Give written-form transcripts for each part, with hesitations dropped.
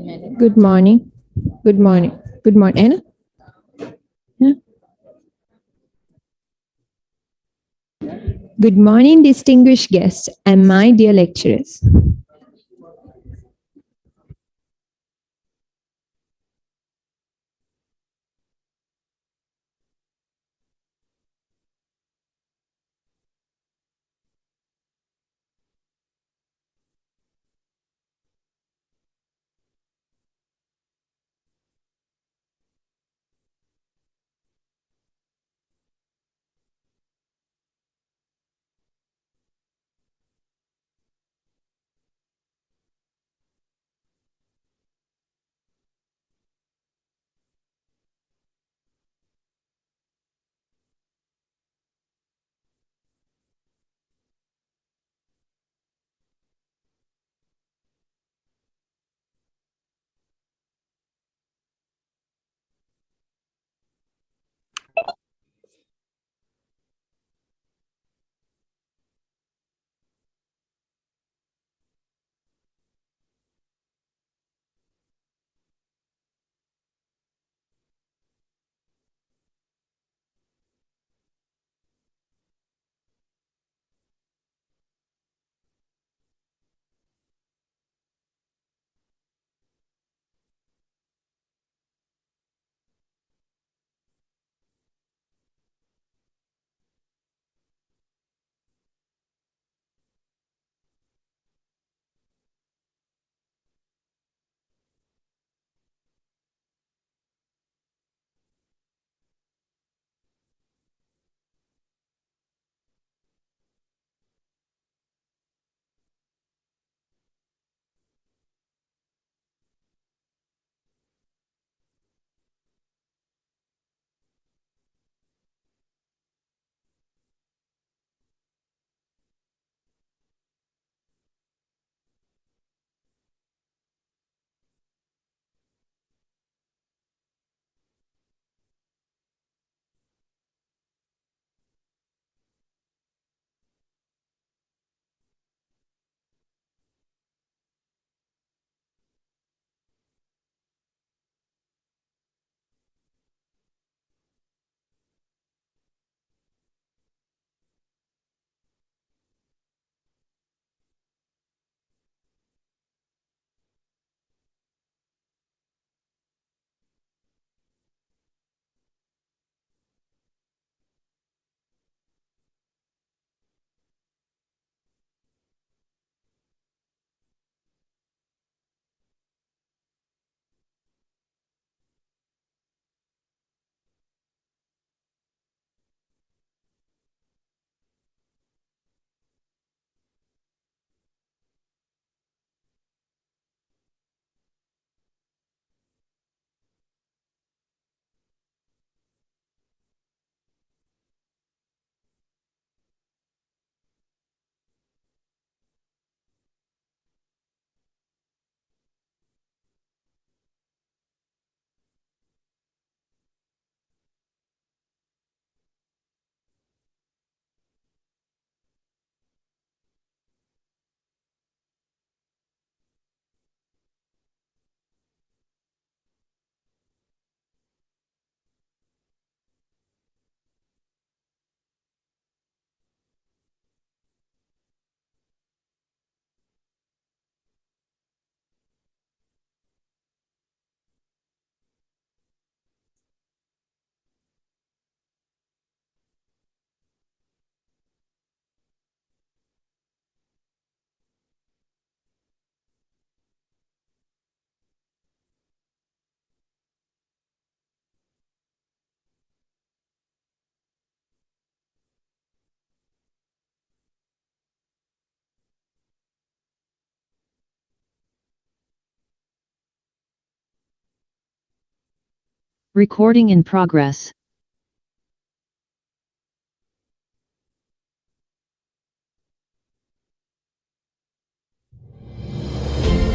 Good morning. Good morning. Good morning. Anna? Yeah. Good morning, distinguished guests and my dear lecturers. Recording in progress.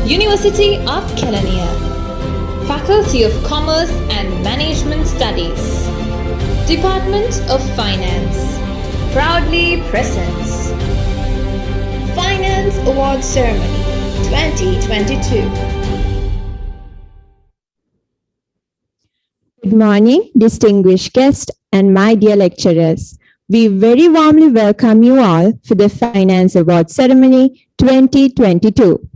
University of Kelaniya, Faculty of Commerce and Management Studies, Department of Finance, proudly presents Finance Award Ceremony 2022. Good morning, distinguished guests and my dear lecturers. We very warmly welcome you all for the Finance Award Ceremony 2022.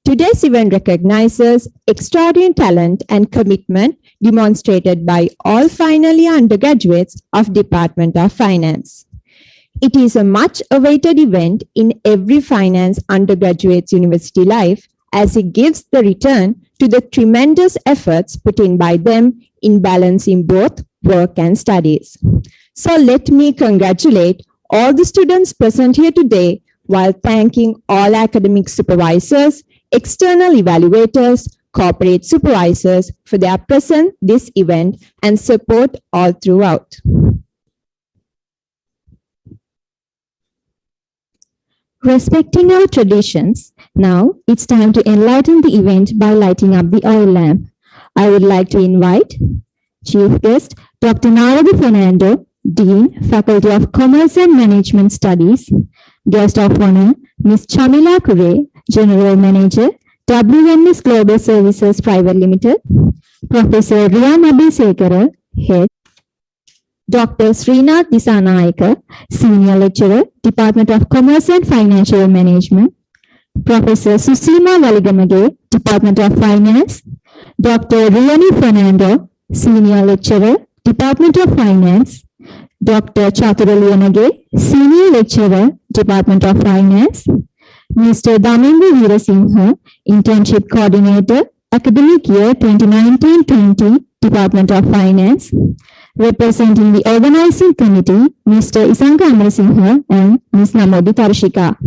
Today's event recognizes extraordinary talent and commitment demonstrated by all final year undergraduates of Department of Finance. It is a much awaited event in every finance undergraduate's university life, as it gives the return to the tremendous efforts put in by them in balancing both work and studies. So let me congratulate all the students present here today while thanking all academic supervisors, external evaluators, corporate supervisors for their presence this event and support all throughout. Respecting our traditions, now it's time to enlighten the event by lighting up the oil lamp. I would like to invite Chief Guest Dr. Narada Fernando, Dean, Faculty of Commerce and Management Studies, Guest of Honor, Ms. Chamila Kure, General Manager, WNS Global Services Private Limited, Professor Riya Nabisekara, Head, Dr. Srinath Disanayaka, Senior Lecturer, Department of Commerce and Financial Management, Professor Susima Valigamage, Department of Finance, Dr. Riani Fernando, Senior Lecturer, Department of Finance, Dr. Chaturalianage, Senior Lecturer, Department of Finance, Mr. Damendu Veerasinghe, Internship Coordinator, Academic Year 2019-20, Department of Finance, representing the Organizing Committee, Mr. Isanka Amarasinghe and Ms. Namodi Tarshika.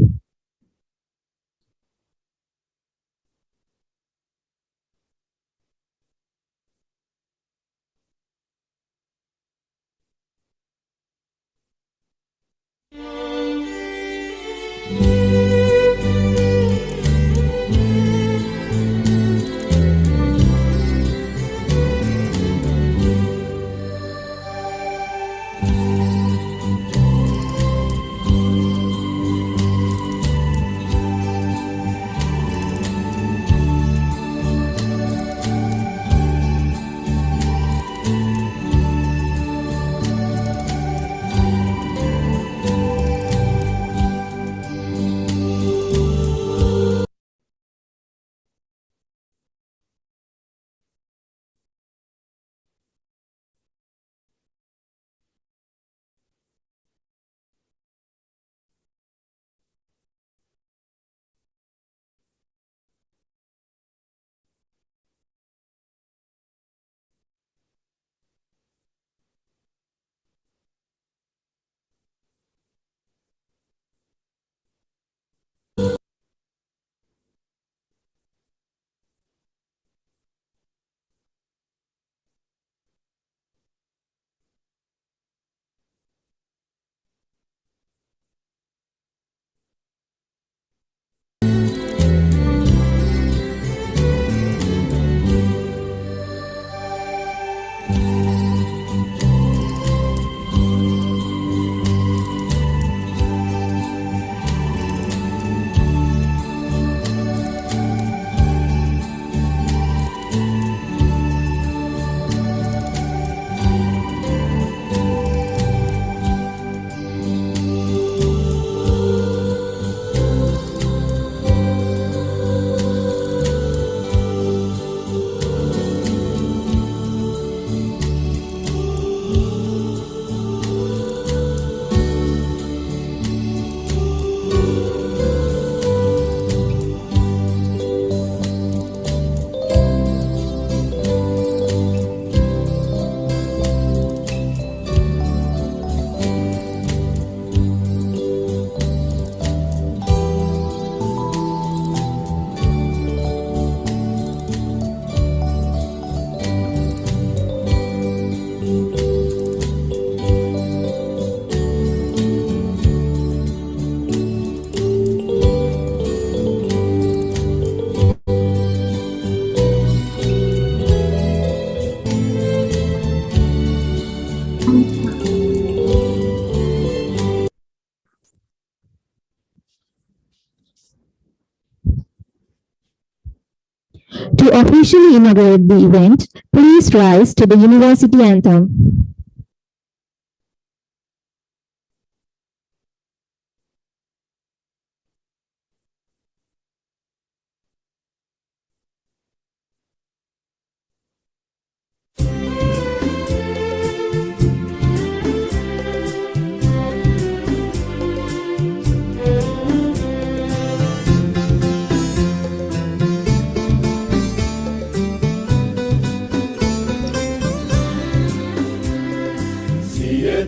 officially inaugurate the event, please rise to the university anthem.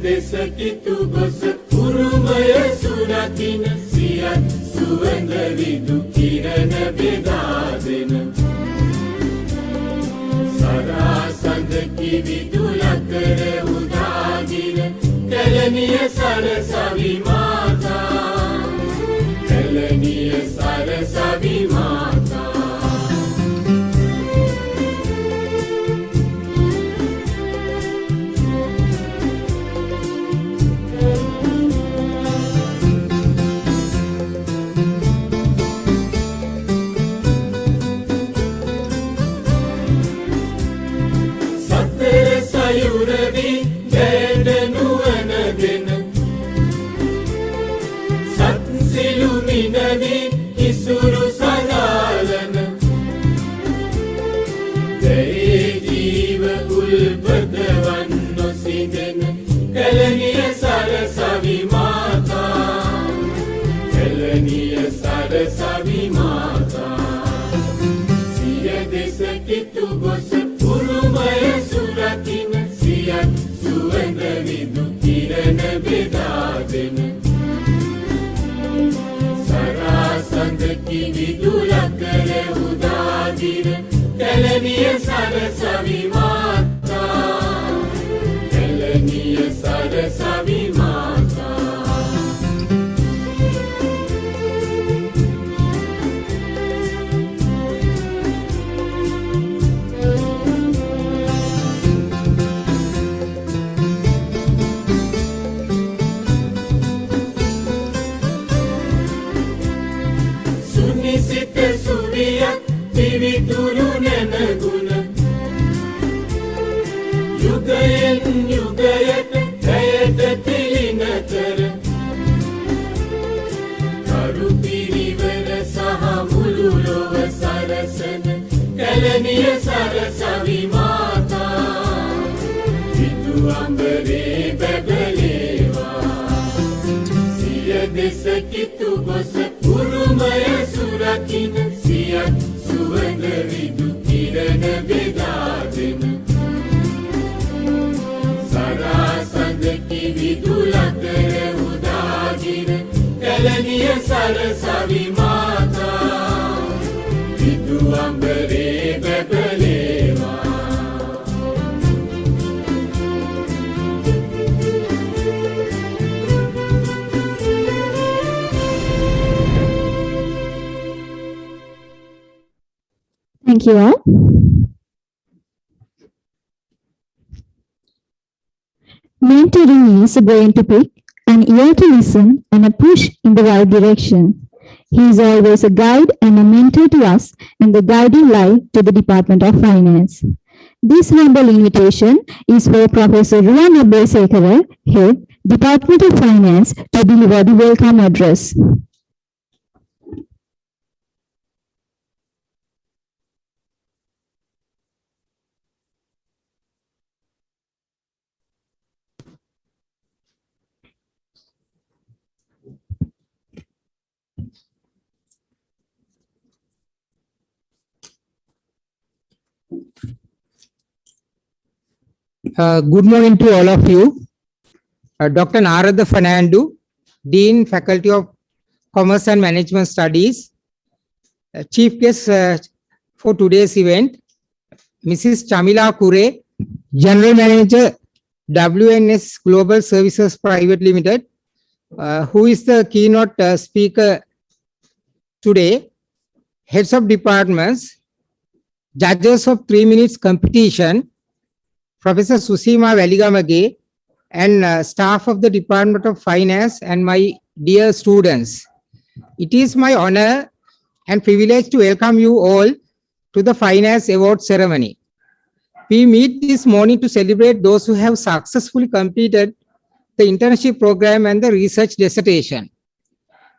දෙසකිතු ගොස උරුමය සුරකින සියත් සුවඳ විදු කිරණ බෙදා දෙන සරාසඳ කිවිදු ලකර උදාගින කැලණිය සරසවි මාතා කැලණිය සරසවි මාතා සයුරවි දැඩ නුවණ දෙන සත් සිළුමිනවි ඉසුරු සදාලන දැයේ ජීව උල්පතවන් නොසිඳෙන කැලණිය සරසවි මාතා කැලණිය සරසවි මාතා සිය දෙසකිතු ගොස උරුමය සුරකින සියත් සුවඳ විදු කිරණ බෙදා දෙන සරාසඳ කිවිදු ලකර උදාගිර කැලණිය සරසවි මාතා කැලණිය සරසවි මාතා පිවිතුරු නැනගුණ යුගයෙන් යුගයට ඇයට තිලින කර කරු පිරිවර සහ මුළු ලොව සරසන කැලණිය සරසවි මාතා සිතු අඹරේ බැබලේවා සිය දෙසකිතු ගොස උරුමය සුරකින සියත් සුවඳ විදු කිරණ බෙදා දෙන සරාසඳ කිවිදු ලකර උදාගිර කැලණිය සරසවි මාතා සිතු අඹරේ බැබලේවා Thank you all. Mentoring is going to pick an ear to listen and a push in the right direction. He is always a guide and a mentor to us and the guiding light to the Department of Finance. This humble invitation is for Professor Ruwan Abbesekara, Head, Department of Finance, to deliver the welcome address. Good morning to all of you. Dr. Narada Fernando, Dean, Faculty of Commerce and Management Studies. Chief guest for today's event, Mrs. Chamila Kure, General Manager, WNS Global Services Private Limited, who is the keynote speaker today. Heads of departments, judges of 3 minutes competition, Professor Susima Valigamage, and staff of the Department of Finance, and my dear students. It is my honor and privilege to welcome you all to the Finance Award ceremony. We meet this morning to celebrate those who have successfully completed the internship program and the research dissertation.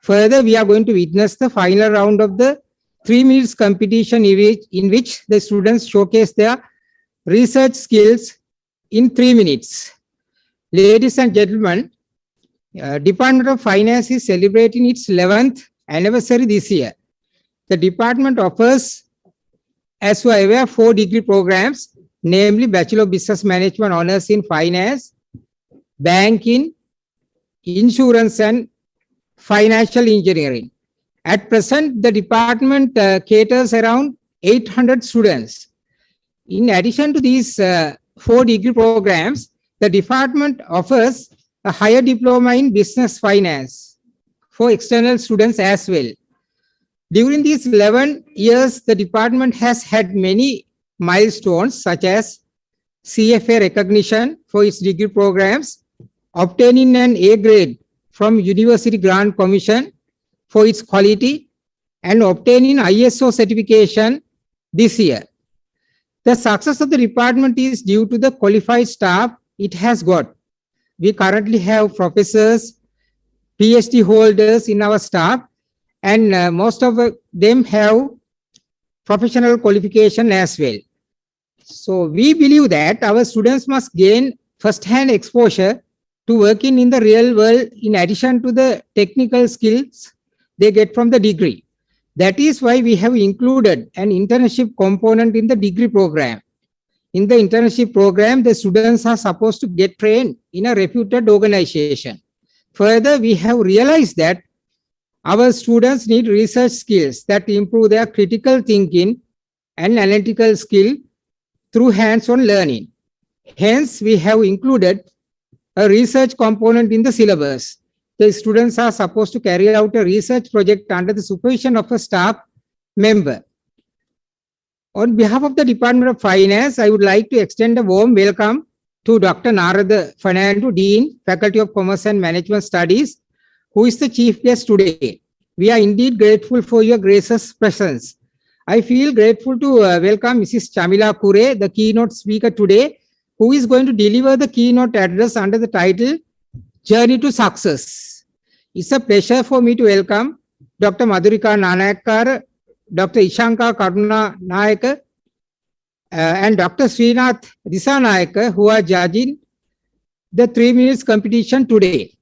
Further, we are going to witness the final round of the 3 minutes competition in which the students showcase their research skills in 3 minutes. Ladies and gentlemen, Department of Finance is celebrating its 11th anniversary this year. The department offers, as you are aware, 4 degree programs, namely Bachelor of Business Management Honors in Finance, Banking, Insurance and Financial Engineering. At present, the department caters around 800 students. In addition to these 4 degree programs, the department offers a higher diploma in business finance for external students as well. During these 11 years, the department has had many milestones such as CFA recognition for its degree programs, obtaining an A grade from University Grant Commission for its quality, and obtaining ISO certification this year. The success of the department is due to the qualified staff it has got. We currently have professors, PhD holders in our staff, and most of them have professional qualification as well. So we believe that our students must gain first-hand exposure to working in the real world in addition to the technical skills they get from the degree. That is why we have included an internship component in the degree program. In the internship program, the students are supposed to get trained in a reputed organization. Further, we have realized that our students need research skills that improve their critical thinking and analytical skill through hands-on learning. Hence, we have included a research component in the syllabus. The students are supposed to carry out a research project under the supervision of a staff member. On behalf of the Department of Finance, I would like to extend a warm welcome to Dr. Narada Fernando, Dean, Faculty of Commerce and Management Studies, who is the chief guest today. We are indeed grateful for your gracious presence. I feel grateful to welcome Mrs. Chamila Kure, the keynote speaker today, who is going to deliver the keynote address under the title Journey to Success. It's a pleasure for me to welcome Dr. Madhurika Nanayakar, Dr. Ishanka Karuna Nayaka, and Dr. Srinath Disanayaka, who are judging the 3 minutes competition today.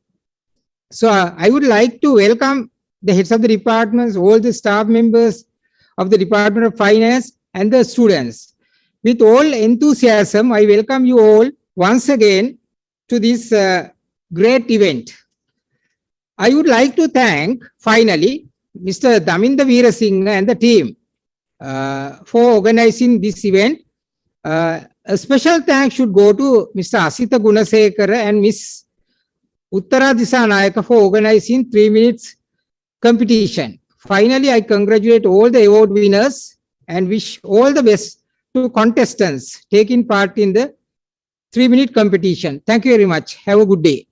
So I would like to welcome the heads of the departments, all the staff members of the Department of Finance and the students. With all enthusiasm, I welcome you all once again to this great event. I would like to thank, finally, Mr. Daminda Veerasinghe and the team for organizing this event. A special thanks should go to Mr. Asita Gunasekara and Ms. Uttara Disanayaka for organizing 3 minutes competition. Finally, I congratulate all the award winners and wish all the best to contestants taking part in the 3 minute competition. Thank you very much. Have a good day.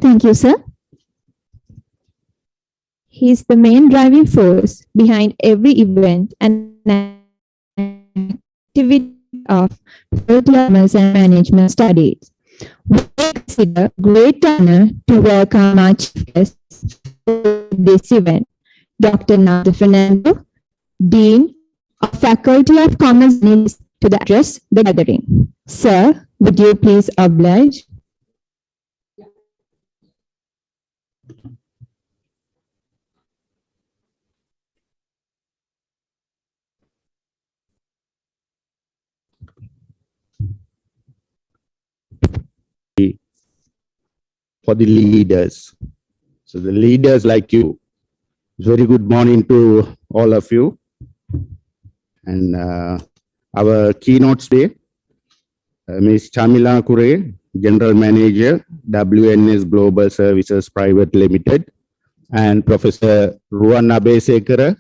Thank you, sir. He is the main driving force behind every event and activity of Commerce and Management Studies. We consider great honor to welcome our chief guest for this event, Dr. Narada Fernando, Dean of Faculty of Commerce, to address the gathering. Sir, would you please oblige? For the leaders. So the leaders like you, very good morning to all of you. And our keynote today, Ms. Chamila Kure, General Manager, WNS Global Services Private Limited, and Professor Ruwan Abesekara,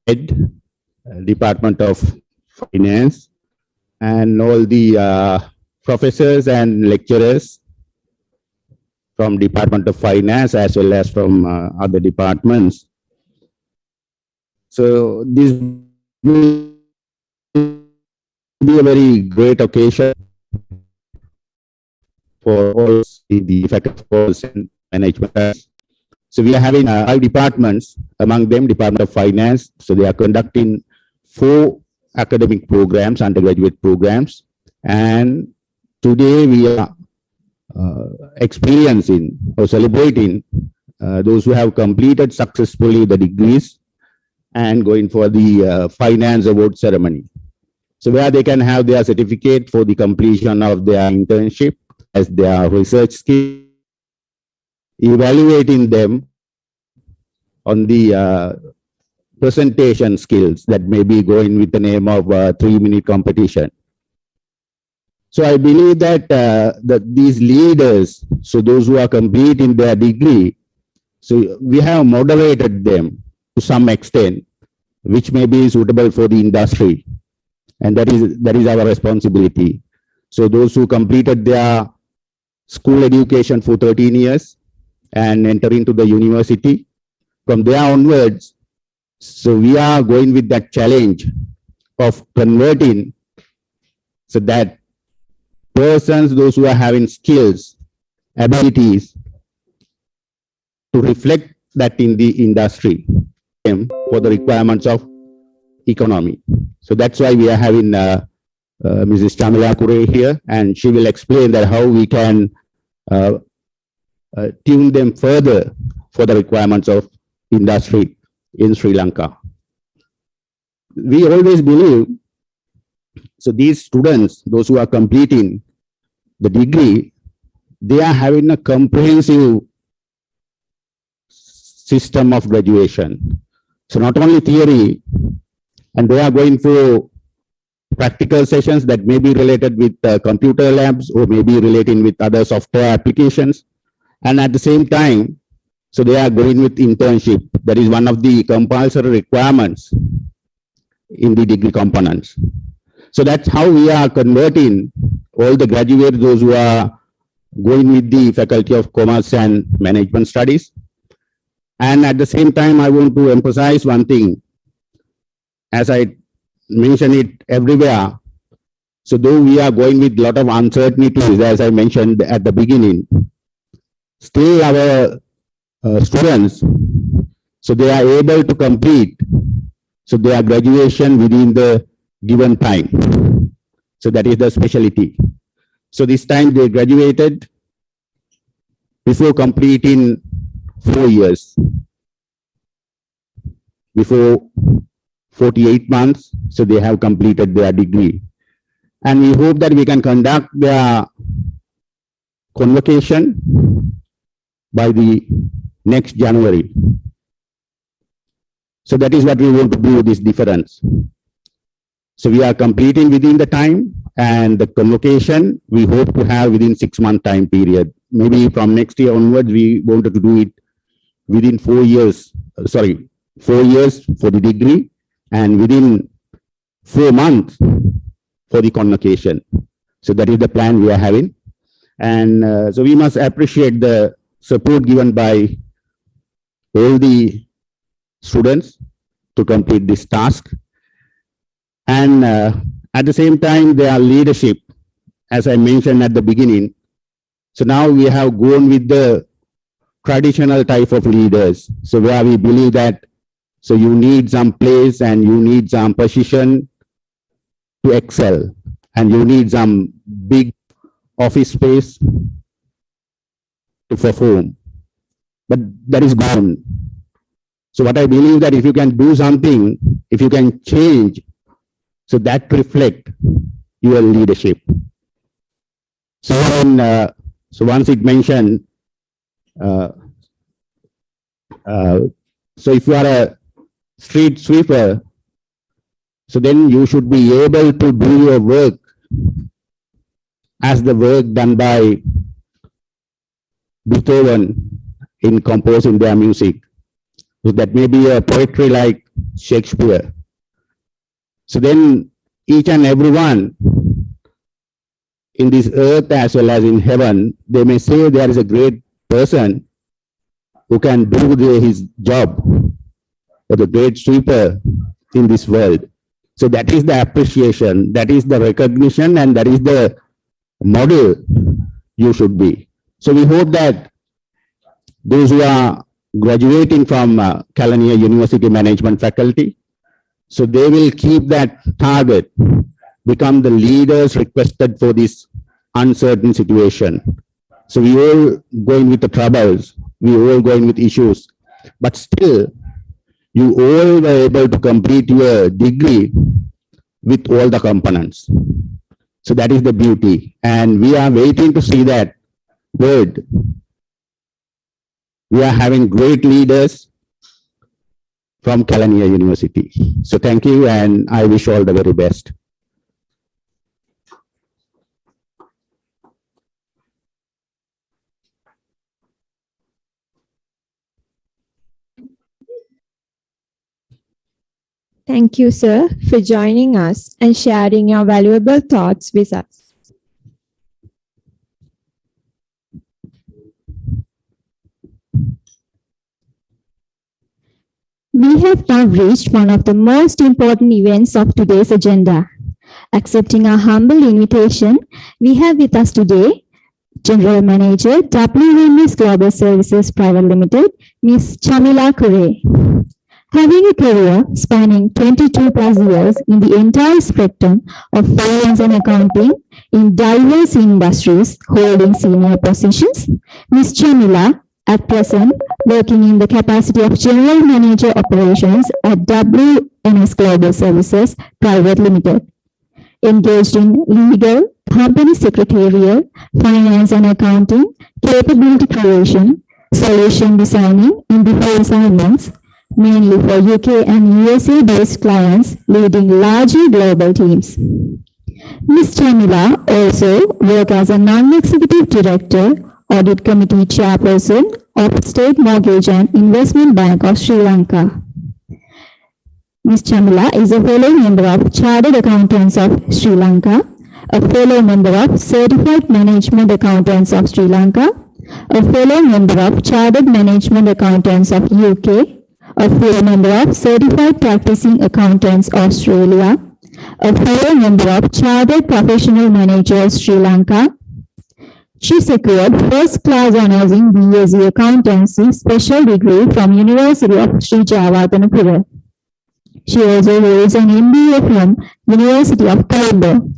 Head, Department of finance, and all the professors and lecturers from Department of Finance as well as from other departments. So this will be a very great occasion for all the faculty of course and management. So we are having 5 departments, among them Department of Finance. So they are conducting 4 academic programs, undergraduate programs. And today we are experiencing or celebrating those who have completed successfully the degrees and going for the finance award ceremony. So where they can have their certificate for the completion of their internship as their research skill, evaluating them on the presentation skills that may be going with the name of 3-minute competition. So I believe that, that these leaders, so those who are completing their degree, so we have moderated them to some extent, which may be suitable for the industry. And that is our responsibility. So those who completed their school education for 13 years and enter into the university, from there onwards, so we are going with that challenge of converting so that persons, those who are having skills, abilities, to reflect that in the industry for the requirements of economy. So that's why we are having Mrs. Chamila Kure here, and she will explain that how we can tune them further for the requirements of industry in Sri Lanka. We always believe, so these students, those who are completing the degree, they are having a comprehensive system of graduation. So not only theory, and they are going for practical sessions that may be related with computer labs or maybe relating with other software applications. And at the same time, so they are going with internship. That is one of the compulsory requirements in the degree components. So that's how we are converting all the graduates, those who are going with the Faculty of Commerce and Management Studies. And at the same time, I want to emphasize one thing. As I mention it everywhere, so though we are going with a lot of uncertainties, as I mentioned at the beginning, still our students, so they are able to complete so their graduation within the given time. So that is the specialty. So this time they graduated before completing 4 years, before 48 months, so they have completed their degree. And we hope that we can conduct their convocation by the next January. So that is what we want to do, this difference. So we are completing within the time, and the convocation we hope to have within 6-month time period. Maybe from next year onwards, we wanted to do it within 4 years, 4 years for the degree, and within 4 months for the convocation. So that is the plan we are having. And so we must appreciate the support given by all the students to complete this task. And at the same time, their leadership, as I mentioned at the beginning. So now we have gone with the traditional type of leaders. So where we believe that, so you need some place and you need some position to excel, and you need some big office space to perform. But that is gone. So what I believe that if you can do something, if you can change, so that reflect your leadership. So when, so once it mentioned, so if you are a street sweeper, so then you should be able to do your work as the work done by Beethoven in composing their music. So that may be a poetry like Shakespeare. So then each and everyone in this earth as well as in heaven, they may say there is a great person who can do his job, or the great sweeper in this world. So that is the appreciation, that is the recognition, and that is the model you should be. So we hope that those who are graduating from Kelaniya University Management faculty, so they will keep that target, become the leaders requested for this uncertain situation. So we all going with the troubles, we all going with issues, but still you all were able to complete your degree with all the components. So that is the beauty. And we are waiting to see that word. We are having great leaders from Kelaniya University. So thank you, and I wish all the very best. Thank you, sir, for joining us and sharing your valuable thoughts with us. We have now reached one of the most important events of today's agenda. Accepting our humble invitation, we have with us today General Manager, WMS Global Services Private Limited, Ms. Chamila Kure. Having a career spanning 22 plus years in the entire spectrum of finance and accounting in diverse industries holding senior positions, Ms. Chamila, at present working in the capacity of General Manager Operations at WMS Global Services Private Limited, engaged in legal, company secretarial, finance and accounting, capability creation, solution designing in different assignments, mainly for UK and USA-based clients leading larger global teams. Ms. Chamila also worked as a non-executive director, audit committee chairperson of State Mortgage and Investment Bank of Sri Lanka. Ms. Chamila is a fellow member of Chartered Accountants of Sri Lanka, a fellow member of Certified Management Accountants of Sri Lanka, a fellow member of Chartered Management Accountants of UK, a fellow member of Certified Practicing Accountants Australia, a fellow member of Chartered Professional Managers Sri Lanka. She secured first class honours in BSc Accountancy special degree from University of Sri Jawatanapura. She also holds an MBA from University of Colombo.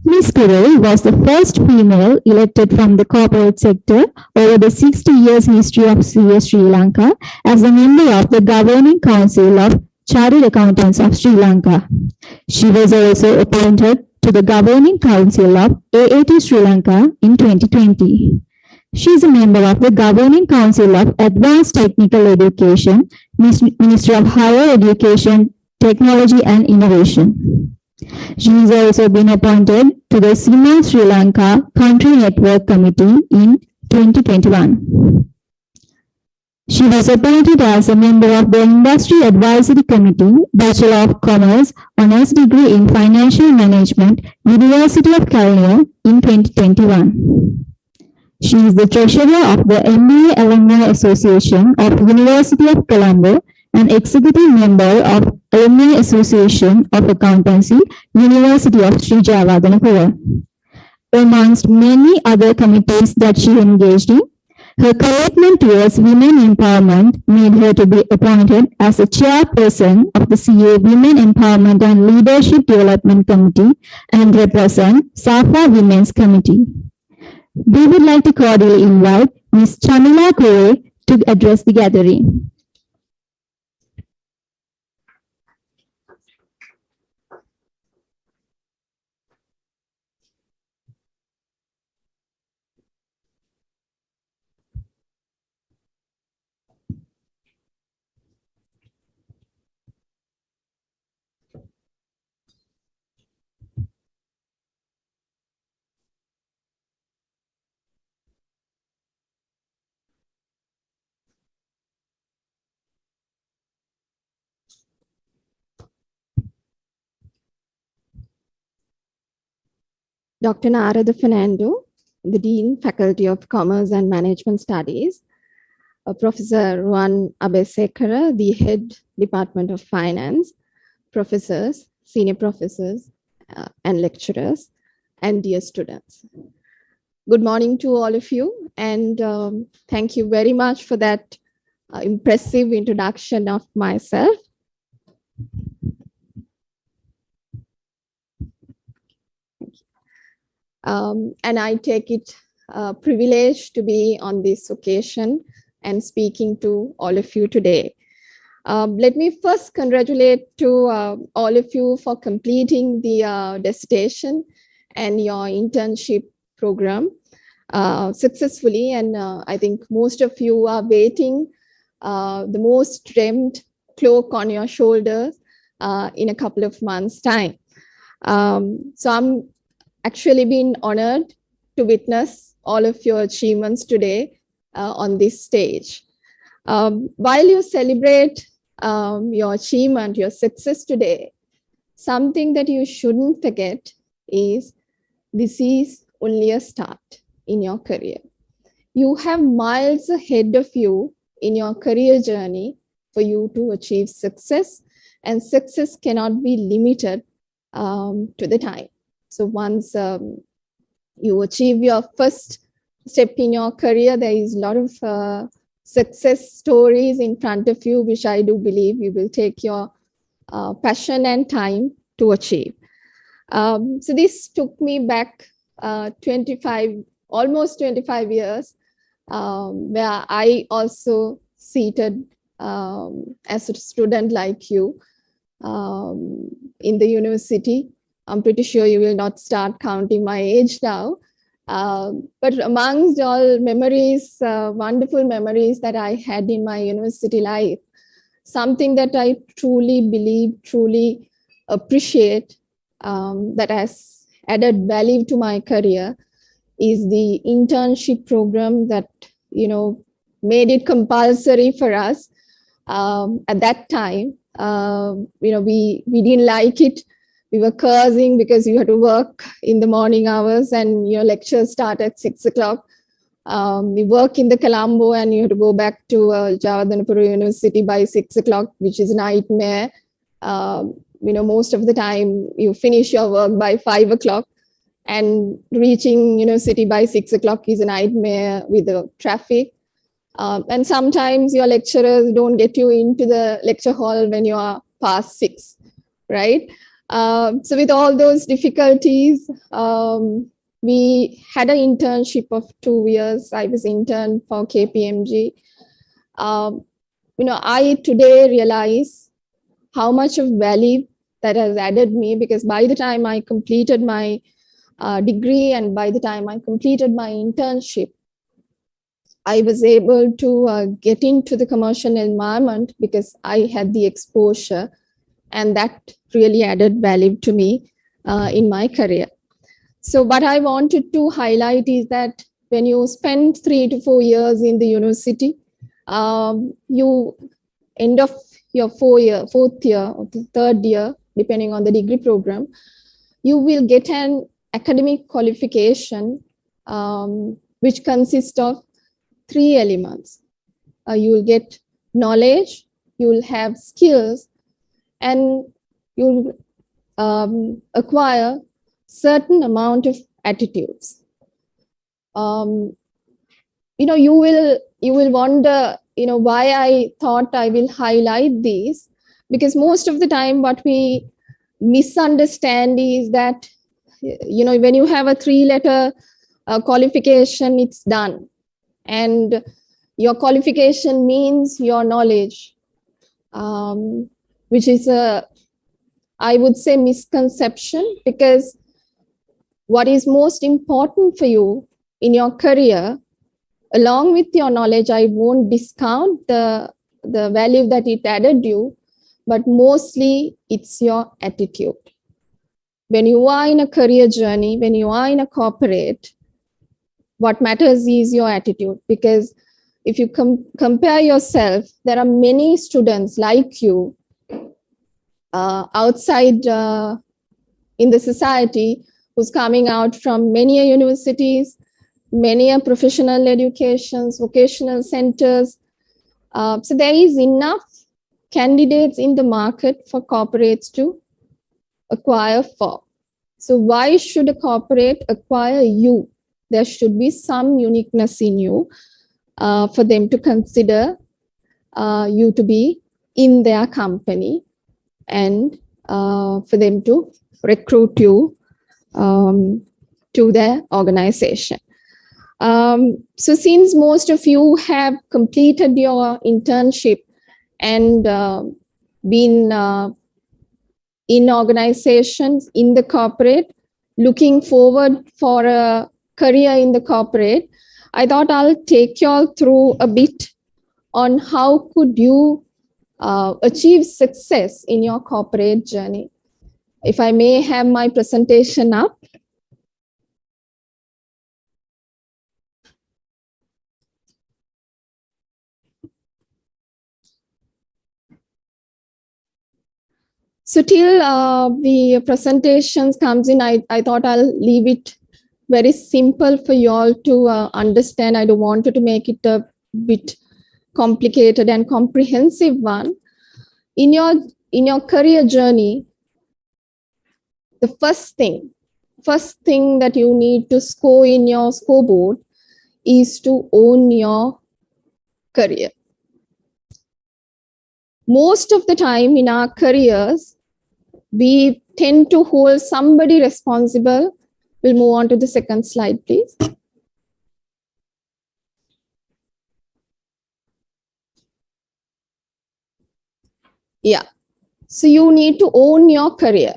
Ms. Kure was the first female elected from the corporate sector over the 60 years history of CS Sri Lanka as a member of the Governing Council of Chartered Accountants of Sri Lanka. She was also appointed to the Governing Council of AAT Sri Lanka in 2020. She is a member of the Governing Council of Advanced Technical Education, Ministry of Higher Education, Technology and Innovation. She has also been appointed to the SIMA Sri Lanka Country Network Committee in 2021. She was appointed as a member of the Industry Advisory Committee, Bachelor of Commerce, Honours Degree in Financial Management, University of Kelaniya in 2021. She is the Treasurer of the MBA Alumni Association of University of Colombo and Executive Member of Alumni Association of Accountancy, University of Sri Jawatanapura. Amongst many other committees that she engaged in, her commitment towards women empowerment made her to be appointed as a chairperson of the CA Women Empowerment and Leadership Development Committee and represent SAFA Women's Committee. We would like to cordially invite Ms. Chamila Kure to address the gathering. Dr. Narada Fernando, the Dean, Faculty of Commerce and Management Studies, Professor Ruan Abesekara, the Head, Department of Finance, professors, senior professors, and lecturers, and dear students. Good morning to all of you, and thank you very much for that impressive introduction of myself. And I take it a privilege to be on this occasion and speaking to all of you today. Let me first congratulate to all of you for completing the dissertation and your internship program successfully. And I think most of you are waiting the most dreamed cloak on your shoulders in a couple of months' time. So I'm actually been honored to witness all of your achievements today on this stage. While you celebrate your achievement, your success today, something that you shouldn't forget is this is only a start in your career. You have miles ahead of you in your career journey for you to achieve success, and success cannot be limited to the time. So once you achieve your first step in your career, there is a lot of success stories in front of you, which I do believe you will take your passion and time to achieve. So this took me back almost 25 years, where I also seated as a student like you in the university. I'm pretty sure you will not start counting my age now. But amongst all memories, wonderful memories that I had in my university life, something that I truly believe, truly appreciate, that has added value to my career is the internship program that, made it compulsory for us. At that time, we didn't like it. We were cursing because you had to work in the morning hours and your lectures start at 6 o'clock. We work in the Colombo and you have to go back to Jawaharlal University by 6 o'clock, which is a nightmare. Most of the time you finish your work by 5 o'clock, and reaching university by 6 o'clock is a nightmare with the traffic. And sometimes your lecturers don't get you into the lecture hall when you are past 6, right? So with all those difficulties, we had an internship of 2 years. I was intern for KPMG. I today realize how much of value that has added me, because by the time I completed my degree and by the time I completed my internship, I was able to get into the commercial environment because I had the exposure, and that really added value to me in my career. So what I wanted to highlight is that when you spend 3 to 4 years in the university, you end of your fourth year or the third year, depending on the degree program, you will get an academic qualification which consists of 3 elements. You will get knowledge, you will have skills, and you'll acquire certain amount of attitudes. You will wonder, why I thought I will highlight these, because most of the time what we misunderstand is that, when you have a 3-letter qualification, it's done. And your qualification means your knowledge, which is I would say, misconception, because what is most important for you in your career, along with your knowledge, I won't discount the value that it added you, but mostly it's your attitude. When you are in a career journey, when you are in a corporate, what matters is your attitude, because if you compare yourself, there are many students like you outside in the society who's coming out from many universities, many professional educations, vocational centers. So there is enough candidates in the market for corporates to acquire for. So why should a corporate acquire you? There should be some uniqueness in you for them to consider you to be in their company and for them to recruit you to their organization. So since most of you have completed your internship and been in organizations in the corporate, looking forward for a career in the corporate, I thought I'll take you all through a bit on how could you achieve success in your corporate journey. If I may have my presentation up. So till the presentations comes in, I thought I'll leave it very simple for you all to understand. I don't want to make it a bit complicated and comprehensive one. In your career journey, the first thing that you need to score in your scoreboard is to own your career. Most of the time in our careers, we tend to hold somebody responsible. We'll move on to the second slide, please. Yeah, so you need to own your career.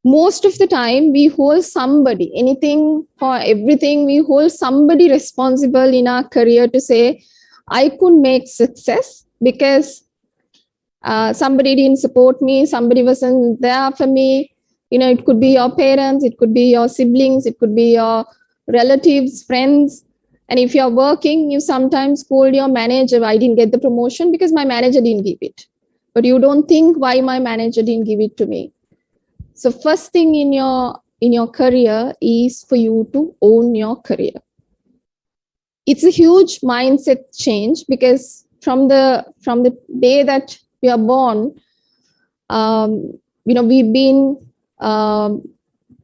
Most of the time, we hold somebody, anything for everything, we hold somebody responsible in our career to say, I could make success because somebody didn't support me, somebody wasn't there for me. You know, it could be your parents, it could be your siblings, it could be your relatives, friends. And if you're working, you sometimes scold your manager, I didn't get the promotion because my manager didn't give it. But you don't think why my manager didn't give it to me. So first thing in your career is for you to own your career. It's a huge mindset change because from the day that we are born, we've been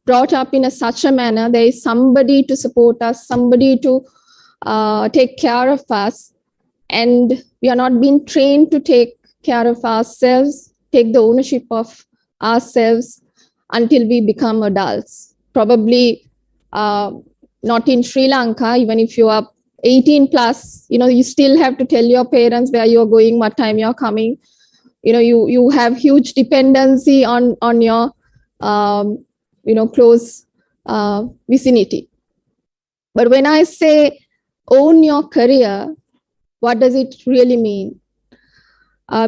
brought up in such a manner. There is somebody to support us, somebody to take care of us, and we are not being trained to take care of ourselves, take the ownership of ourselves until we become adults. Probably not in Sri Lanka, even if you are 18 plus, you still have to tell your parents where you're going, what time you're coming. You have huge dependency on your close vicinity. But when I say own your career, what does it really mean?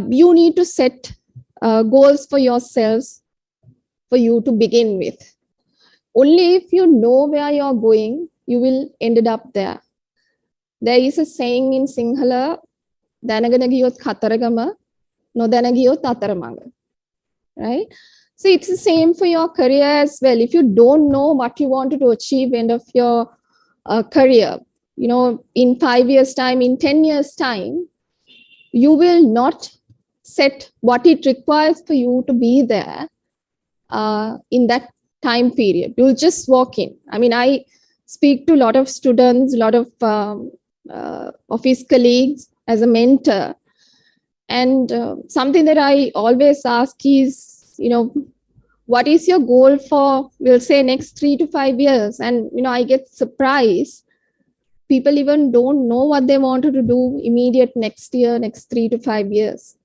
You need to set goals for yourselves for you to begin with. Only if you know where you're going, you will end up there. There is a saying in Sinhala, දැනගෙන ගියොත් කතරගම, නොදැන ගියොත් අතරමඟ. Right? So it's the same for your career as well. If you don't know what you wanted to achieve end of your career, in 5 years' time, in 10 years' time, you will not set what it requires for you to be there in that time period. You'll just walk in. I mean, I speak to a lot of students, a lot of office colleagues as a mentor. And something that I always ask is, what is your goal for, we'll say, next 3 to 5 years? And, I get surprised. People even don't know what they wanted to do immediate next year, next 3 to 5 years.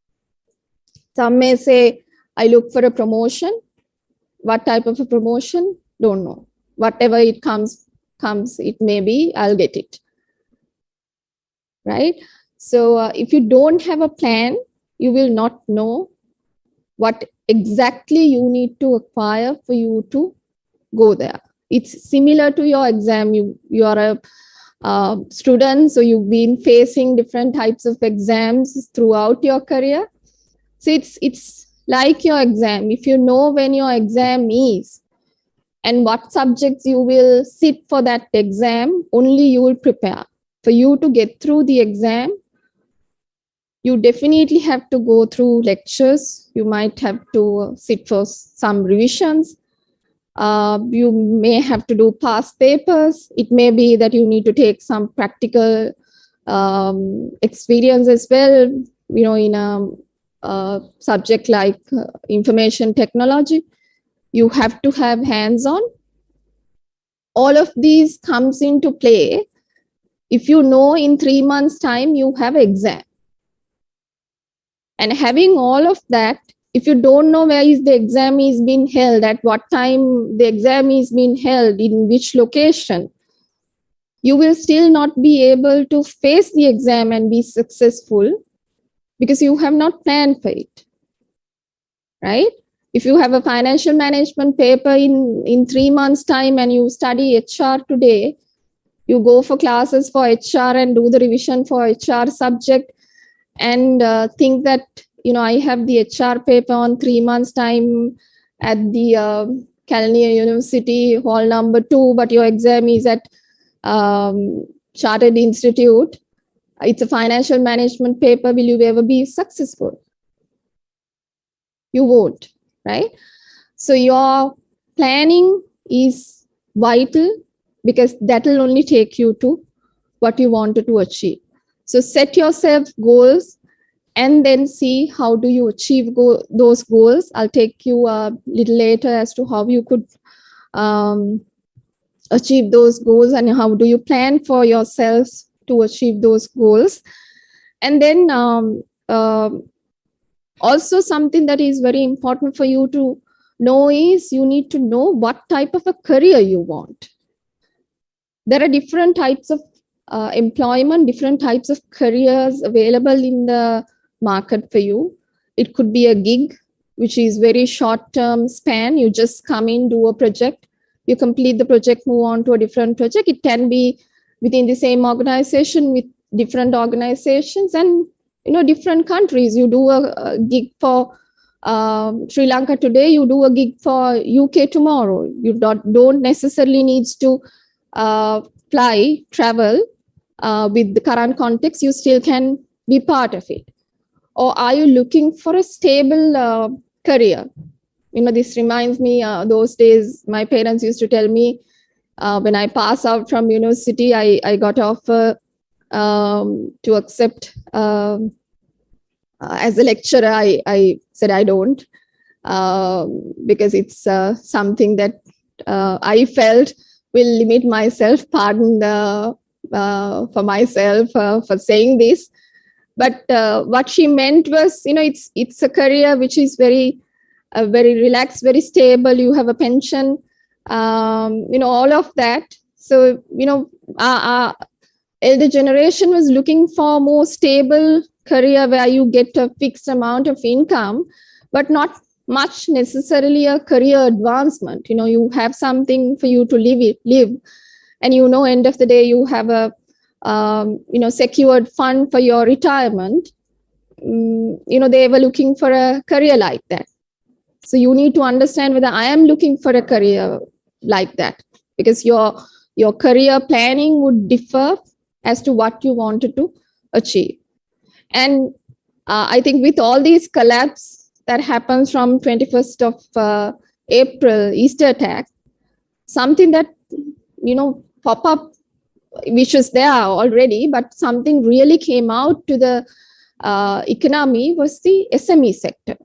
Some may say, I look for a promotion. What type of a promotion? Don't know. Whatever it comes, it may be, I'll get it. Right? So if you don't have a plan, you will not know what exactly you need to acquire for you to go there. It's similar to your exam. You are a student, so you've been facing different types of exams throughout your career. So it's like your exam. If you know when your exam is, and what subjects you will sit for that exam, only you will prepare. For you to get through the exam, you definitely have to go through lectures. You might have to sit for some revisions. You may have to do past papers. It may be that you need to take some practical experience as well, in a subject like information technology. You have to have hands-on. All of these comes into play if you know in 3 months' time you have exam. And having all of that, if you don't know where is the exam is being held, at what time the exam is being held, in which location, you will still not be able to face the exam and be successful because you have not planned for it, right? If you have a financial management paper in 3 months' time and you study HR today, you go for classes for HR and do the revision for HR subject and think that, I have the HR paper on 3 months' time at the Kelaniya University, hall number 2, but your exam is at Chartered Institute. It's a financial management paper. Will you ever be successful? You won't, right? So your planning is vital because that will only take you to what you wanted to achieve. So set yourself goals and then see how do you achieve those goals. I'll take you a little later as to how you could achieve those goals and how do you plan for yourself to achieve those goals. And then also something that is very important for you to know is you need to know what type of a career you want. There are different types of employment, different types of careers available in the market for you. It could be a gig, which is very short-term span. You just come in, do a project, you complete the project, move on to a different project. It can be within the same organization with different organizations and different countries. You do a gig for Sri Lanka today, you do a gig for UK tomorrow. You don't necessarily need to travel with the current context. You still can be part of it. Or are you looking for a stable career? This reminds me, those days, my parents used to tell me, when I pass out from university, I got offer to accept as a lecturer. I said I don't, because it's something that I felt will limit myself. Pardon for myself for saying this. But what she meant was, it's a career which is very relaxed, very stable. You have a pension, all of that. So, our elder generation was looking for a more stable career where you get a fixed amount of income, but not much necessarily a career advancement. You have something for you to live, and end of the day you have a secured fund for your retirement. They were looking for a career like that. So you need to understand whether I am looking for a career like that, because your career planning would differ as to what you wanted to achieve. And I think with all these collapse that happens from 21st of April, Easter attack, something that, pop up, which was there already, but something really came out to the economy was the SME sector,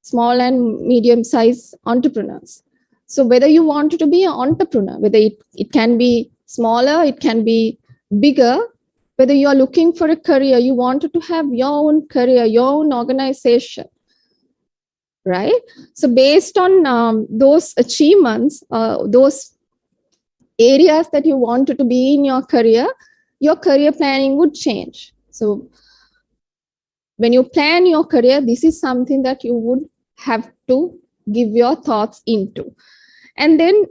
small and medium-sized entrepreneurs. So whether you wanted to be an entrepreneur, whether it can be smaller, it can be bigger, whether you are looking for a career, you wanted to have your own career, your own organization, right? So based on those achievements, those areas that you wanted to be in your career planning would change. So when you plan your career, this is something that you would have to give your thoughts into. And then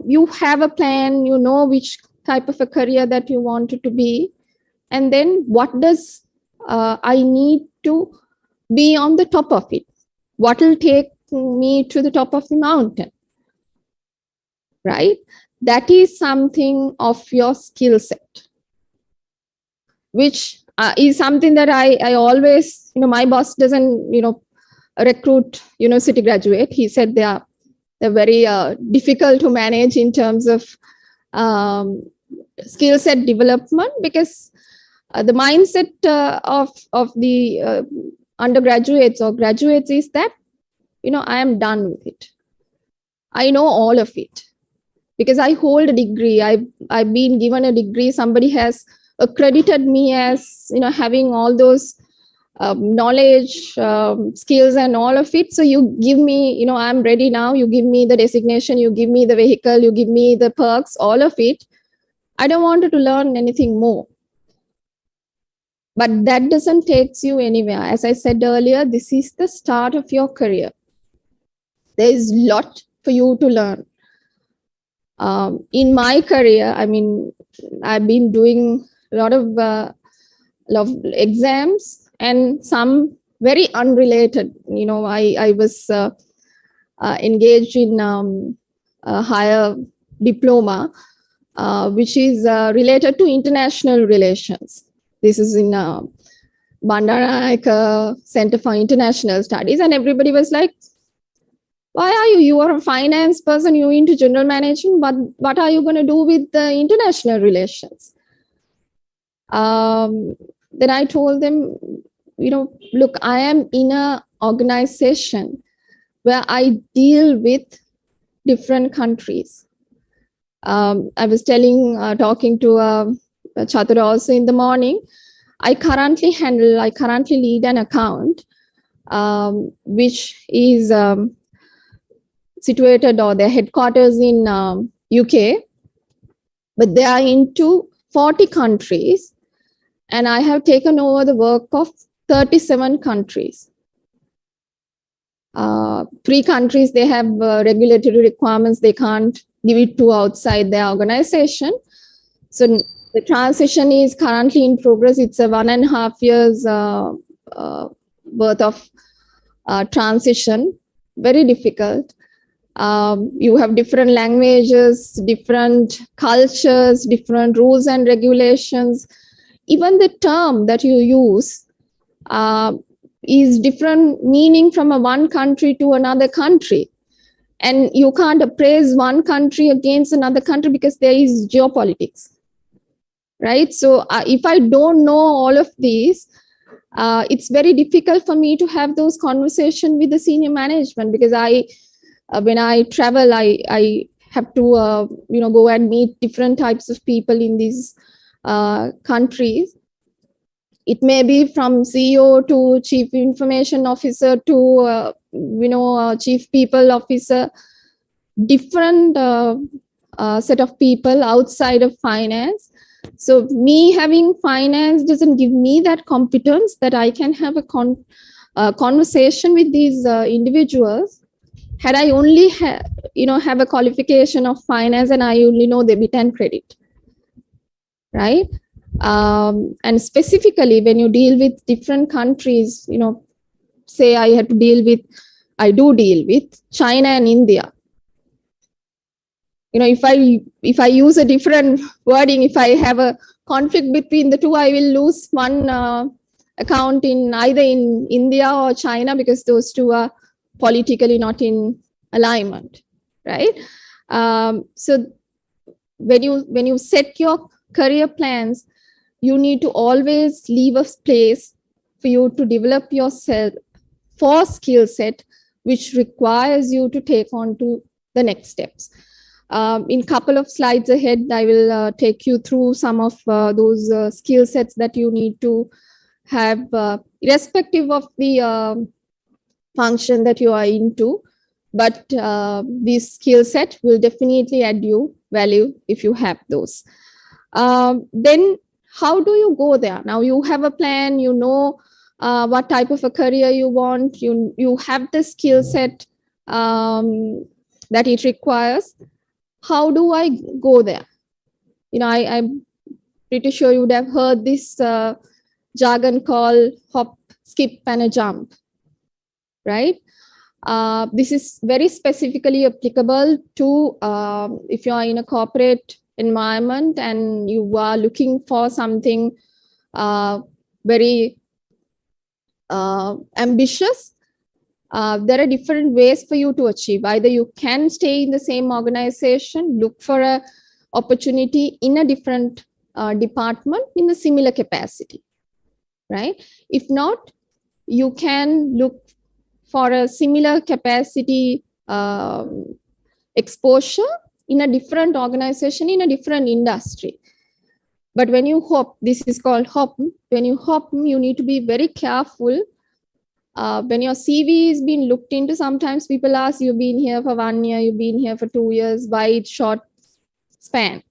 you have a plan, which type of a career that you wanted to be. And then what does I need to be on the top of it? What will take me to the top of the mountain? right? That is something of your skill set, which is something that I always, my boss doesn't, recruit university graduate. He said they're very difficult to manage in terms of skill set development, because the mindset of the undergraduates or graduates is that, I am done with it. I know all of it because I hold a degree. I've been given a degree. Somebody has accredited me as, having all those knowledge, skills and all of it. So you give me, I'm ready now. You give me the designation, you give me the vehicle, you give me the perks, all of it. I don't want to learn anything more. But that doesn't take you anywhere. As I said earlier, this is the start of your career. There is a lot for you to learn. In my career, I've been doing a lot of exams and some very unrelated. I was engaged in a higher diploma, which is related to international relations. This is in Bandaranaike Center for International Studies, and everybody was like, why are you are a finance person, you're into general management, but what are you going to do with the international relations? Then I told them, look, I am in an organization where I deal with different countries. I was talking to Chatur also in the morning. I currently lead an account which is situated, or their headquarters in UK, but they are into 40 countries, and I have taken over the work of 37 countries. 3 countries, they have regulatory requirements, they can't give it to outside their organization. So the transition is currently in progress. It's a 1.5 years worth of transition, very difficult. You have different languages, different cultures, different rules and regulations. Even the term that you use is different meaning from one country to another country. And you can't appraise one country against another country because there is geopolitics, right? So if I don't know all of these, it's very difficult for me to have those conversations with the senior management, because when I travel, I have to go and meet different types of people in these countries. It may be from CEO to chief information officer to chief people officer, different set of people outside of finance. So me having finance doesn't give me that competence that I can have a conversation with these individuals. Had I only have a qualification of finance and I only know debit and credit, right? And specifically when you deal with different countries, say I do deal with China and India. If I use a different wording, if I have a conflict between the two, I will lose one account in either in India or China, because those two are politically not in alignment, right? So when you set your career plans, you need to always leave a place for you to develop yourself for skill set, which requires you to take on to the next steps. In a couple of slides ahead, I will take you through some of those skill sets that you need to have, irrespective of the function that you are into. But this skill set will definitely add you value if you have those. Then how do you go there? Now you have a plan, what type of a career you want, you have the skill set that it requires. How do I go there? I'm pretty sure you would have heard this jargon called hop, skip, and a jump, right? This is very specifically applicable to if you are in a corporate environment and you are looking for something very ambitious. There are different ways for you to achieve. Either you can stay in the same organization, look for a opportunity in a different department in a similar capacity, right? If not, you can look for a similar capacity exposure in a different organization, in a different industry. But when you hop, this is called hop. When you hop, you need to be very careful. When your CV is being looked into, sometimes people ask, you've been here for 1 year, you've been here for 2 years, wide, short span.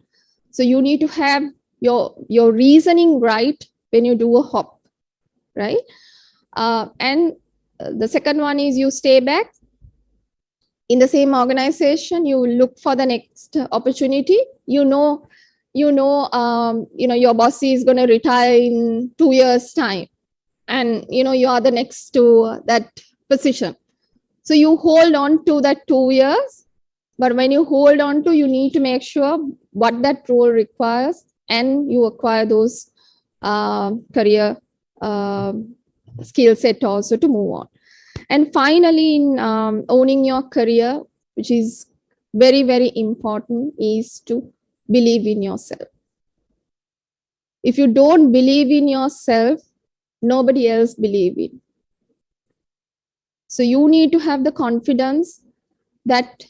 So you need to have your reasoning right when you do a hop, right? And the second one is you stay back in the same organization, you look for the next opportunity. You know your boss is going to retire in 2 years' time, and you are the next to that position. So you hold on to that 2 years, but when you hold on to, you need to make sure what that role requires, and you acquire those career skill set also to move on. And finally, in owning your career, which is very, very important, is to believe in yourself. If you don't believe in yourself, nobody else believes in. So you need to have the confidence that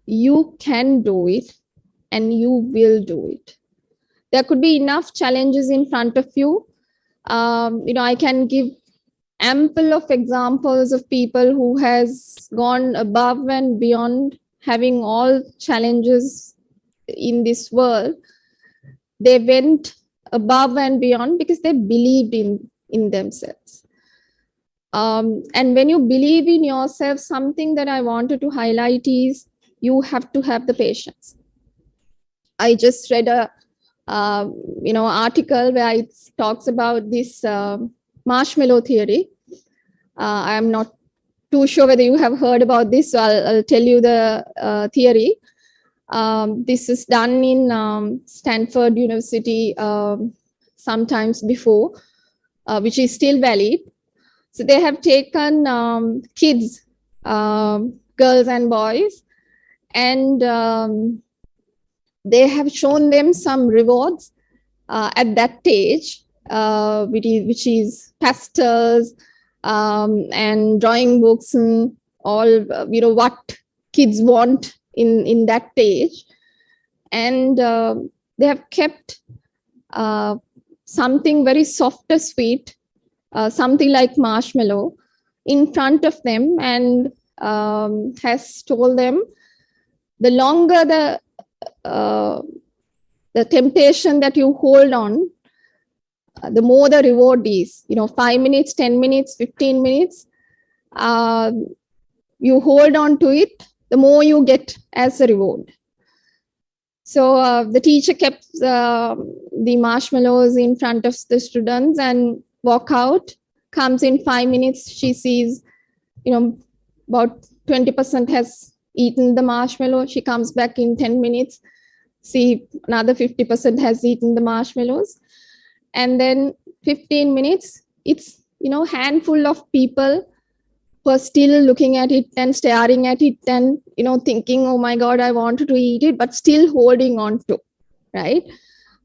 you can do it and you will do it. There could be enough challenges in front of you. I can give ample of examples of people who has gone above and beyond, having all challenges in this world. They went above and beyond because they believed in themselves. And when you believe in yourself, something that I wanted to highlight is you have to have the patience. I just read a article where it talks about this marshmallow theory. I'm not too sure whether you have heard about this, so I'll tell you the theory. This is done in Stanford University sometimes before, which is still valid. So they have taken kids, girls and boys, and they have shown them some rewards at that age, which is pastels and drawing books and all, what kids want in that age. And they have kept something very soft or sweet, something like marshmallow, in front of them, and has told them the longer the temptation that you hold on, the more the reward is. 5 minutes, 10 minutes, 15 minutes, you hold on to it, the more you get as a reward. So the teacher kept the marshmallows in front of the students and walk out, comes in 5 minutes, she sees, about 20% has eaten the marshmallow. She comes back in 10 minutes, see another 50% has eaten the marshmallows. And then 15 minutes, it's, handful of people who are still looking at it and staring at it and, thinking, oh my God, I wanted to eat it, but still holding on to, right?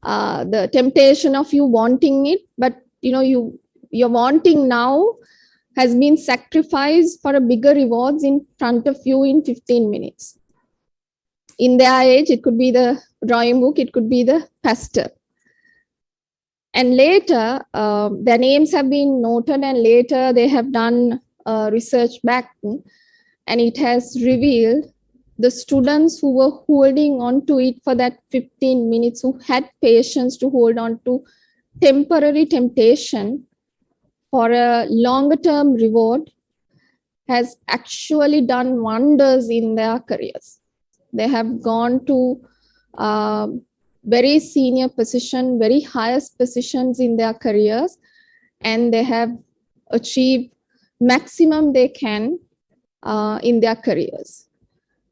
The temptation of you wanting it, but, you're wanting now has been sacrificed for a bigger rewards in front of you in 15 minutes. In their age, it could be the drawing book, it could be the pastel. And later, their names have been noted, and later they have done research back, and it has revealed the students who were holding on to it for that 15 minutes, who had patience to hold on to temporary temptation for a longer term reward, has actually done wonders in their careers. They have gone to very senior position, very highest positions in their careers, and they have achieved maximum they can in their careers.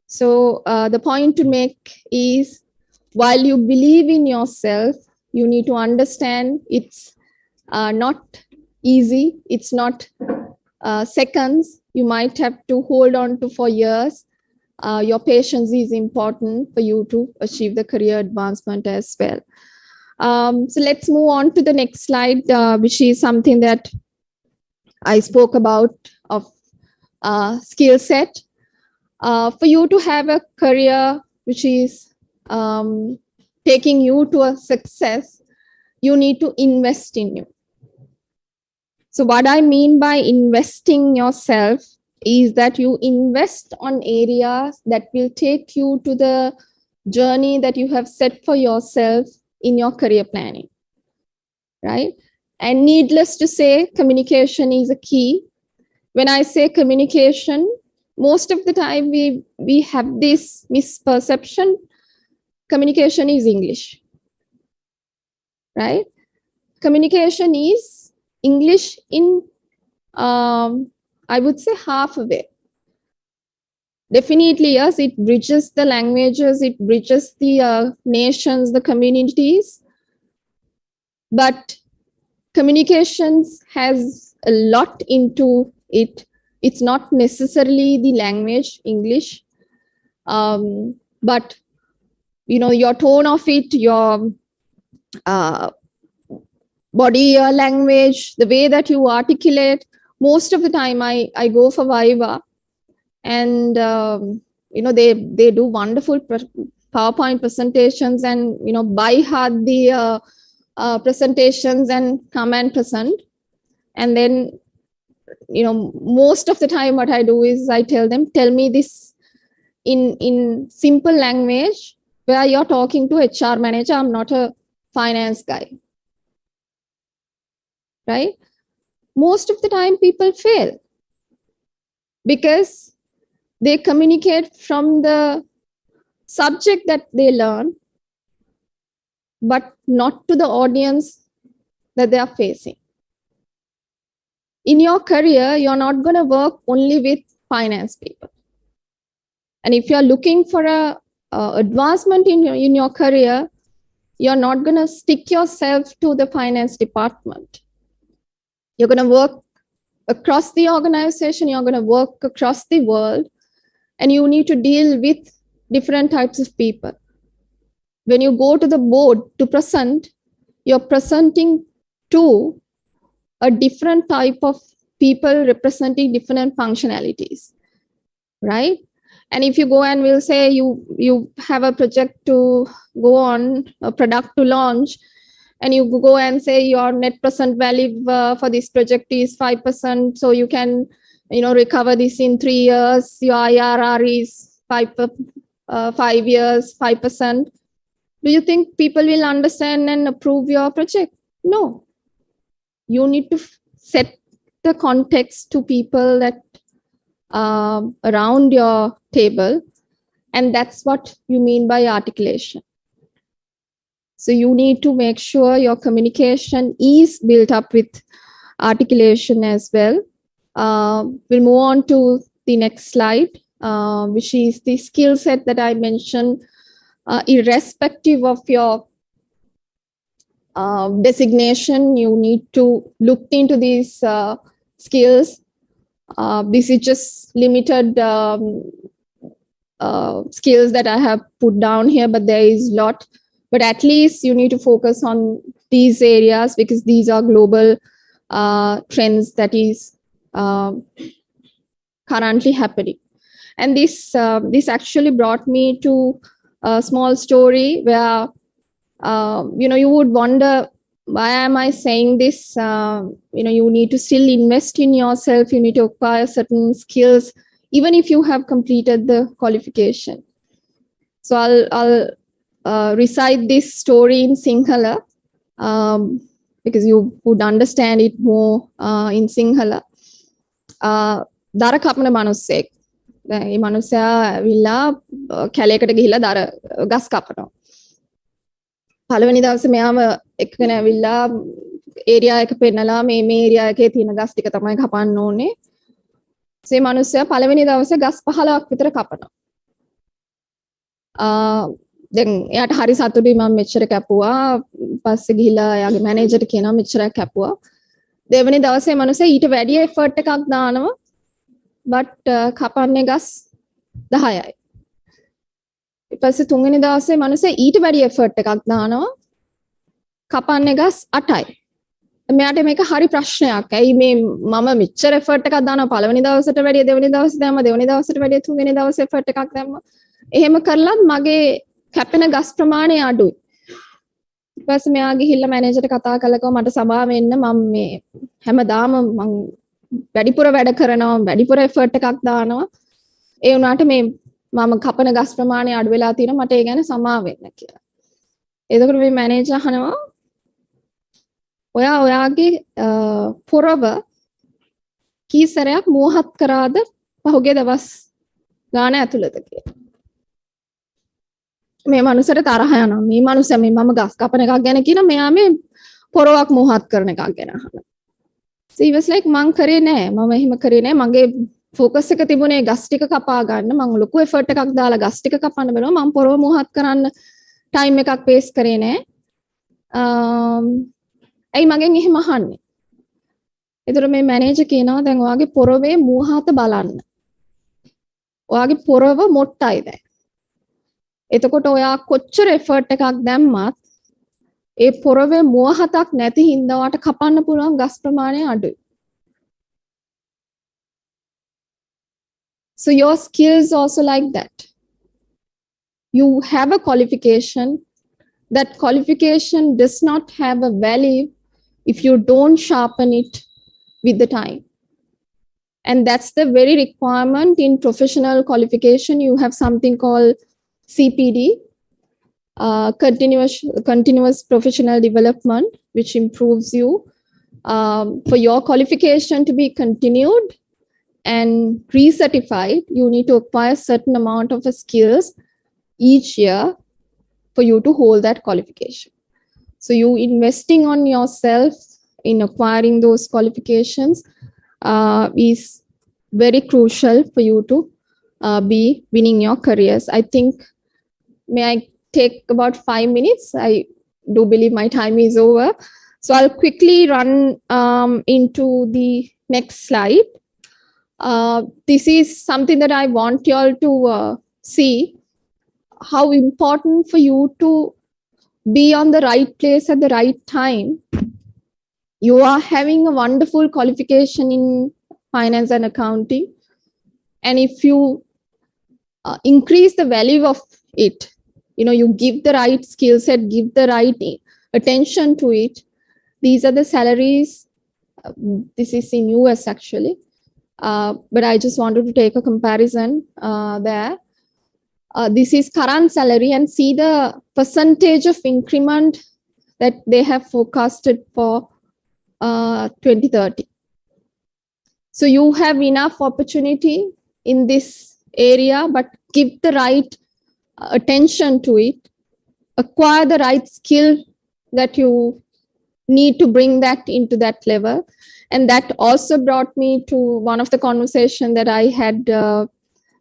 So the point to make is, while you believe in yourself, you need to understand it's not easy. It's not seconds. You might have to hold on to for years. Your patience is important for you to achieve the career advancement as well. So let's move on to the next slide, which is something that I spoke about of skill set. For you to have a career which is taking you to a success, you need to invest in you. So what I mean by investing yourself is that you invest on areas that will take you to the journey that you have set for yourself in your career planning, right? And needless to say, communication is a key. When I say communication, most of the time we have this misperception. Communication is English, right? Communication is English in, I would say, half of it. Definitely, yes, it bridges the languages, it bridges the nations, the communities. But communications has a lot into it. It's not necessarily the language, English, but your tone of it, your body language, the way that you articulate. Most of the time I go for Viva, and they do wonderful PowerPoint presentations, and by heart the presentations and come and present. And then most of the time what I do is I tell them, tell me this in simple language where you're talking to HR manager. I'm not a finance guy, right? Most of the time people fail because they communicate from the subject that they learn, but not to the audience that they are facing. In your career, you're not going to work only with finance people. And if you're looking for a advancement in your career, you're not going to stick yourself to the finance department. You're going to work across the organization, you're going to work across the world, and you need to deal with different types of people. When you go to the board to present, you're presenting to a different type of people representing different functionalities, right? And if you go and will say you have a project to go on, a product to launch, and you go and say your net present value for this project is 5%, so you can recover this in 3 years. Your IRR is 5 years, 5%. Do you think people will understand and approve your project? No. You need to set the context to people that around your table, and that's what you mean by articulation. So you need to make sure your communication is built up with articulation as well. We'll move on to the next slide, which is the skill set that I mentioned. Irrespective of your designation, you need to look into these skills. This is just limited skills that I have put down here, but there is a lot. But at least you need to focus on these areas because these are global trends that is currently happening. And this actually brought me to a small story where you would wonder, why am I saying this? You need to still invest in yourself. You need to acquire certain skills, even if you have completed the qualification. So I'll recite this story in Sinhala because you would understand it more in Sinhala. Dara kapana manussek. මේ මනුස්සයා ඇවිල්ලා කැලේකට ගිහිල්ලා දර ගස් කපනවා. පළවෙනි දවසේ මෙයාම එක්කගෙන ඇවිල්ලා ඒරියා එක පෙන්නලා මේ ඒරියා එකේ තියෙන ගස් ටික තමයි කපන්න ඕනේ. මේ මිනිස්සයා පළවෙනි දවසේ ගස් 15ක් විතර කපනවා. දැන් එයාට හරි සතුටුයි මම මෙච්චර කැපුවා. පස්සේ ගිහිල්ලා එයාගේ මැනේජර්ට කියනවා මෙච්චරක් කැපුවා. දෙවෙනි දවසේ මිනිස්සයා ඊට වැඩි එෆර්ට් එකක් දානවා. but කපන්නේ ගස් 10යි. ඊට පස්සේ තුන්වෙනි දවසේ මිනිස්සයා ඊට වැඩි එෆර්ට් එකක් දානවා. කපන්නේ ගස් 8යි. මෙයාට මේක හරි ප්‍රශ්නයක්. ඇයි මේ මම මෙච්චර එෆර්ට් එකක් දානවා පළවෙනි දවසට වැඩිය දෙවෙනි දවසේ දැම්ම දෙවෙනි දවසට වැඩිය තුන්වෙනි දවසේ එෆර්ට් එකක් දැම්ම. එහෙම කරලත් මගේ කැපෙන ගස් ප්‍රමාණය අඩුයි. ඊට පස්සේ මෙයා ගිහිල්ලා මැනේජර්ට කතා කළා මට සභාව වෙන්න මම මේ හැමදාම මම වැඩිපුර වැඩ කරනවා වැඩිපුර එෆර්ට් එකක් දානවා. ඒ වුණාට මේ මම කපන ගස් ප්‍රමාණය අඩු වෙලා තියෙනවා මට ඒ ගැන සමාව වෙන්න කියලා. එතකොට මේ මැනේජර් අහනවා ඔයාගේ පොරව කී සැරයක් මෝහත් කරාද පහුගිය දවස් ගාන ඇතුළත කියලා. මේ මනුස්සර තරහ යනවා. මේ මනුස්සයා මේ මම ගස් කපන එකක් ගැන කියන මෙයා මේ පොරවක් මෝහත් කරන එකක් ගැන අහනවා. So he was like මං කරේ නෑ. මම එහෙම කරේ නෑ. මගේ ફોකස් එක තිබුණේ ගස් ටික කපා ගන්න. මං ලොකු එෆර්ට් එකක් දාලා ගස් ටික කපන්න බැලුවා. මං පොරව මෝහත් කරන්න ටයිම් එකක් වේස්ට් කරේ නෑ. ඇයි මගෙන් එහෙම අහන්නේ? ඒතර මේ මැනේජර් කියනවා දැන් ඔයාගේ පොරවේ මෝහත බලන්න. ඔයාගේ පොරව මොට්ටයි දැන්. එතකොට ඔයා කොච්චර එෆර්ට් එකක් දැම්මත් ඒ පොරවේ මෝහතක් නැති හින්දා ඔයාට කපන්න පුළුවන් ගස් ප්‍රමාණය අඩුයි. So your skills also like that. You have a qualification. That qualification does not have a value if you don't sharpen it with the time. And that's the very requirement in professional qualification. You have something called CPD, continuous professional development, which improves you. For your qualification to be continued and recertified, you need to acquire certain amount of skills each year for you to hold that qualification. So you investing on yourself in acquiring those qualifications is very crucial for you to be winning your careers. I think, may I take about 5 minutes? I do believe my time is over. So I'll quickly run into the next slide. This is something that I want you all to see, how important for you to be on the right place at the right time. You are having a wonderful qualification in finance and accounting. And if you increase the value of it, you give the right skill set, give the right attention to it. These are the salaries. This is in US actually. But I just wanted to take a comparison there. This is current salary and see the percentage of increment that they have forecasted for 2030. So you have enough opportunity in this area, but give the right attention to it, acquire the right skill that you need to bring that into that level. And that also brought me to one of the conversation that I had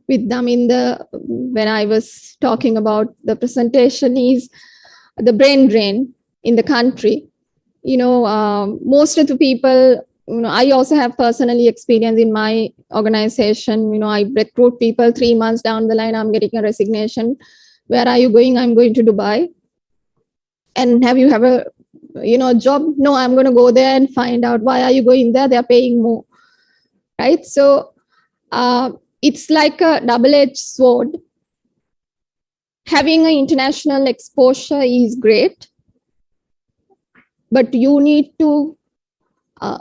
with them when I was talking about the presentation is the brain drain in the country. Most of the people, I also have personally experience in my organization. I recruit people 3 months down the line, I'm getting a resignation. Where are you going? I'm going to Dubai. And have you have a job? No, I'm going to go there and find out why are you going there? They're paying more, right? So it's like a double-edged sword. Having an international exposure is great, but you need to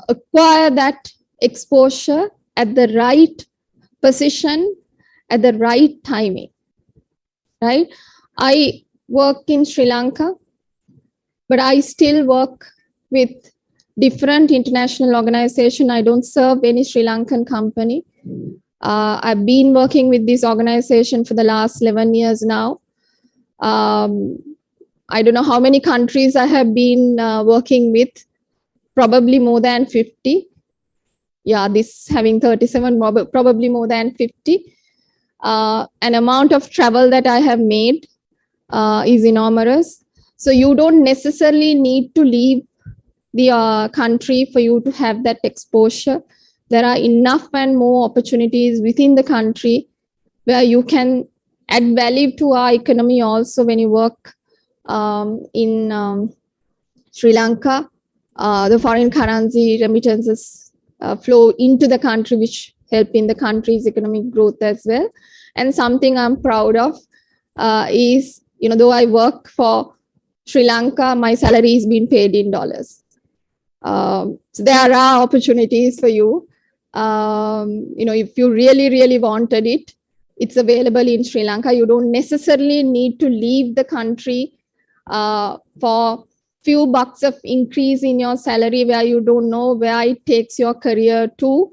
acquire that exposure at the right position, at the right timing, right? I work in Sri Lanka, but I still work with different international organizations. I don't serve any Sri Lankan company. I've been working with this organization for the last 11 years now. I don't know how many countries I have been working with, probably more than 50. yeah, this having 37, probably more than 50. An amount of travel that I have made is enormous. So you don't necessarily need to leave the country for you to have that exposure. There are enough and more opportunities within the country where you can add value to our economy also when you work in Sri Lanka. The foreign currency remittances flow into the country, which help in the country's economic growth as well. And something I'm proud of is, though I work for Sri Lanka, my salary is being paid in dollars. So there are opportunities for you. If you really, really wanted it, it's available in Sri Lanka. You don't necessarily need to leave the country for few bucks of increase in your salary where you don't know where it takes your career to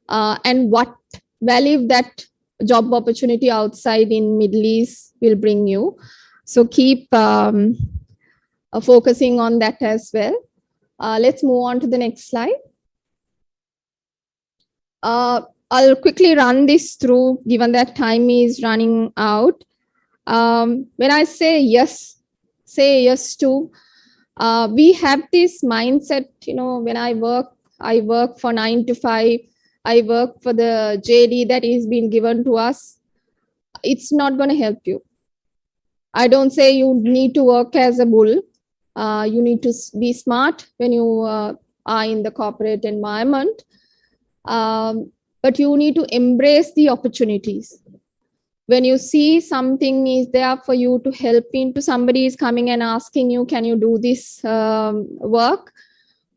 and what value that job opportunity outside in Middle East will bring you. So keep focusing on that as well. Let's move on to the next slide. I'll quickly run this through given that time is running out. When I say yes to, we have this mindset, when I work for 9 to 5, I work for the JD that is being given to us. It's not going to help you. I don't say you need to work as a bull. You need to be smart when you are in the corporate environment. But you need to embrace the opportunities. When you see something is there for you to help into, somebody is coming and asking you, can you do this work?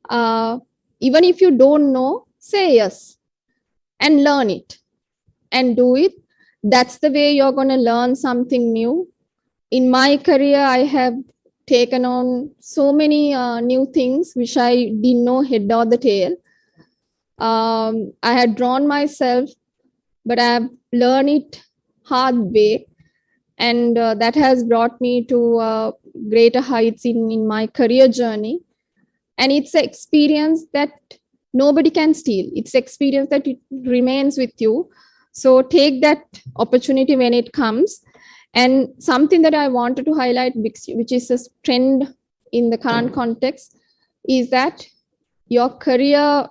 Even if you don't know, say yes and learn it and do it. That's the way you're going to learn something new. In my career, I have taken on so many new things which I didn't know head or the tail. I had drawn myself, but I have learned it hard way, and that has brought me to greater heights in my career journey. And it's an experience that nobody can steal. It's experience that it remains with you. So take that opportunity when it comes. And something that I wanted to highlight, which is a trend in the current context, is that your career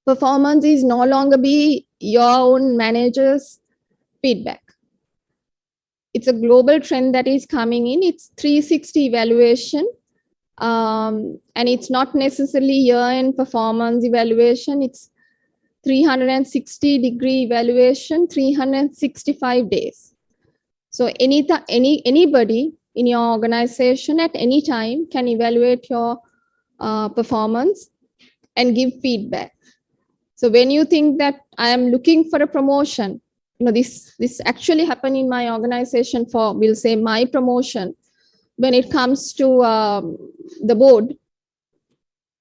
performance is no longer be your own manager's feedback. It's a global trend that is coming in. It's 360 evaluation. And it's not necessarily year-end performance evaluation. It's 360-degree evaluation, 365 days. So anybody in your organization at any time can evaluate your performance and give feedback. So when you think that I am looking for a promotion, this actually happened in my organization for, we'll say, my promotion. When it comes to the board,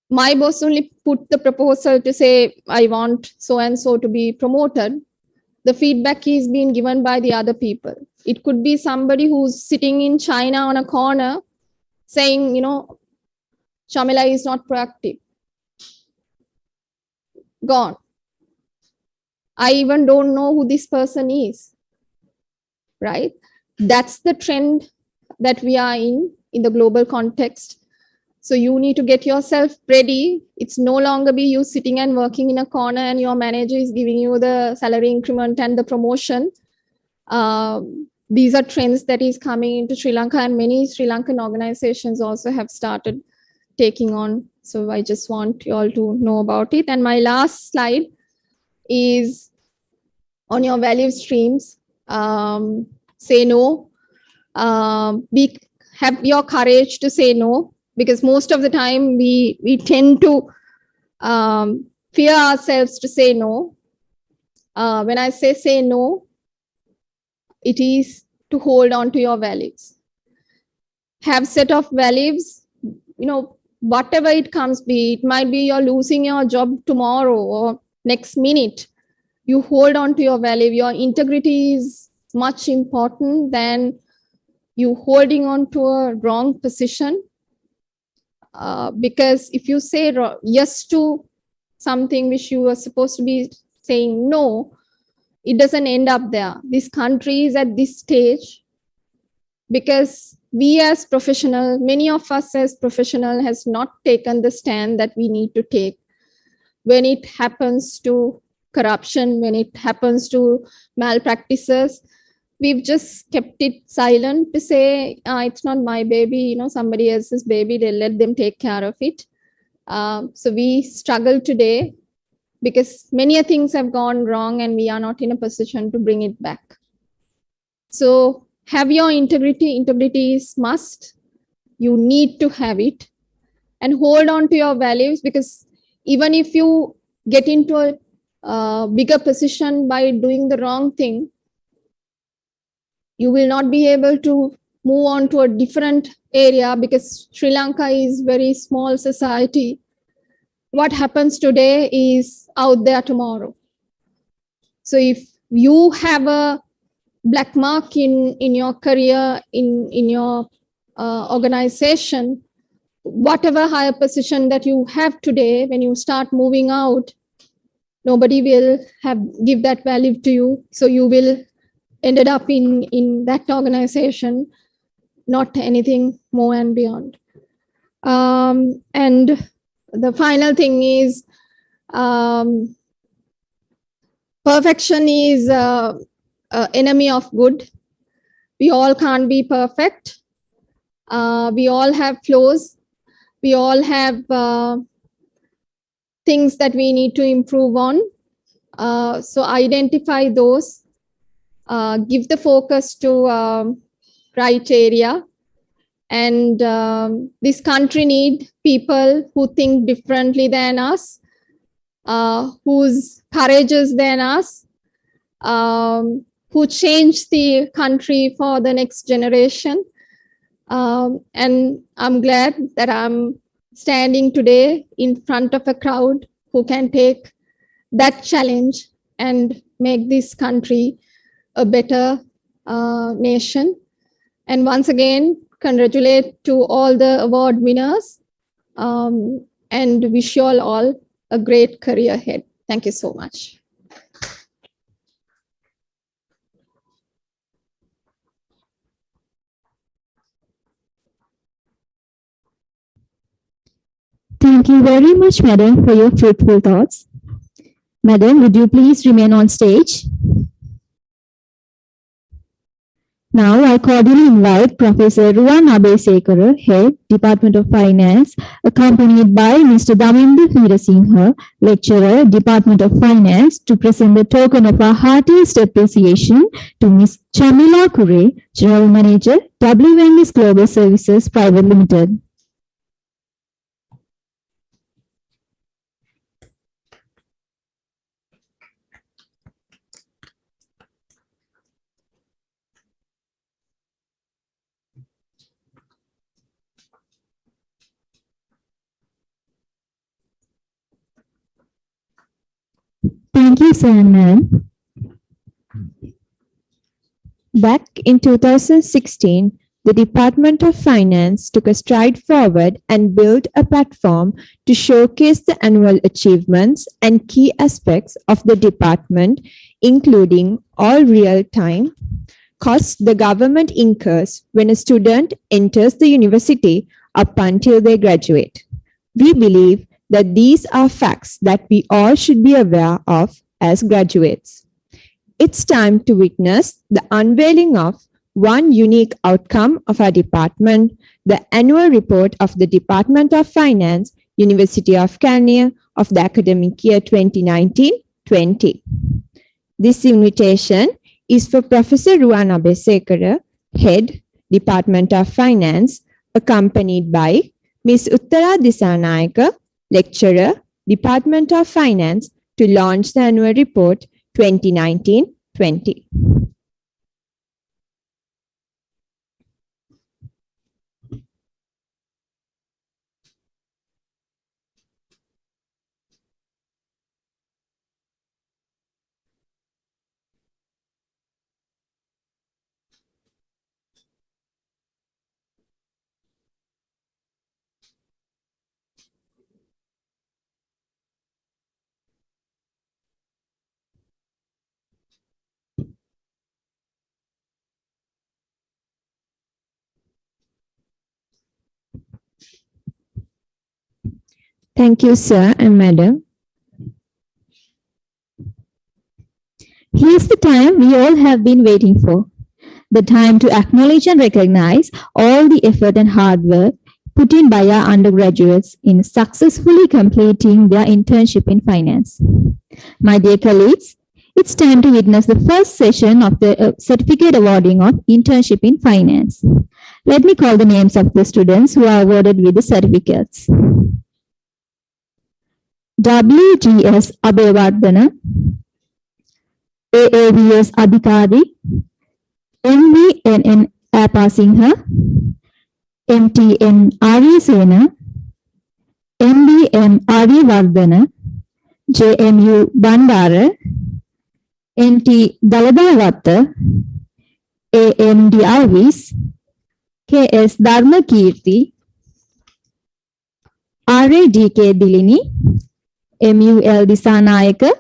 my boss only put the proposal to say, I want so-and-so to be promoted. The feedback is being given by the other people. It could be somebody who's sitting in China on a corner saying, Shamila is not proactive. Gone. I even don't know who this person is, right? That's the trend that we are in the global context. So you need to get yourself ready. It's no longer be you sitting and working in a corner and your manager is giving you the salary increment and the promotion. These are trends that is coming into Sri Lanka, and many Sri Lankan organizations also have started taking on. So I just want you all to know about it. And my last slide is on your value streams. Say no. Have your courage to say no, because most of the time we tend to fear ourselves to say no. When I say no, it is to hold on to your values. Have set of values, whatever it comes, it might be you're losing your job tomorrow or next minute. You hold on to your value. Your integrity is much important than you holding on to a wrong position. Because if you say yes to something which you are supposed to be saying no, it doesn't end up there. This country is at this stage because we as professional, many of us as professional has not taken the stand that we need to take when it happens to corruption, when it happens to malpractices. We've just kept it silent to say, it's not my baby, somebody else's baby, they let them take care of it. So we struggle today because many things have gone wrong and we are not in a position to bring it back. So have your integrity. Integrity is must. You need to have it and hold on to your values, because even if you get into a bigger position by doing the wrong thing, you will not be able to move on to a different area because Sri Lanka is very small society. What happens today is out there tomorrow. So if you have a black mark in your career, in your organization, whatever higher position that you have today, when you start moving out, nobody will give that value to you. So you will ended up in that organization, not anything more and beyond. And the final thing is, perfection is enemy of good. We all can't be perfect. We all have flaws. We all have things that we need to improve on. So identify those, give the focus to right area. And this country need people who think differently than us, who's courageous than us, who change the country for the next generation. And I'm glad that I'm standing today in front of a crowd who can take that challenge and make this country a better nation. And once again, congratulate to all the award winners, and wish you all a great career ahead. Thank you so much. Thank you very much, Madam, for your fruitful thoughts. Madam, would you please remain on stage? Now, I cordially invite Professor Ruwan Abesekara, Head, Department of Finance, accompanied by Mr. Damindu Veerasinghe, Lecturer, Department of Finance, to present the token of our heartiest appreciation to Ms. Chamila Kure, General Manager, WNS Global Services Private Limited. Thank you, sir and ma'am. Back in 2016, the Department of Finance took a stride forward and built a platform to showcase the annual achievements and key aspects of the department, including all real-time costs the government incurs when a student enters the university up until they graduate. We believe that these are facts that we all should be aware of as graduates. It's time to witness the unveiling of one unique outcome of our department, the annual report of the Department of Finance, University of Kelaniya of the academic year 2019-20. This invitation is for Professor Ruwan Abesekara, Head, Department of Finance, accompanied by Ms. Uttara Disanayaka, Lecturer, Department of Finance, to launch the annual report 2019-20. Thank you, sir and madam. Here's the time we all have been waiting for. The time to acknowledge and recognize all the effort and hard work put in by our undergraduates in successfully completing their internship in finance. My dear colleagues, it's time to witness the first session of the certificate awarding of internship in finance. Let me call the names of the students who are awarded with the certificates. WGS Abhevardhana, AAVS Adhikari, MVNN Apasingha, MTN Aryasena, MBM Aryavardhana, JMU Bandara, NT Daladavatta, AMD Ivis, KS Dharmakirti, RADK Dilini, MUL Disanayaka,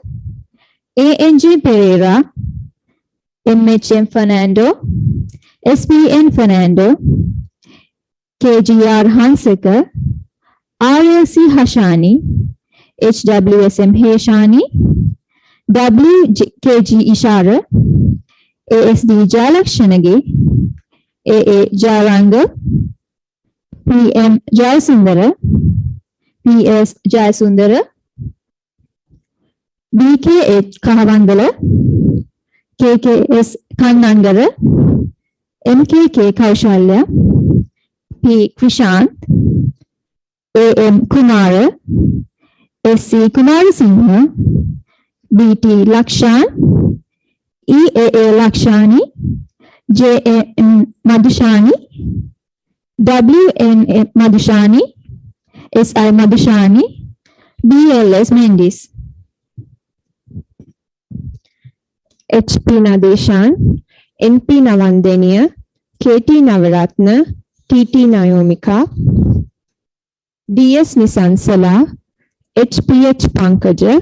ANJ Pereira, MHM Fernando, SPN Fernando, KGR Hanseka, RLC Hashani, HWSM Heshani, WKG Ishara, ASD Jalakshanage, AA Jaranga, PM Jayasundara, PS Jayasundara, BKH Kahavandala, KKS Kannandara, MKK Kaushalya, P. Krishant, AM Kumara, SC Kumarasinghe, BT Lakshan, EAA Lakshani, JM Madhushani, WN Madhushani, SI Madhushani, BLS Mendis. HP Nadeshan, NP Navandeniya, KT Navaratna, TT Nayomika, DS Nisansala, HPH Pankaja,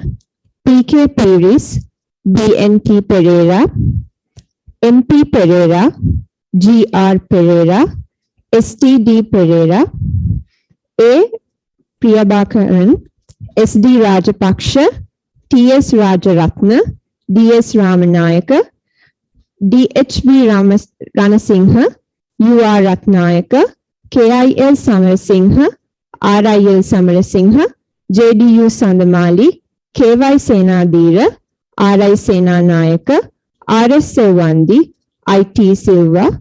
PK Piris, BNT Pereira, MP Pereira, GR Pereira, STD Pereira, A. Priyabakaran, SD Rajapaksha, TS Rajaratna, DS Ramanayaka, DHB Ranasinghe, UR Ratnayaka, KIL Samarasinghe, RIL Samarasinghe, JDU Sandamali, KY Senadira, RI Senanayaka, RS Silvandi, IT Silva,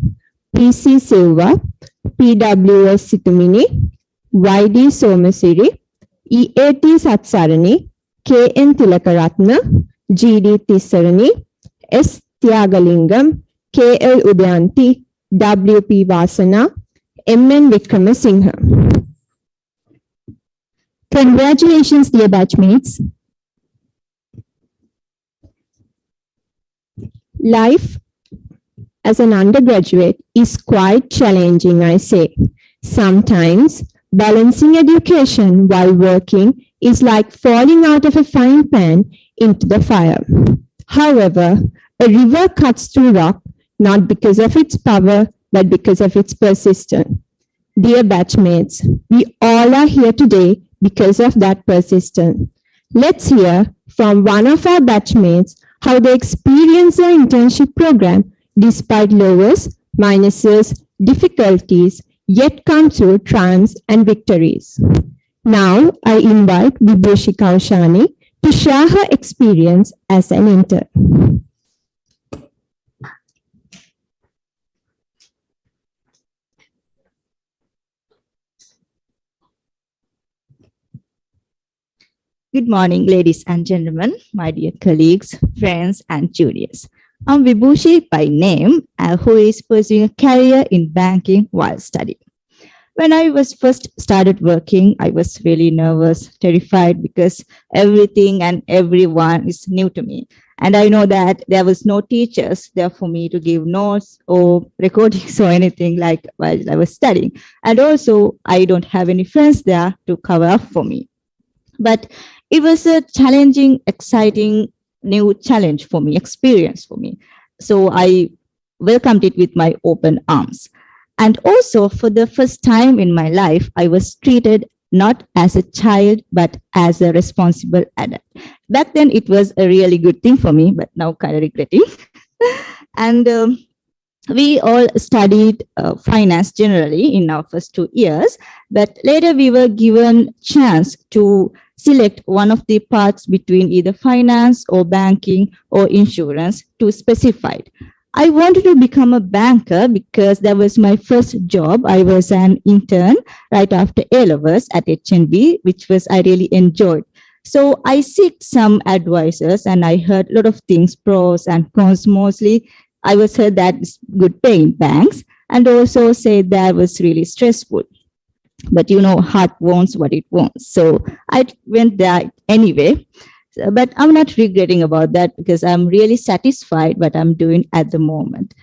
PC Silva, PWS Situmini, YD Somasiri, EAT Satsarani, KN Tilakaratna, GD Tisarani, S. Tyagalingam, KL Udayanti, WP Vasana, MN Vikramasinghe. Congratulations, dear batchmates. Life as an undergraduate is quite challenging, I say. Sometimes balancing education while working is like falling out of a frying pan into the fire. However, a river cuts through rock not because of its power, but because of its persistence. Dear batchmates, we all are here today because of that persistence. Let's hear from one of our batchmates how they experience their internship program despite lowers, minuses, difficulties, yet come through triumphs and victories. Now, I invite Vibhushi Kaushani to share her experience as an intern. Good morning, ladies and gentlemen, my dear colleagues, friends, and juniors. I'm Vibhushi by name, who is pursuing a career in banking while studying. When I was first started working, I was really nervous, terrified because everything and everyone is new to me. And I know that there was no teachers there for me to give notes or recordings or anything like while I was studying. And also, I don't have any friends there to cover up for me. But it was a challenging, exciting, new challenge for me, experience for me. So I welcomed it with my open arms. And also for the first time in my life, I was treated not as a child, but as a responsible adult. Back then, it was a really good thing for me, but now kind of regretting. And we all studied finance generally in our first 2 years, but later we were given chance to select one of the paths between either finance or banking or insurance to specify. I wanted to become a banker because that was my first job. I was an intern right after A-levels at HNB, which was I really enjoyed. So I sought some advisors and I heard a lot of things, pros and cons. Mostly I was heard that it's good pay in banks, and also said that was really stressful. But heart wants what it wants. So I went there anyway. But I'm not regretting about that because I'm really satisfied what I'm doing at the moment.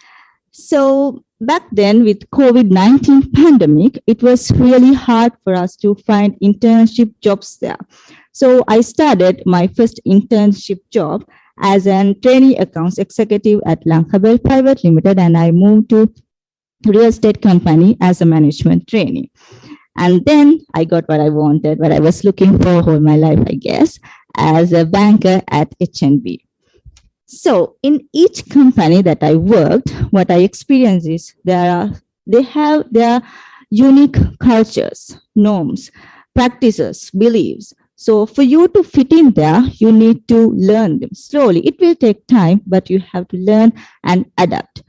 So back then with COVID-19 pandemic, it was really hard for us to find internship jobs there. So I started my first internship job as a trainee accounts executive at Lankabel Private Limited, and I moved to real estate company as a management trainee. And then I got what I wanted, what I was looking for all my life, I guess, as a banker at HNB. So in each company that I worked, what I experienced is they have their unique cultures, norms, practices, beliefs. So for you to fit in there, you need to learn them slowly. It will take time, but you have to learn and adapt.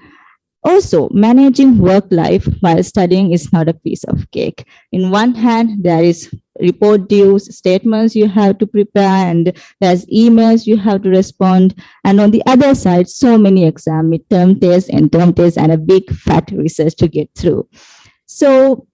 Also, managing work life while studying is not a piece of cake. In one hand, there is report dues, statements you have to prepare, and there's emails you have to respond. And on the other side, so many exam, midterm tests, end-term tests, and a big fat research to get through. So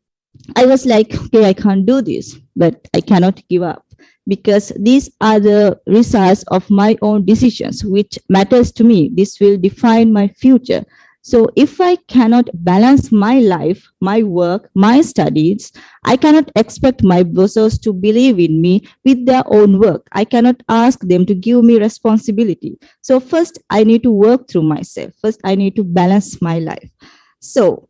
I was like, okay, I can't do this, but I cannot give up, because these are the results of my own decisions, which matters to me. This will define my future. So if I cannot balance my life, my work, my studies, I cannot expect my bosses to believe in me with their own work. I cannot ask them to give me responsibility. So first, I need to work through myself. First, I need to balance my life. So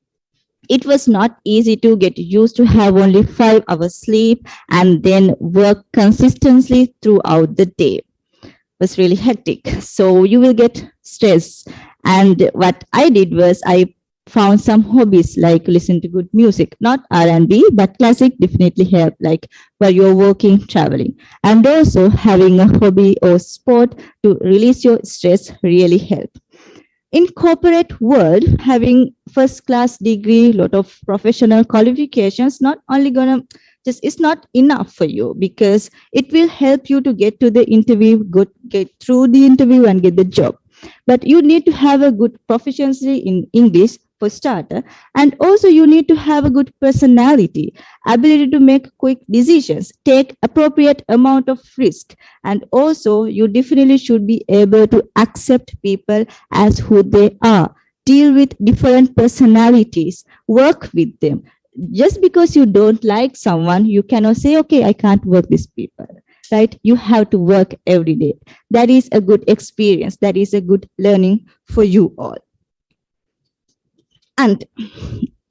it was not easy to get used to have only 5 hours sleep and then work consistently throughout the day. It was really hectic. So you will get stressed. And what I did was I found some hobbies like listen to good music, not R&B, but classic definitely help, like while you're working, traveling. And also having a hobby or sport to release your stress really help. In corporate world, having first class degree, lot of professional qualifications, not only gonna it's not enough for you, because it will help you to get to the interview, get through the interview and get the job. But you need to have a good proficiency in English for starter, and also you need to have a good personality, ability to make quick decisions, take appropriate amount of risk, and also you definitely should be able to accept people as who they are, deal with different personalities, work with them. Just because you don't like someone, you cannot say, okay, I can't work with people. Right? You have to work every day. That is a good experience. That is a good learning for you all. And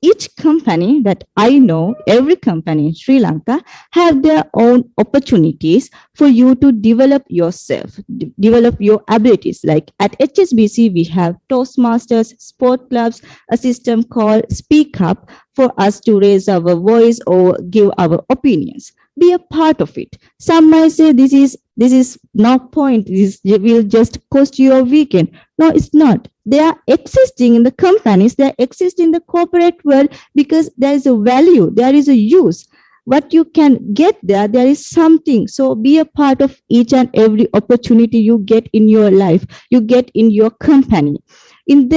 each company that I know, every company in Sri Lanka have their own opportunities for you to develop yourself, develop your abilities. Like at HSBC, we have Toastmasters, sport clubs, a system called Speak Up for us to raise our voice or give our opinions. Be a part of it. Some might say this is no point. This will just cost you a weekend. No, it's not. They are existing in the companies. They exist in the corporate world because there is a value. There is a use. What you can get there, there is something. So be a part of each and every opportunity you get in your life, you get in your company. In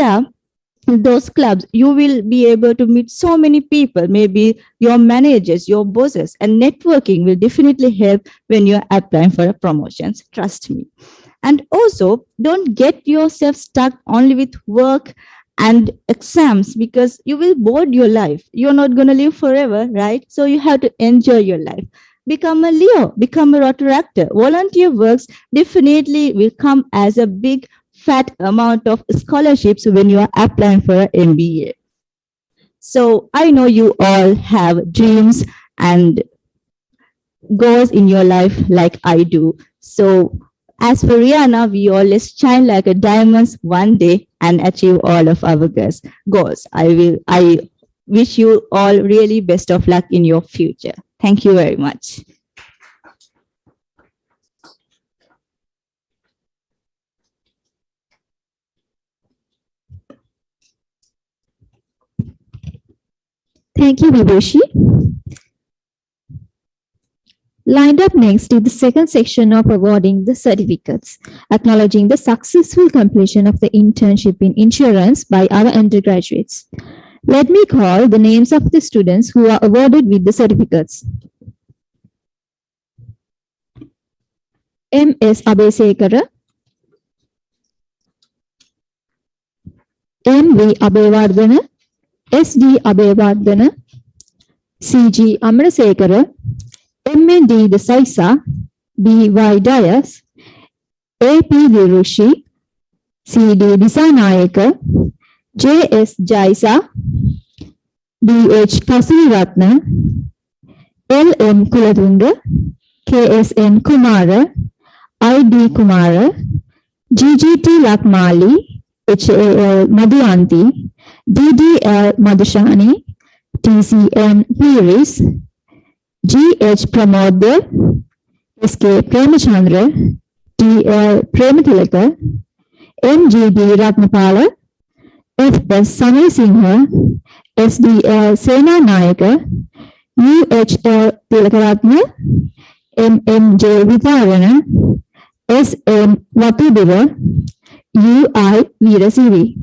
those clubs, you will be able to meet so many people, maybe your managers, your bosses, and networking will definitely help when you're applying for a promotions. Trust me. And also, don't get yourself stuck only with work and exams, because you will bored your life. You're not going to live forever, right? So you have to enjoy your life. Become a Leo, become a Rotaractor. Volunteer works definitely will come as a big fat amount of scholarships when you are applying for an MBA. So I know you all have dreams and goals in your life like I do. So as for Rihanna, we always shine like a diamonds one day and achieve all of our goals. I wish you all really best of luck in your future. Thank you very much. Thank you, Vibhushi. Lined up next is the second section of awarding the certificates, acknowledging the successful completion of the internship in insurance by our undergraduates. Let me call the names of the students who are awarded with the certificates. M.S. Abesekara, M.V. Abewardana, S.D. Abewardana, C.G. Amrasekara, M.N.D. Desaisa, B.Y. Dias, A.P. Dirushi, C.D. Disanayaka, J.S. Jaisa, B.H. Kasuriratna, L.M. Kuladunga, K.S.N. Kumara, I.D. Kumara, G.G.T. Lakmali, H.A.L. Madhuanti, D.D.L. Madhushani, T.C.N. Piris, G.H. Pramodar, S.K. Premachandra, T.L. Prematilaka, M.G.B. Ratnapala, F.S. Samay Singha, S.D.L. Sena Nayaka, U.H.L. Tilakaratna, M.M.J. Vitarana, S.M. Vatudura, U.I. Veerasiri.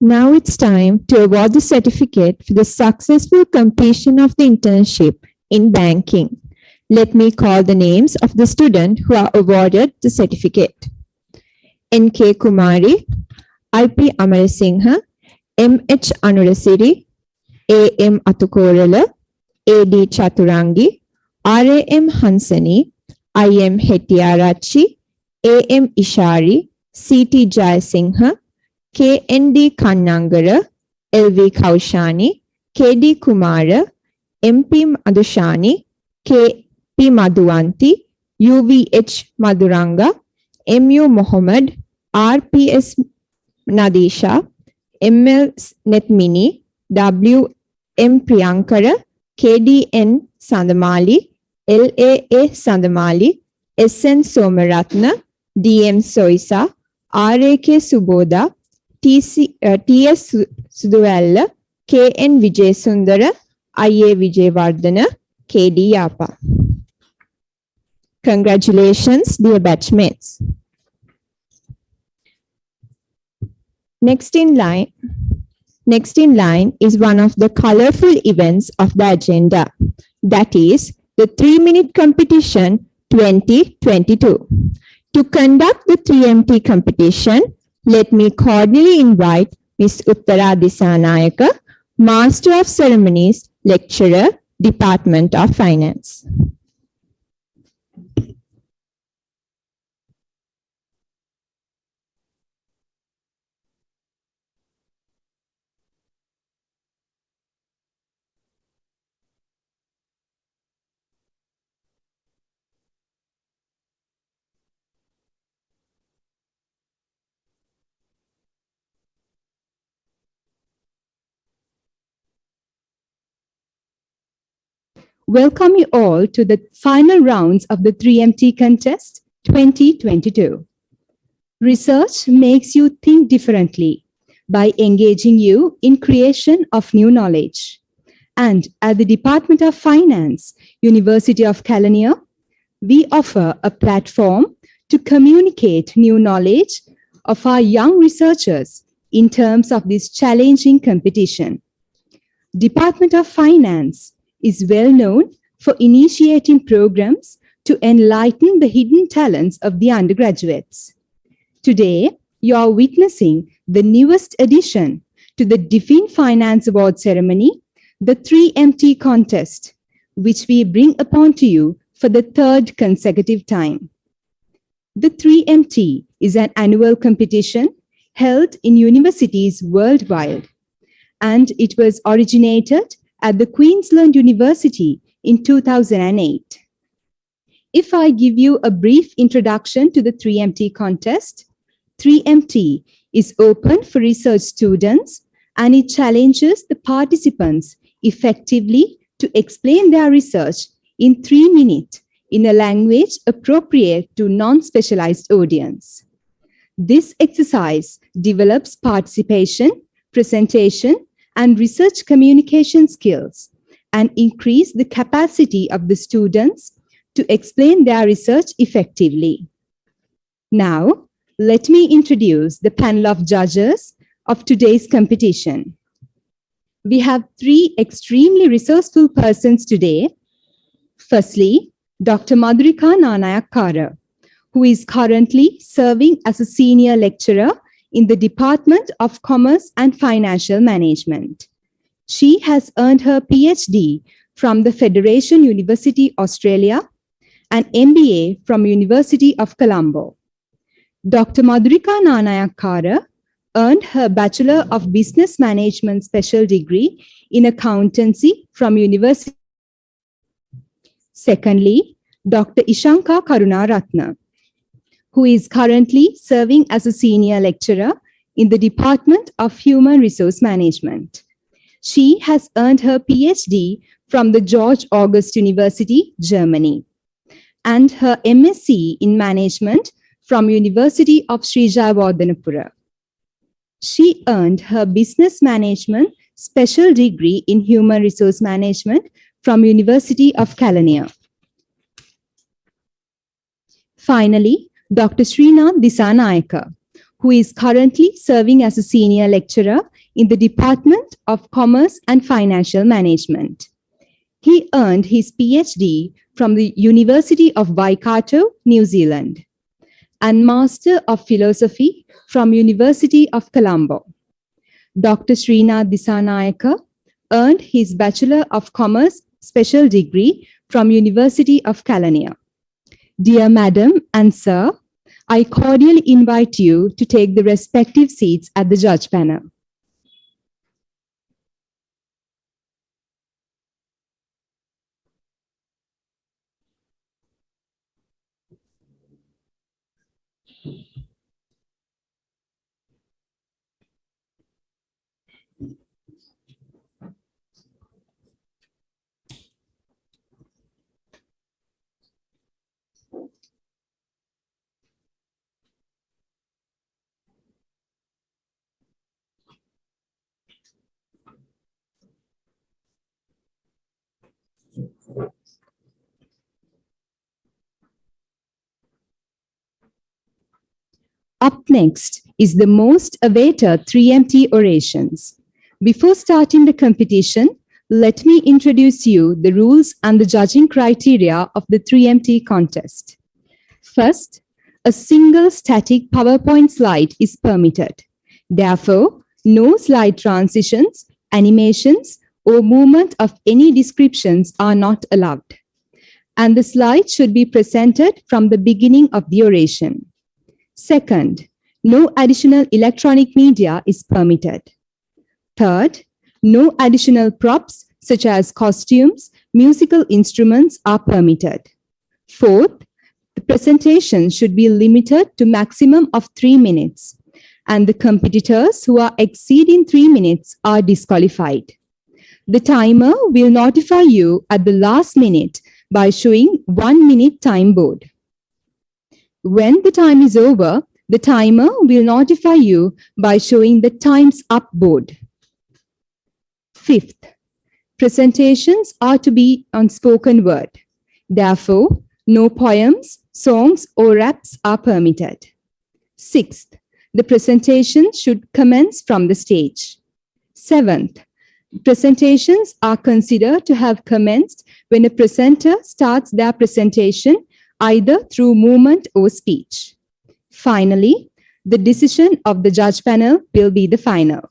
Now it's time to award the certificate for the successful completion of the internship in banking. Let me call the names of the students who are awarded the certificate. N.K. Kumari, I.P. Amarasingha, M.H. Anurasiri, A.M. Atukorala, A.D. Chaturangi, R.A.M. Hansani, I.M. Hettiarachi, A.M. Ishari, C.T. Jayasingha, K.N.D. Kannangara, L.V. Kaushani, K.D. Kumara, M.P. Madhushani, K.P. Madhuanti, U.V.H. Madhuranga, M.U. Mohammed, R.P.S. Nadisha, M.L. Netmini, W.M. Priyankara, K.D.N. Sandamali, L.A.A. Sandamali, S.N. Somaratna, D.M. Soisa, R.A.K. Suboda, T.S. Suduella, K.N. Vijayasundara, I.A. Vijayvardhana, K.D. Yapa. Congratulations, dear batchmates. Next in line is one of the colorful events of the agenda. That is the 3-minute competition 2022. To conduct the 3MT competition, let me cordially invite Ms. Uttara Disanayaka, Master of Ceremonies, Lecturer, Department of Finance. Welcome you all to the final rounds of the 3MT contest 2022. Research makes you think differently by engaging you in creation of new knowledge. And at the Department of Finance, University of Kelaniya, we offer a platform to communicate new knowledge of our young researchers in terms of this challenging competition. Department of Finance is well known for initiating programs to enlighten the hidden talents of the undergraduates. Today, you are witnessing the newest addition to the Define Finance Award ceremony, the 3MT contest, which we bring upon to you for the third consecutive time. The 3MT is an annual competition held in universities worldwide, and it was originated at the Queensland University in 2008. If I give you a brief introduction to the 3MT contest, 3MT is open for research students and it challenges the participants effectively to explain their research in 3 minutes in a language appropriate to non-specialized audience. This exercise develops participation, presentation, and research communication skills and increase the capacity of the students to explain their research effectively. Now, let me introduce the panel of judges of today's competition. We have 3 extremely resourceful persons today. Firstly, Dr. Madhurika Nanayakkara, who is currently serving as a senior lecturer in the Department of Commerce and Financial Management. She has earned her PhD from the Federation University Australia and MBA from University of Colombo. Dr. Madhurika Nanayakkara earned her Bachelor of Business Management special degree in accountancy from University. Secondly, Dr. Ishanka Karunaratna, who is currently serving as a senior lecturer in the Department of Human Resource Management. She has earned her PhD from the George August University, Germany, and her MSc in Management from University of Sri Jayawardhanapura. She earned her Business Management special degree in Human Resource Management from University of Kelaniya. Finally, Dr. Srinath Disanayaka, who is currently serving as a senior lecturer in the Department of Commerce and Financial Management. He earned his PhD from the University of Waikato, New Zealand, and Master of Philosophy from University of Colombo. Dr. Srinath Disanayaka earned his Bachelor of Commerce special degree from University of Kelaniya. Dear Madam and Sir, I cordially invite you to take the respective seats at the judge panel. Up next is the most awaited 3MT orations. Before starting the competition, let me introduce you the rules and the judging criteria of the 3MT contest. First, a single static PowerPoint slide is permitted. Therefore, no slide transitions, animations, or movement of any descriptions are not allowed. And the slide should be presented from the beginning of the oration. Second, no additional electronic media is permitted. Third, no additional props such as costumes, musical instruments are permitted. Fourth, the presentation should be limited to maximum of 3 minutes, and the competitors who are exceeding 3 minutes are disqualified. The timer will notify you at the last minute by showing 1 minute time board. When the time is over, the timer will notify you by showing the time's up board. Fifth, presentations are to be on spoken word. Therefore, no poems, songs, or raps are permitted. Sixth, the presentation should commence from the stage. Seventh, presentations are considered to have commenced when a presenter starts their presentation either through movement or speech. Finally, the decision of the judge panel will be the final.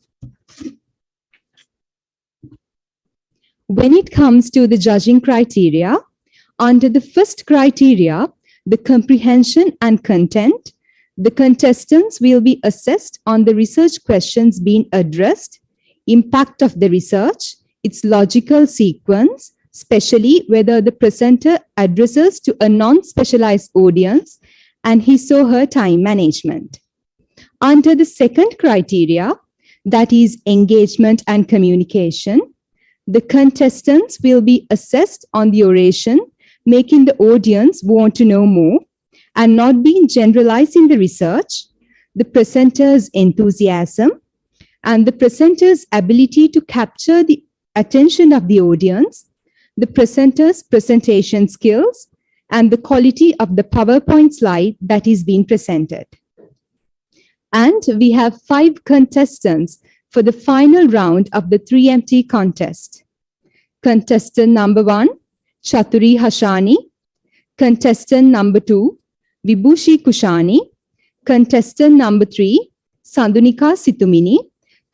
When it comes to the judging criteria, under the first criteria, the comprehension and content, the contestants will be assessed on the research questions being addressed, impact of the research, its logical sequence, especially whether the presenter addresses to a non-specialized audience, and his or her time management. Under the second criteria, that is engagement and communication, the contestants will be assessed on the oration, making the audience want to know more and not being generalizing the research, the presenter's enthusiasm, and the presenter's ability to capture the attention of the audience, the presenter's presentation skills, and the quality of the PowerPoint slide that is being presented. And we have 5 contestants for the final round of the 3MT contest. Contestant number 1, Chaturi Hashani. Contestant number 2, Vibhushi Kushani. Contestant number 3, Sandunika Situmini.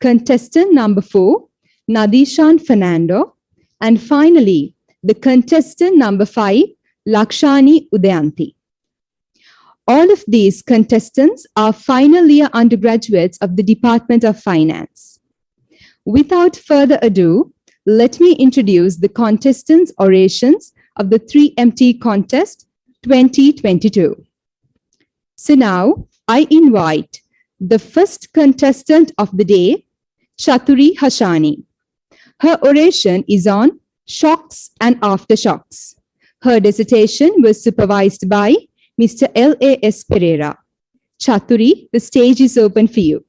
Contestant number 4, Nadishan Fernando. And finally, the contestant number 5, Lakshani Udayanti. All of these contestants are final year undergraduates of the Department of Finance. Without further ado, let me introduce the contestants' orations of the 3MT Contest 2022. So now I invite the first contestant of the day, Chaturi Hashani. Her oration is on shocks and aftershocks. Her dissertation was supervised by Mr. L.A.S. Pereira. Chaturi, the stage is open for you.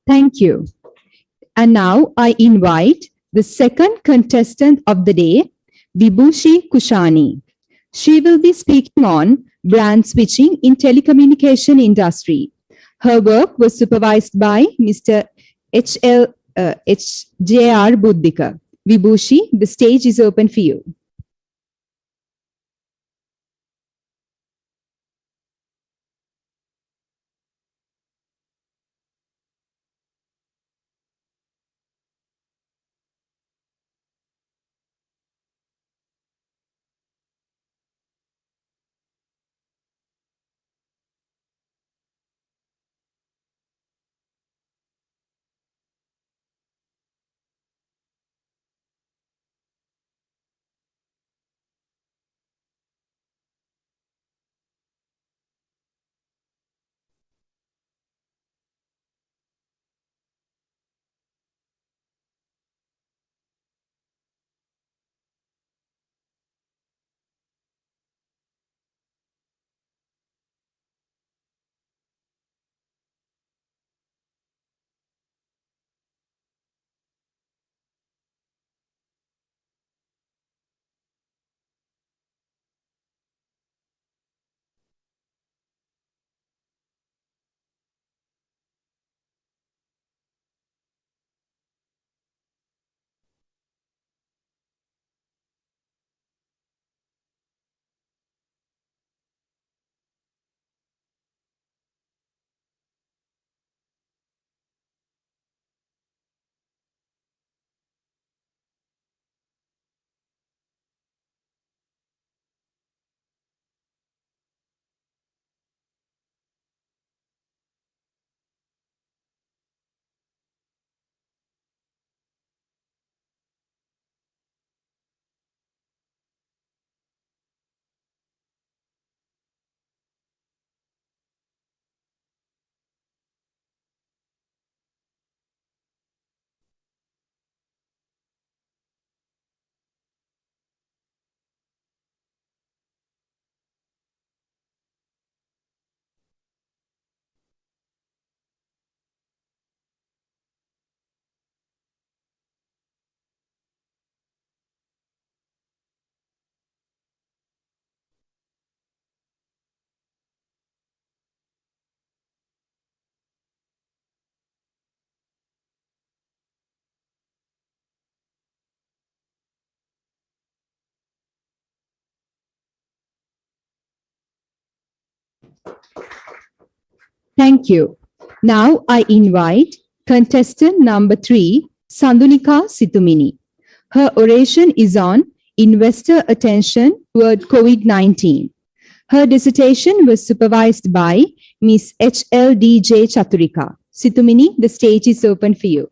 Thank you. And now I invite the second contestant of the day, Vibhushi Kushani. She will be speaking on brand switching in telecommunication industry. Her work was supervised by Mr. H.J.R. Buddhika. Vibhushi, the stage is open for you. Thank you. Now I invite contestant number 3, Sandunika Situmini. Her oration is on investor attention toward COVID-19. Her dissertation was supervised by Ms. HLDJ Chaturika. Situmini, the stage is open for you.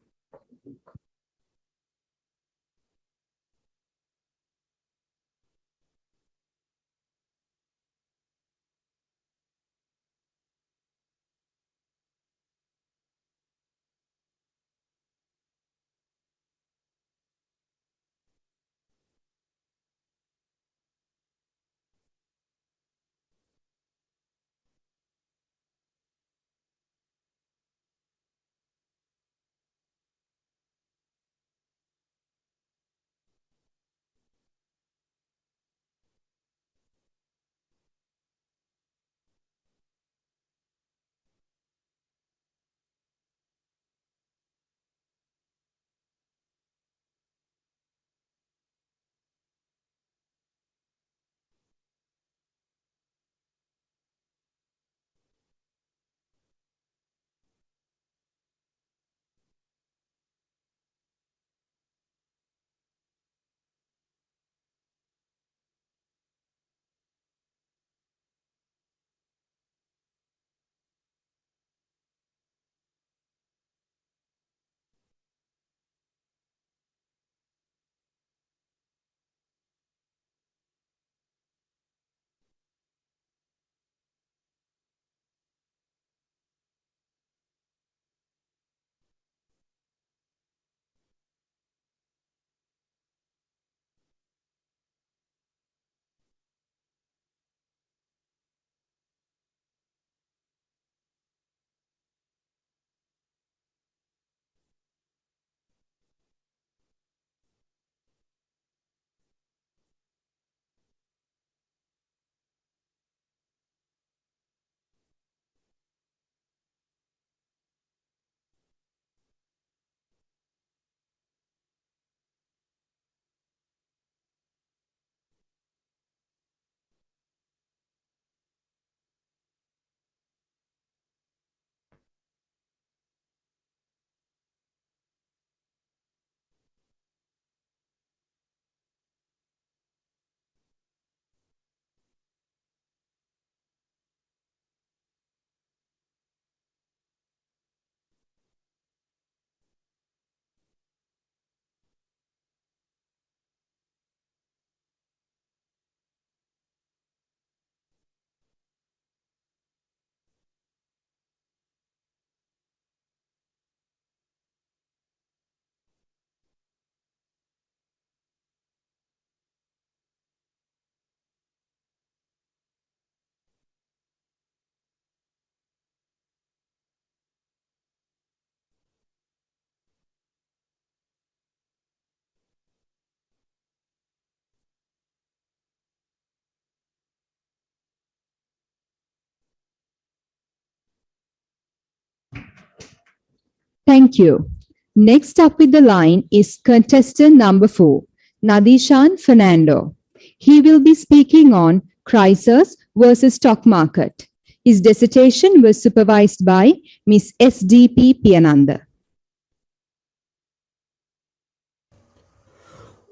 Thank you. Next up with the line is contestant number 4, Nadishan Fernando. He will be speaking on crisis versus stock market. His dissertation was supervised by Ms. S.D.P. Piananda.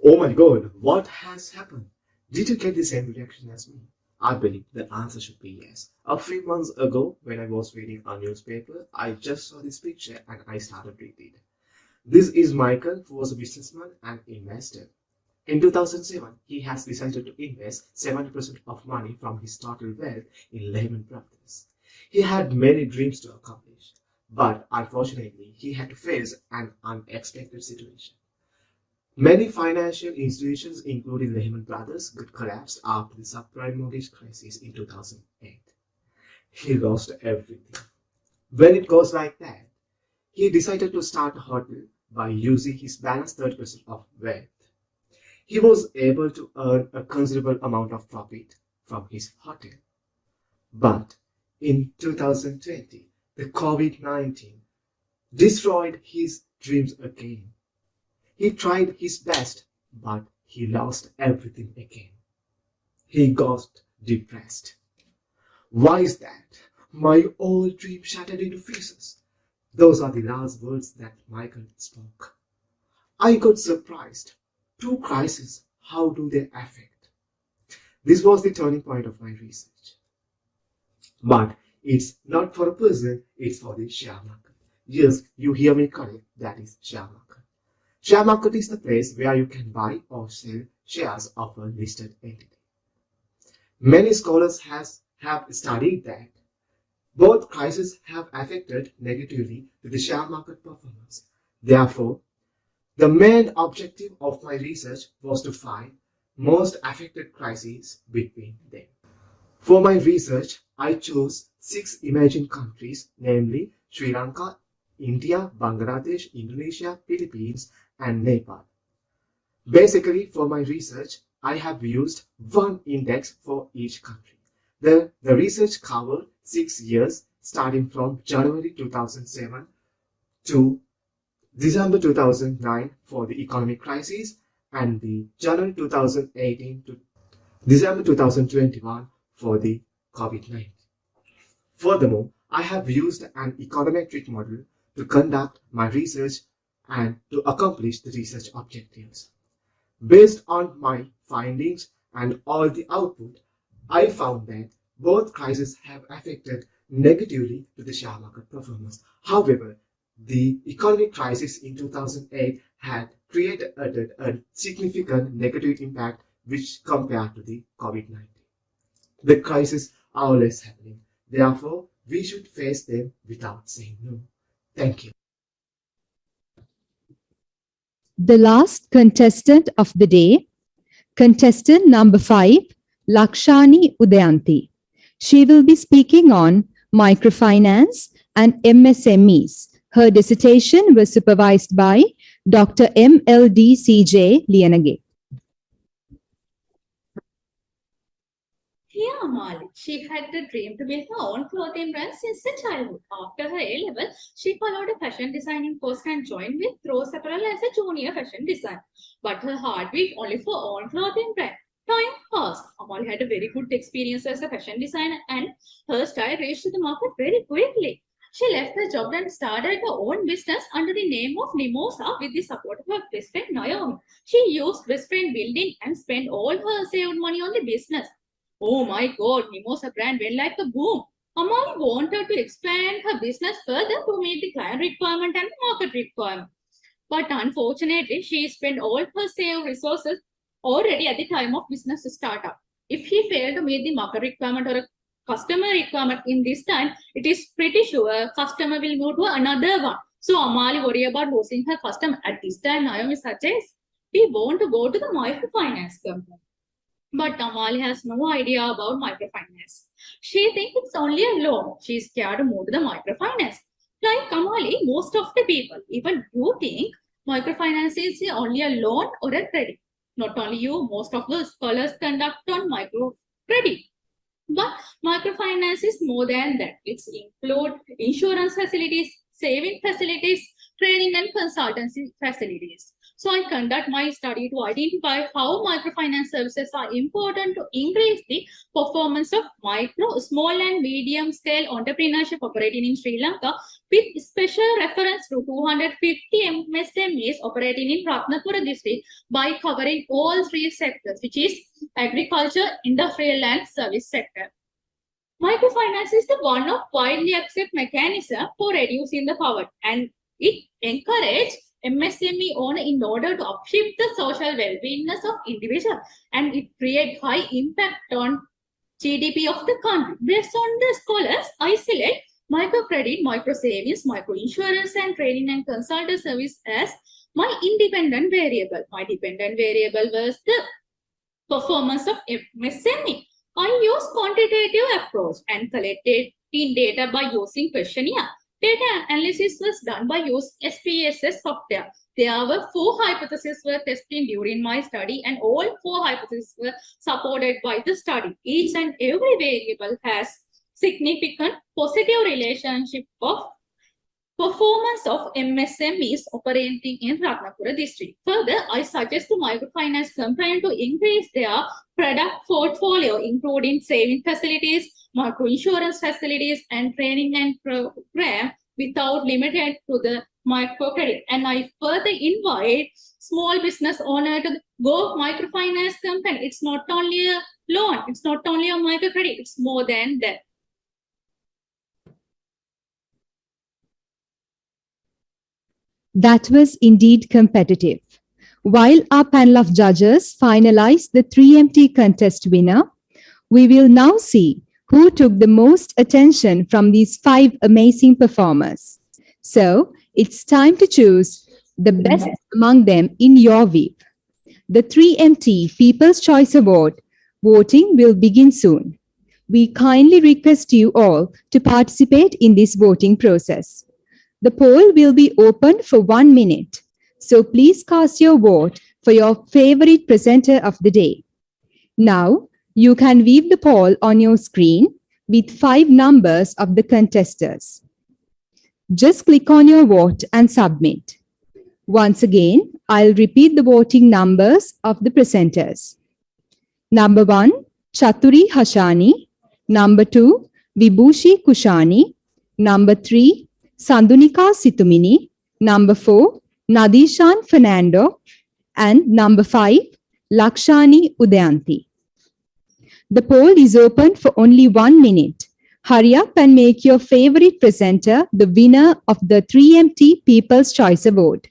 Oh my god, what has happened? Did you get the same reaction as me? I believe the answer should be yes. A few months ago, when I was reading a newspaper, I just saw this picture and I started reading it. This is Michael, who was a businessman and investor. In 2007, he has decided to invest 70% of money from his total wealth in Lehman Brothers. He had many dreams to accomplish, but unfortunately, he had to face an unexpected situation. Many financial institutions, including Lehman Brothers, could collapse after the subprime mortgage crisis in 2008. He lost everything. When it goes like that, he decided to start a hotel by using his balanced 30% of wealth. He was able to earn a considerable amount of profit from his hotel. But in 2020, the COVID-19 destroyed his dreams again. He tried his best, but he lost everything again. He got depressed. Why is that? My old dream shattered into pieces. Those are the last words that Michael spoke. I got surprised. 2 crises, how do they affect? This was the turning point of my research. But it's not for a person, it's for the share market. Yes, you hear me correct, that is share market. Share market is the place where you can buy or sell shares of a listed entity. Many scholars have studied that both crises have affected negatively to the share market performance. Therefore, the main objective of my research was to find most affected crises between them. For my research, I chose 6 emerging countries, namely Sri Lanka, India, Bangladesh, Indonesia, Philippines, and Nepal. Basically, for my research, I have used one index for each country. The research covered 6 years, starting from January 2007 to December 2009 for the economic crisis, and the January 2018 to December 2021 for the COVID-19. Furthermore, I have used an econometric model to conduct my research and to accomplish the research objectives. Based on my findings and all the output, I found that both crises have affected negatively to the share market performance. However, the economic crisis in 2008 had created a significant negative impact which compared to the COVID-19. The crises are always happening. Therefore, we should face them without saying no. Thank you. The last contestant of the day, contestant number 5, Lakshani Udayanti. She will be speaking on microfinance and MSMEs. Her dissertation was supervised by Dr. M.L.D.C.J. Lianage. Here, Amali, she had the dream to build her own clothing brand since her childhood. After her A-level, she followed a fashion designing course and joined with Rose Apparel as a junior fashion designer. But her heart beat only for own clothing brand. Time passed. Amali had a very good experience as a fashion designer and her style reached the market very quickly. She left her job and started her own business under the name of Mimosa with the support of her best friend Naomi. She used best friend building and spent all her saved money on the business. Oh my god, Mimosa brand went like a boom. Amali wanted to expand her business further to meet the client requirement and market requirement. But unfortunately, she spent all her saved resources already at the time of business startup. If he failed to meet the market requirement or a customer requirement in this time, it is pretty sure customer will move to another one. So Amali worried about losing her customer. At this time, Naomi suggests we want to go to the microfinance company. But Amali has no idea about microfinance. She thinks it's only a loan. She's scared to move to the microfinance. Like Amali, most of the people, even you think microfinance is only a loan or a credit. Not only you, most of the scholars conduct on microcredit. But microfinance is more than that. It's include insurance facilities, saving facilities, training and consultancy facilities. So I conduct my study to identify how microfinance services are important to increase the performance of micro, small and medium scale entrepreneurship operating in Sri Lanka, with special reference to 250 MSMEs operating in Ratnapura district by covering all three sectors, which is agriculture, industrial and service sector. Microfinance is the one of widely accepted mechanism for reducing the poverty, and it encourages MSME owner in order to upshift the social well-beingness of individuals, and it creates high impact on GDP of the country. Based on the scholars, I select microcredit, micro savings, micro insurance, and training and consultant service as my independent variable. My dependent variable was the performance of MSME. I use quantitative approach and collected in data by using questionnaire. Data analysis was done by use SPSS software. There were 4 hypotheses were tested during my study, and all 4 hypotheses were supported by the study. Each and every variable has significant positive relationship of performance of MSMEs operating in Ratnapura district. Further, I suggest to microfinance company to increase their product portfolio, including saving facilities, micro insurance facilities, and training and program without limited to the microcredit. And I further invite small business owner to go microfinance company. It's not only a loan, it's not only a microcredit, it's more than that. That was indeed competitive. While our panel of judges finalized the 3MT contest winner, we will now see who took the most attention from these 5 amazing performers. So it's time to choose the best among them in your view. The 3MT People's Choice Award voting will begin soon. We kindly request you all to participate in this voting process. The poll will be open for 1 minute, so please cast your vote for your favorite presenter of the day. Now, you can view the poll on your screen with 5 numbers of the contestants. Just click on your vote and submit. Once again, I'll repeat the voting numbers of the presenters. Number 1, Chaturi Hashani. Number 2, Vibhushi Kushani. Number 3, Sandunika Situmini. Number 4, Nadishan Fernando. And number 5, Lakshani Udayanti. The poll is open for only 1 minute. Hurry up and make your favorite presenter the winner of the 3MT People's Choice Award.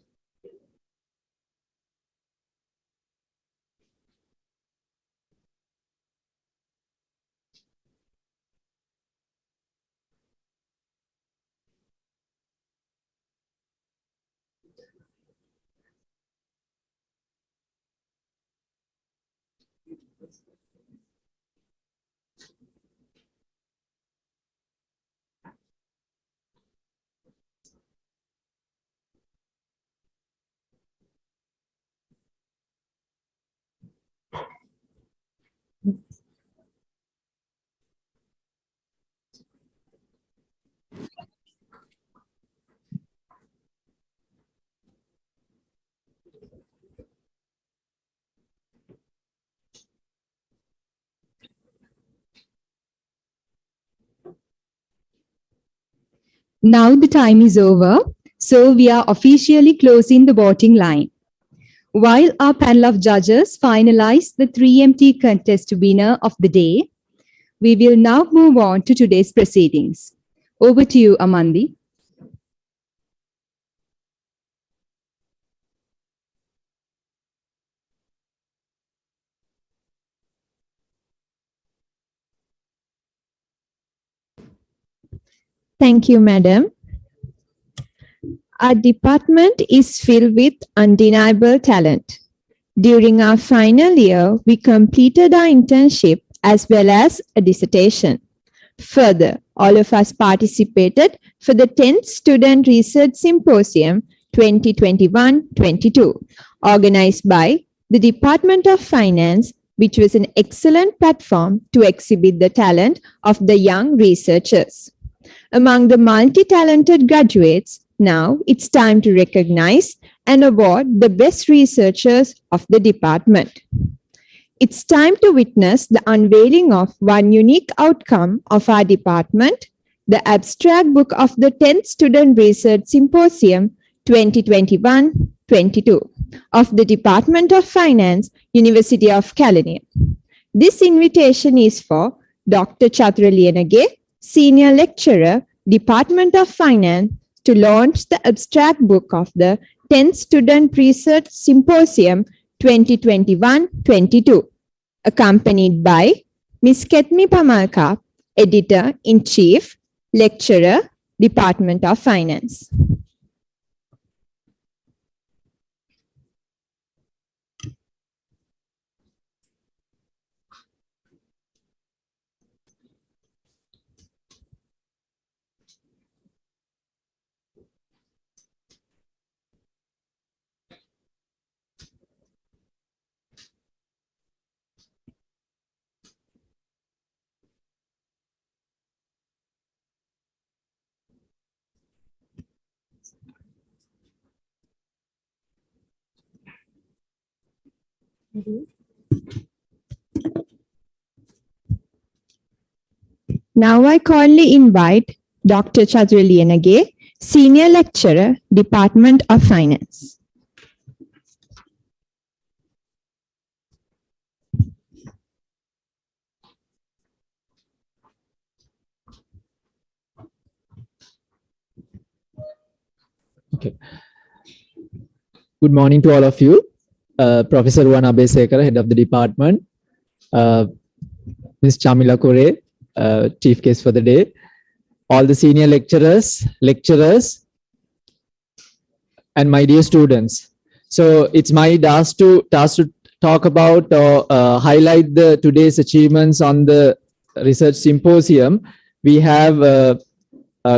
Now the time is over, so we are officially closing the voting line. While our panel of judges finalize the 3MT contest winner of the day, we will now move on to today's proceedings. Over to you, Amandi. Thank you, Madam. Our department is filled with undeniable talent. During our final year, we completed our internship as well as a dissertation. Further, all of us participated for the 10th Student Research Symposium 2021-22, organized by the Department of Finance, which was an excellent platform to exhibit the talent of the young researchers. Among the multi-talented graduates, Now it's time to recognize and award the best researchers of the department. It's time to witness the unveiling of one unique outcome of our department, the abstract book of the 10th Student Research Symposium 2021-22 of the Department of Finance, University of California. This invitation is for Dr. Chatura Liyanage, Senior Lecturer, Department of Finance, to launch the abstract book of the 10th Student Research Symposium 2021-22, accompanied by Ms. Ketmi Pamalka, Editor-in-Chief, Lecturer, Department of Finance. Now I cordially invite Dr. Chatura Liyanage, Senior Lecturer, Department of Finance. Okay. Good morning to all of you. Professor Ruwan Abesekara, Head of the Department. Ms. Chamila Kore, Chief Guest for the day. All the senior lecturers, and my dear students. So it's my task to talk about or highlight the today's achievements on the research symposium. We have a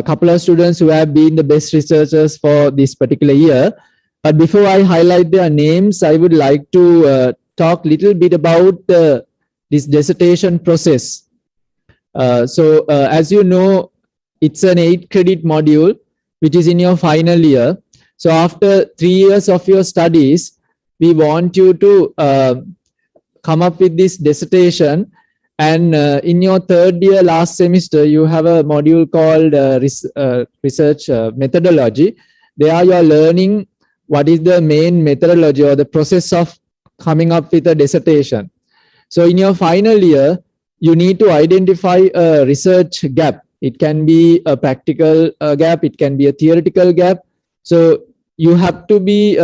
couple of students who have been the best researchers for this particular year. But before I highlight their names, I would like to talk a little bit about this dissertation process. As you know, it's an 8-credit module, which is in your final year. So after 3 years of your studies, we want you to come up with this dissertation. And in your 3rd year last semester, you have a module called research methodology. There you are learning what is the main methodology or the process of coming up with a dissertation. So in your final year, you need to identify a research gap. It can be a practical gap, it can be a theoretical gap. So you have to be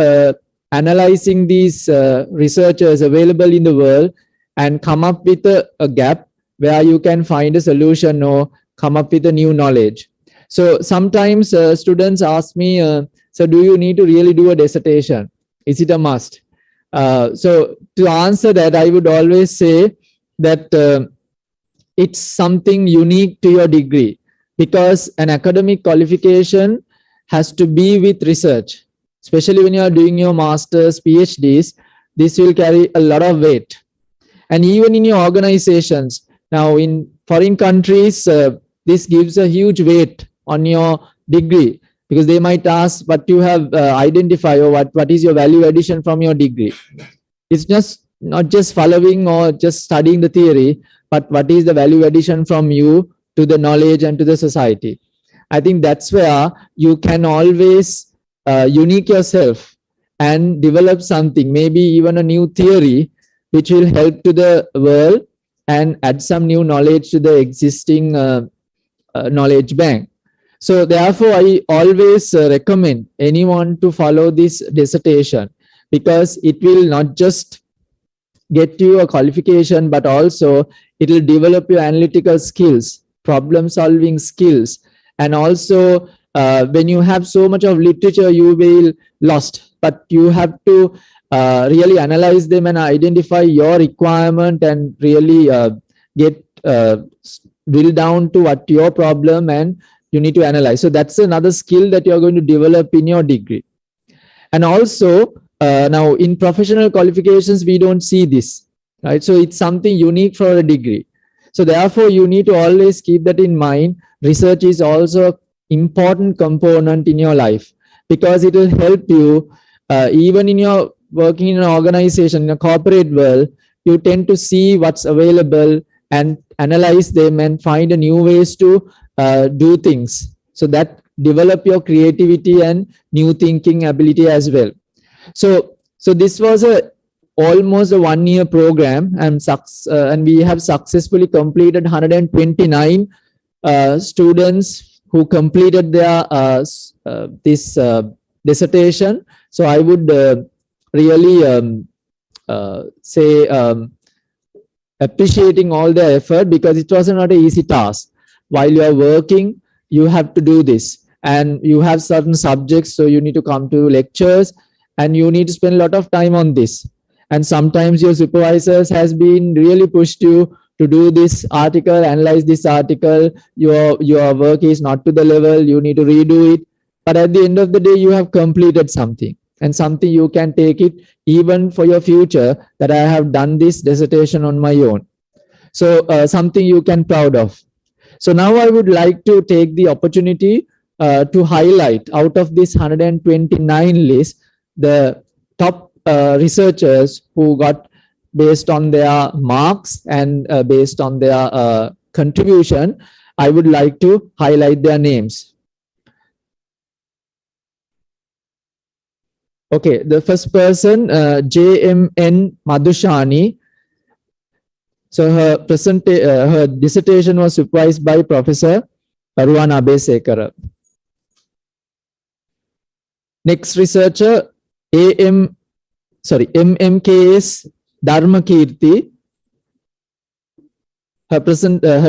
analyzing these researchers available in the world and come up with a gap where you can find a solution or come up with a new knowledge. So sometimes students ask me, so do you need to really do a dissertation? Is it a must? So to answer that, I would always say that it's something unique to your degree, because an academic qualification has to be with research, especially when you are doing your master's, PhDs. This will carry a lot of weight. And even in your organizations, now in foreign countries, this gives a huge weight on your degree, because they might ask what you have identified or what is your value addition from your degree. It's just not just following or just studying the theory, but what is the value addition from you to the knowledge and to the society. I think that's where you can always unique yourself and develop something, maybe even a new theory, which will help to the world and add some new knowledge to the existing knowledge bank. So therefore, I always recommend anyone to follow this dissertation, because it will not just get you a qualification, but also it will develop your analytical skills, problem solving skills. And also when you have so much of literature, you will lost, but you have to really analyze them and identify your requirement and really get drill down to what your problem and you need to analyze. So that's another skill that you're going to develop in your degree. And also now in professional qualifications, we don't see this, right? So it's something unique for a degree. So therefore, you need to always keep that in mind. Research is also important component in your life, because it will help you even in your working in an organization, in a corporate world. You tend to see what's available and analyze them and find a new ways to do things, so that develop your creativity and new thinking ability as well. So this was almost a 1-year program, and we have successfully completed 129 students who completed their this dissertation. So I would really say appreciating all their effort, because it was not an easy task. While you are working, you have to do this, and you have certain subjects, so you need to come to lectures and you need to spend a lot of time on this. And sometimes your supervisors has been really pushed you to do this article, analyze this article, your work is not to the level, you need to redo it. But at the end of the day, you have completed something, and something you can take it even for your future, that I have done this dissertation on my own. So something you can proud of. So now I would like to take the opportunity to highlight out of this 129 list, the top researchers who got, based on their marks and based on their contribution, I would like to highlight their names. Okay, the first person, JMN Madhushani. So her dissertation was supervised by Professor Ruwan Abesekara. Next researcher, MMKS Dharmakirti. Her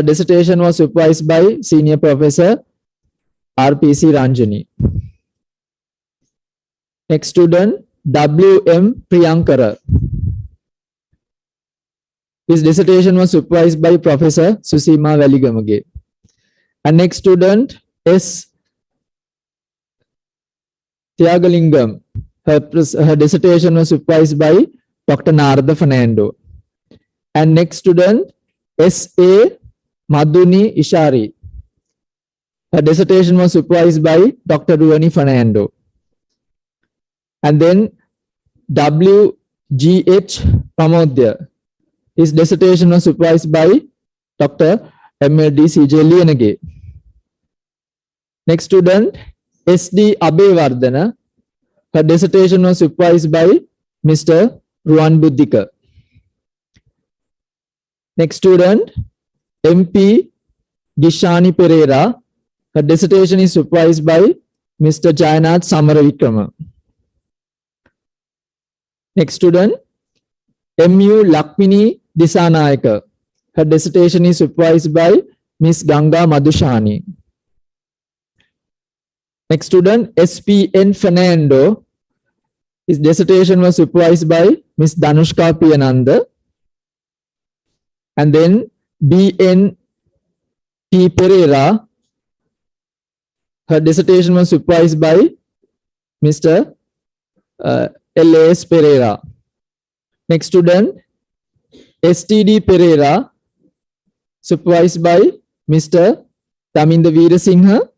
dissertation was supervised by Senior Professor RPC Ranjani. Next student, WM Priyankara. His dissertation was supervised by Professor Susima Veligamage. And next student, S. Thiagalingam. Her dissertation was supervised by Dr. Narada Fernando. And next student, S.A. Madhuni Ishari. Her dissertation was supervised by Dr. Ruwani Fernando. And then W.G.H. Pramodya. His dissertation was supervised by Dr. M.L.D. C.J. Lienage. Next student, S.D. Abeyvardhana. Her dissertation was supervised by Mr. Ruwan Buddhika. Next student, MP Gishani Pereira. Her dissertation is supervised by Mr. Jayanath Samaravikrama. Next student, M.U. Lakmini Disanayaka. Her dissertation is supervised by Ms. Ganga Madhushani. Next student, S.P.N. Fernando. His dissertation was supervised by Ms. Danushka Piyananda. And then B.N.T. Pereira. Her dissertation was supervised by Mr. L.A.S. Pereira. Next student, S.T.D. Pereira, supervised by Mr. Taminda Veerasinghe.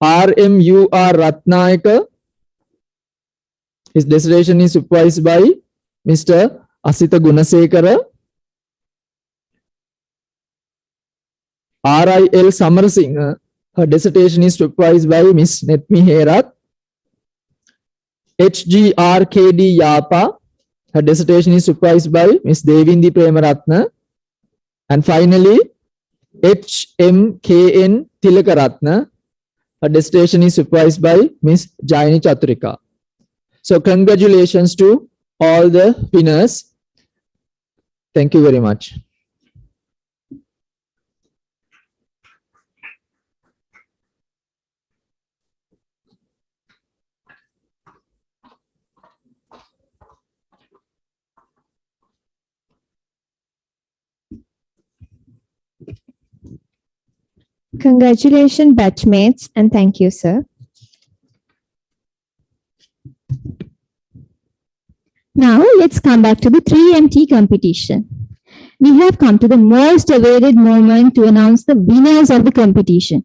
R.M.U.R. Ratnayaka. His dissertation is supervised by Mr. Asita Gunasekara. R.I.L. Samarasinghe. Her dissertation is supervised by Ms. Netmi Herat. H.G.R.K.D. Yapa. Her dissertation is supervised by Ms. Devindi Premaratna. And finally, H.M.K.N. Tilakaratna. Her dissertation is supervised by Ms. Jayani Chaturika. So congratulations to all the winners. Thank you very much. Congratulations, batchmates, and thank you, sir. Now let's come back to the 3MT competition. we have come to the most awaited moment to announce the winners of the competition.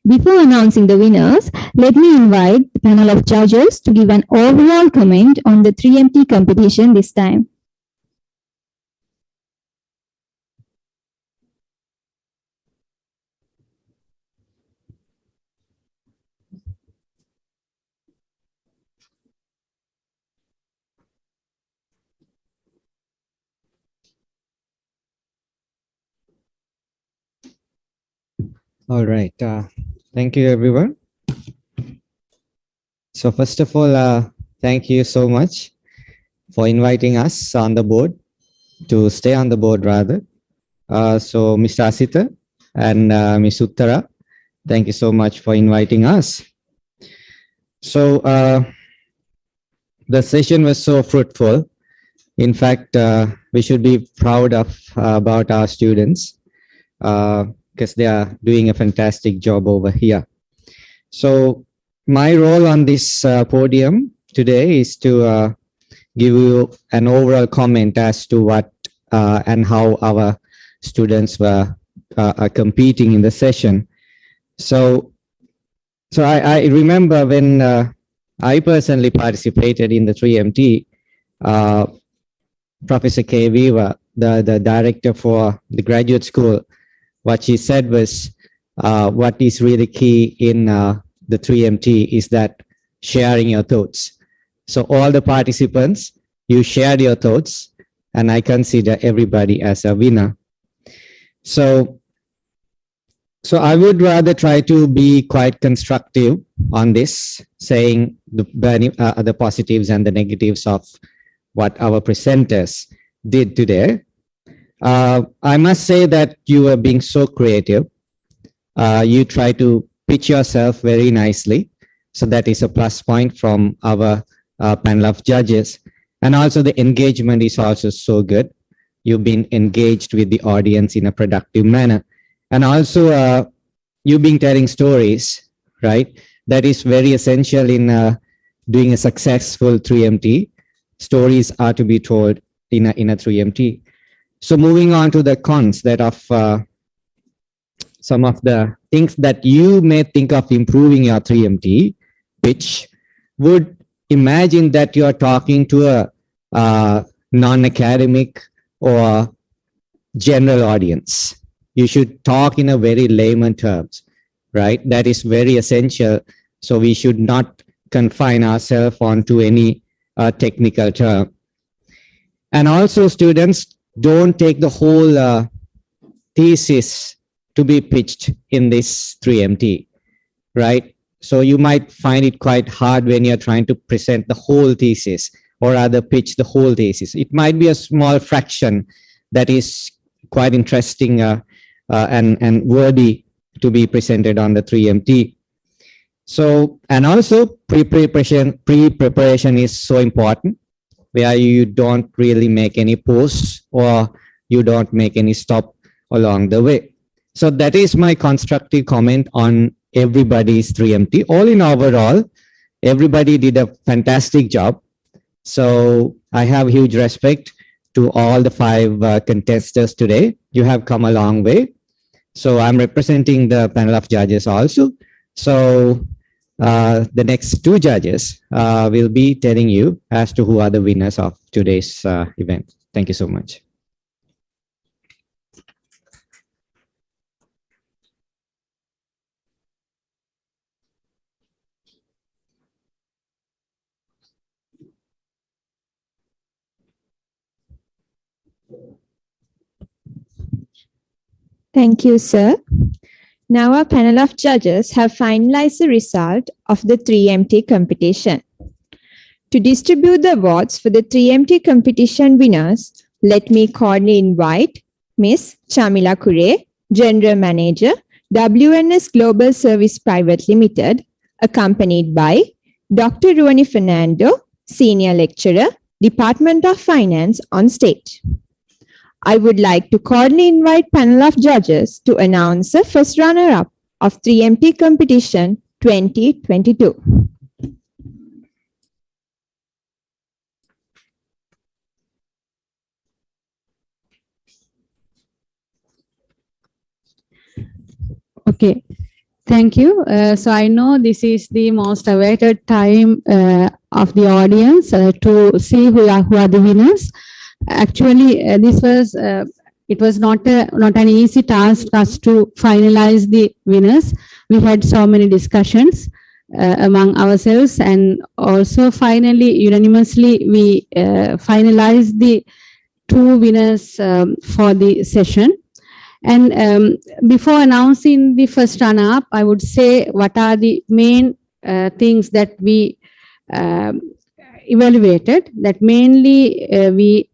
Before announcing the winners, let me invite the panel of judges to give an overall comment on the 3MT competition this time. All right. Thank you, everyone. So first of all, thank you so much for inviting us on the board, to stay on the board rather. So Mr. Asita and Ms. Uttara, thank you so much for inviting us. So the session was so fruitful. In fact, we should be proud of about our students because they are doing a fantastic job over here. So my role on this podium today is to give you an overall comment as to what and how our students were competing in the session. So I remember when I personally participated in the 3MT, Professor K. Weaver, the director for the graduate school, what she said was what is really key in the 3MT is that sharing your thoughts. So all the participants, you shared your thoughts, and I consider everybody as a winner. So I would rather try to be quite constructive on this, saying the positives and the negatives of what our presenters did today. I must say that you are being so creative. You try to pitch yourself very nicely. So that is a plus point from our panel of judges. And also the engagement is also so good. You've been engaged with the audience in a productive manner. And also you've been telling stories, right? That is very essential in doing a successful 3MT. Stories are to be told in a 3MT. So moving on to the cons that of some of the things that you may think of improving your 3MT pitch, would imagine that you are talking to a non-academic or general audience. You should talk in a very layman terms, right? That is very essential. So we should not confine ourselves onto any technical term. And also students, don't take the whole thesis to be pitched in this 3MT, right? So you might find it quite hard when you're trying to present the whole thesis or rather pitch the whole thesis. It might be a small fraction that is quite interesting and worthy to be presented on the 3MT. So, and also pre-preparation is so important, where you don't really make any posts or you don't make any stop along the way. So that is my constructive comment on everybody's 3MT. All in overall, everybody did a fantastic job. So I have huge respect to all the 5 contestants today. You have come a long way. So I'm representing the panel of judges also. So the next 2 judges will be telling you as to who are the winners of today's event. Thank you so much. Thank you, sir. Now our panel of judges have finalized the result of the 3MT competition. To distribute the awards for the 3MT competition winners, let me cordially invite Ms. Chamila Kure, General Manager, WNS Global Service Private Limited, accompanied by Dr. Ruani Fernando, Senior Lecturer, Department of Finance, on stage. I would like to cordially invite panel of judges to announce the first runner-up of 3MT competition 2022. Okay, thank you. So I know this is the most awaited time of the audience to see who are the winners. Actually, it was not an easy task us to finalize the winners. We had so many discussions among ourselves, and also finally unanimously we finalized the two winners for the session. And before announcing the first runner-up, I would say what are the main things that we evaluated. That mainly we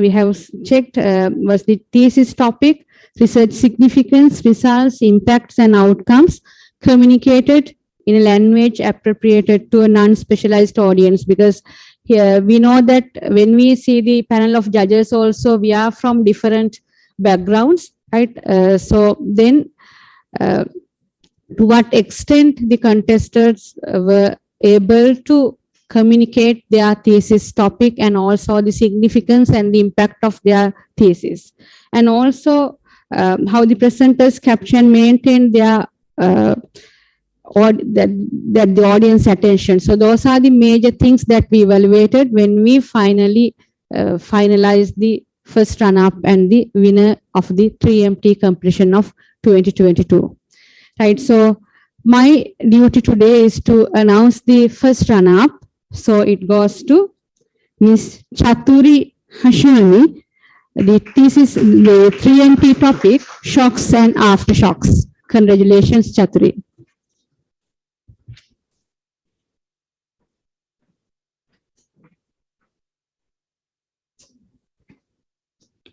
have checked was the thesis topic, research significance, results, impacts, and outcomes communicated in a language appropriated to a non-specialized audience. Because here we know that when we see the panel of judges, also we are from different backgrounds. Right. So then, to what extent the contestants were able to communicate their thesis topic and also the significance and the impact of their thesis, and also how the presenters capture and maintain their or that the audience attention. So those are the major things that we evaluated when we finally finalized the first run-up and the winner of the 3MT competition of 2022. Right. So my duty today is to announce the first run-up. So it goes to Ms. Chaturi Hashwani. The thesis, the 3MT topic, shocks and aftershocks. Congratulations, Chaturi.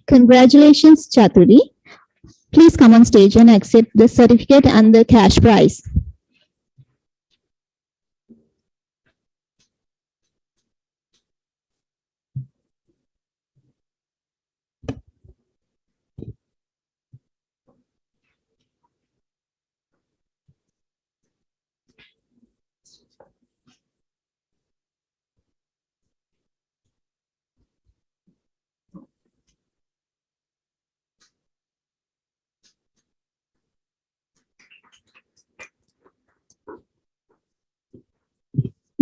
Congratulations, Chaturi. Please come on stage and accept the certificate and the cash prize.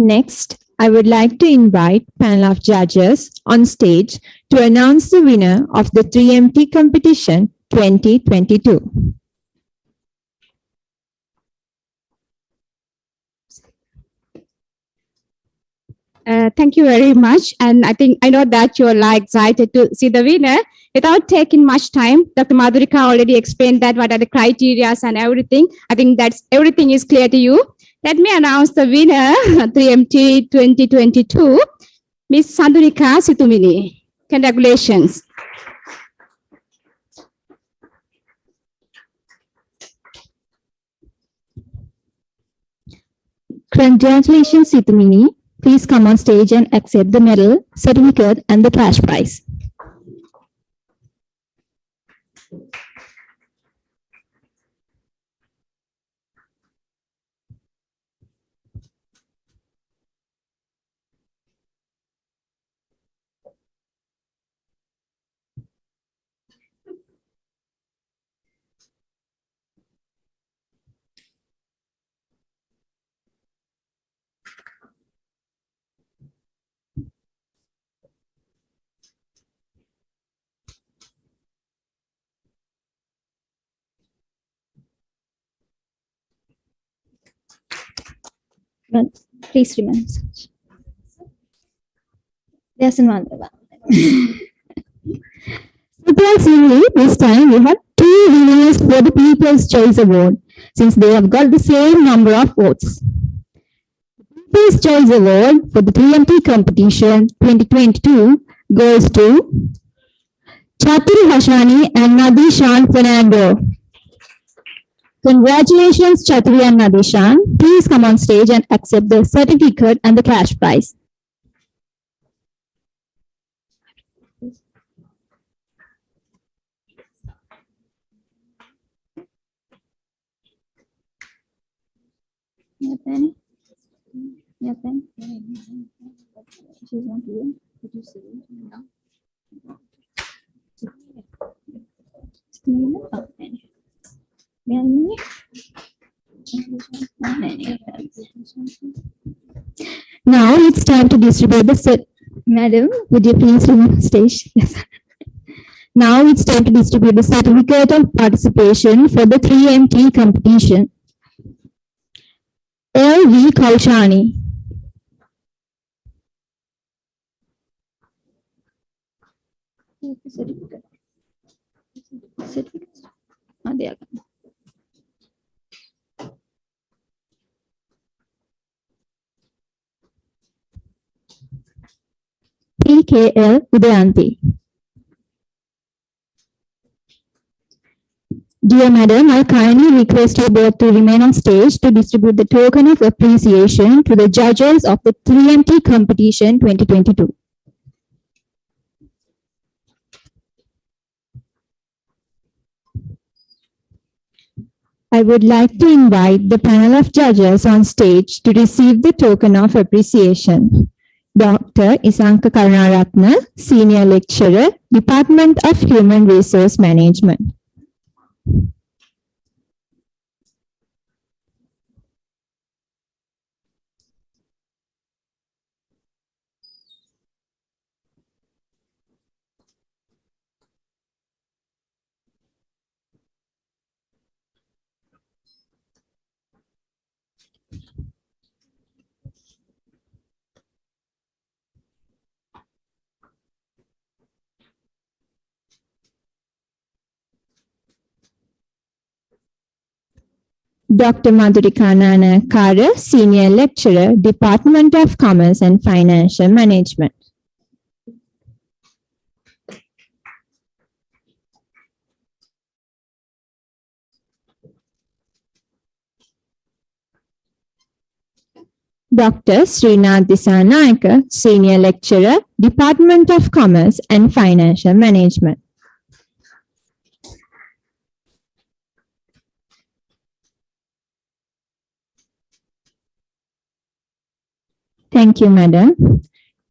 Next, I would like to invite panel of judges on stage to announce the winner of the 3MT competition 2022. Thank you very much. And I know that you're excited to see the winner. Without taking much time, Dr. Madhurika already explained that what are the criteria and everything. I think that's everything is clear to you. Let me announce the winner, 3MT 2022, Ms. Sandurika Situmini. Congratulations. Congratulations, Situmini. Please come on stage and accept the medal, certificate, and the cash prize. Please remain. There's another one. Surprisingly, this time we have two winners for the People's Choice Award, since they have got the same number of votes. People's Choice Award for the 3MT competition 2022 goes to Chaturi Hashwani and Nadishan Fernando. Congratulations, Chaturi and Nadishan. Please come on stage and accept the certificate and the cash prize. She's not here. Did you see it? No. May I Now it's time to distribute the Madam, would you please remove stage? Yes. Now it's time to distribute the certificate of participation for the 3MT competition. L.V. Kauchani. PKL Udayanti. Dear Madam, I kindly request you both to remain on stage to distribute the token of appreciation to the judges of the 3MT competition 2022. I would like to invite the panel of judges on stage to receive the token of appreciation. Dr. Isanka Karunaratna, Senior Lecturer, Department of Human Resource Management. Dr. Madhurika Nanakara, Senior Lecturer, Department of Commerce and Financial Management. Dr. Srinath Disanayaka, Senior Lecturer, Department of Commerce and Financial Management. Thank you, Madam.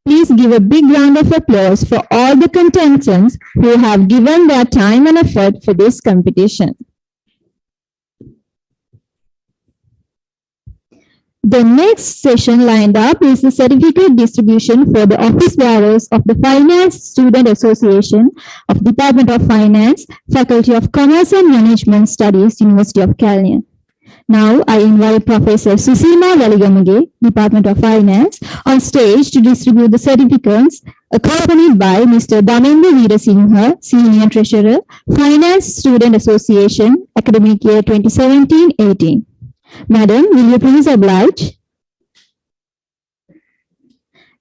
Please give a big round of applause for all the contestants who have given their time and effort for this competition. The next session lined up is the certificate distribution for the office bearers of the Finance Student Association of Department of Finance, Faculty of Commerce and Management Studies, University of California. Now I invite Professor Susima Valigamage, Department of Finance, on stage to distribute the certificates, accompanied by Mr. Dhamendra Veerasinghe, Senior Treasurer, Finance Student Association, Academic Year 2017-18. Madam, will you please oblige?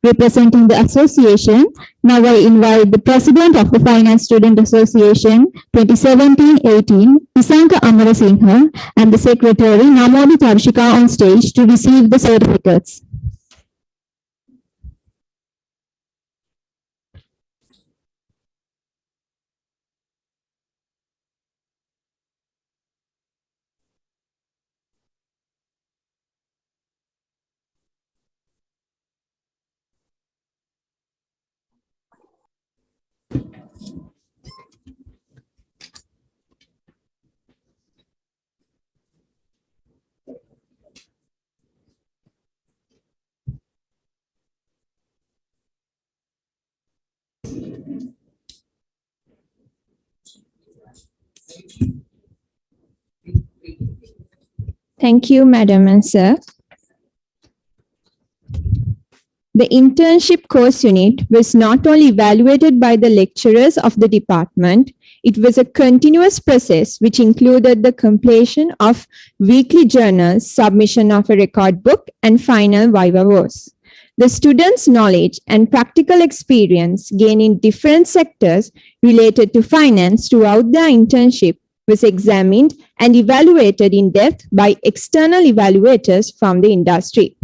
Representing the association, now I invite the President of the Finance Student Association 2017-18, Isanka Amarasinghe, and the Secretary Namodi Tarshika on stage to receive the certificates. Thank you, Madam and Sir. The internship course unit was not only evaluated by the lecturers of the department, it was a continuous process which included the completion of weekly journals, submission of a record book, and final viva voce. The students' knowledge and practical experience gained in different sectors related to finance throughout their internship was examined and evaluated in depth by external evaluators from the industry.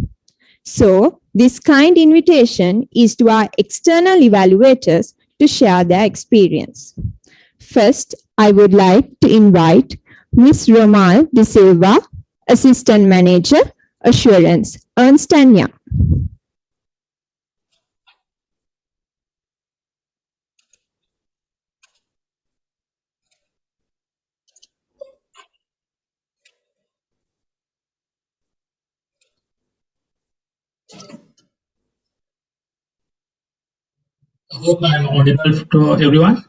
So, this kind invitation is to our external evaluators to share their experience. First, I would like to invite Ms. Romal De Silva, Assistant Manager, Assurance, Ernst & Young. I hope I'm audible to everyone.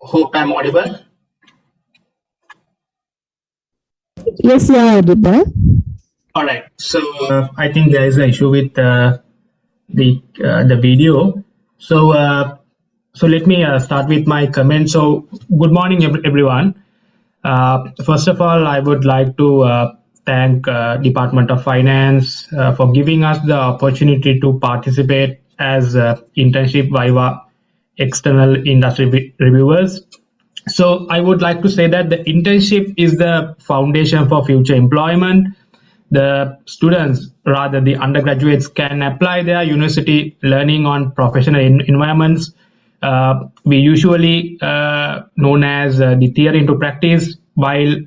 Hope I'm audible. Yes, you are audible. All right. So I think there is an issue with the video. So let me start with my comment. So good morning, everyone. First of all, I would like to thank Department of Finance for giving us the opportunity to participate as internship viva external industry reviewers. So I would like to say that the internship is the foundation for future employment. The students, rather the undergraduates, can apply their university learning on professional environments. We usually known as the theory into practice while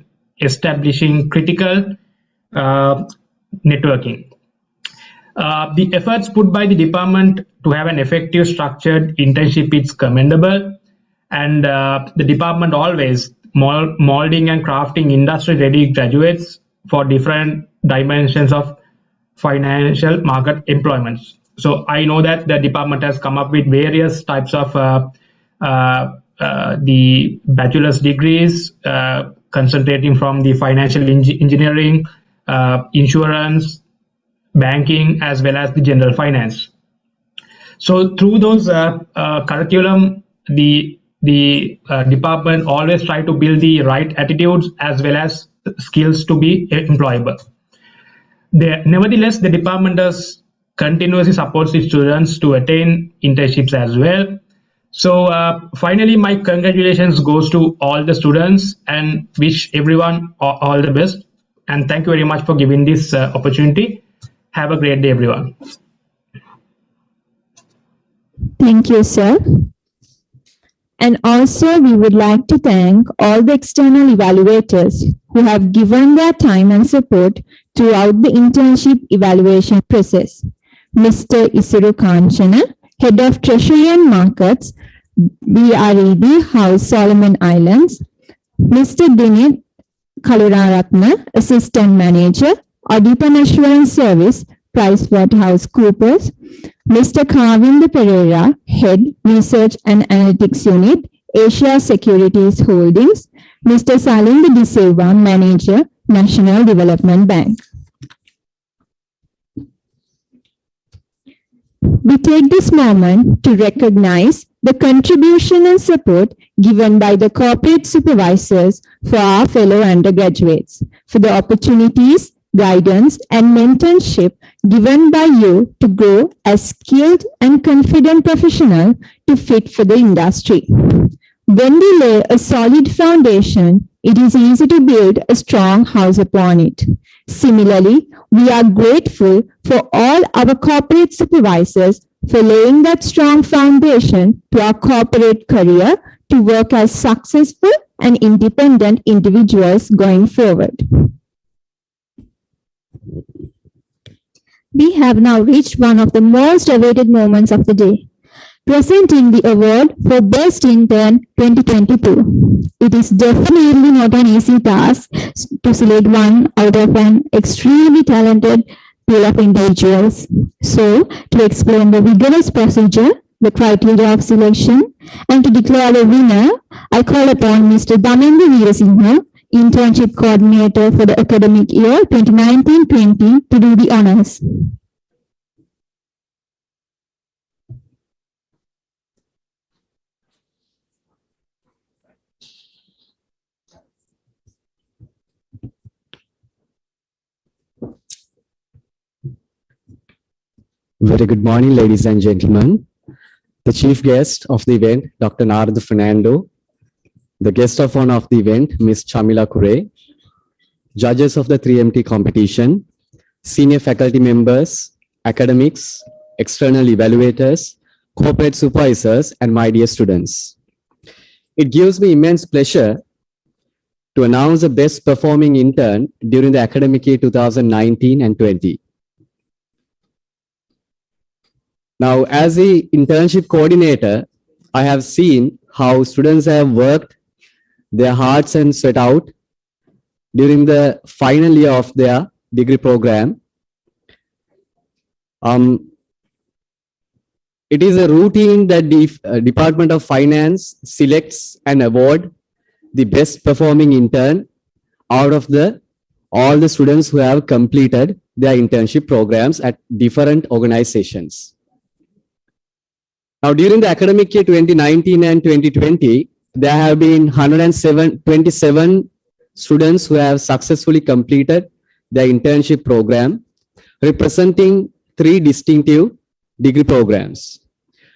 establishing critical networking. The efforts put by the department to have an effective structured internship is commendable, and the department always molding and crafting industry ready graduates for different dimensions of financial market employments. So I know that the department has come up with various types of the bachelor's degrees concentrating from the financial engineering, insurance, banking, as well as the general finance. So through those curriculum, the department always try to build the right attitudes as well as skills to be employable. Nevertheless, the department does continuously supports the students to attain internships as well. So finally, my congratulations goes to all the students and wish everyone all the best. And thank you very much for giving this opportunity. Have a great day, everyone. Thank you, sir. And also, we would like to thank all the external evaluators who have given their time and support throughout the internship evaluation process. Mr. Isuru Kanchana, Head of Treasury and Markets, BREB House, Solomon Islands. Mr. Dinit Kaluraratna, Assistant Manager, Audit and Assurance Service, PricewaterhouseCoopers. Mr. Kavinda Pereira, Head, Research and Analytics Unit, Asia Securities Holdings. Mr. Salinda De Silva, Manager, National Development Bank. We take this moment to recognize the contribution and support given by the corporate supervisors for our fellow undergraduates, for the opportunities, guidance, and mentorship given by you to grow as skilled and confident professional to fit for the industry. When we lay a solid foundation, it is easy to build a strong house upon it. Similarly, we are grateful for all our corporate supervisors for laying that strong foundation to our corporate career to work as successful and independent individuals going forward. We have now reached one of the most awaited moments of the day, presenting the award for Best Intern 2022. It is definitely not an easy task to select one out of an extremely talented pool of individuals. So, to explain the rigorous procedure, the criteria of selection, and to declare the winner, I call upon Mr. Damendu Veerasinghe, Internship Coordinator for the academic year 2019-20, to do the honors. Very good morning, ladies and gentlemen. The chief guest of the event, Dr. Narada Fernando, the guest of honor of the event, Ms. Chamila Kure, judges of the 3MT competition, senior faculty members, academics, external evaluators, corporate supervisors, and my dear students. It gives me immense pleasure to announce the best performing intern during the academic year 2019 and 20. Now, as the internship coordinator, I have seen how students have worked their hearts and sweat out during the final year of their degree program. It is a routine that the Department of Finance selects and award the best performing intern out of all the students who have completed their internship programs at different organizations. Now, during the academic year 2019 and 2020, there have been 127 students who have successfully completed their internship program, representing 3 distinctive degree programs.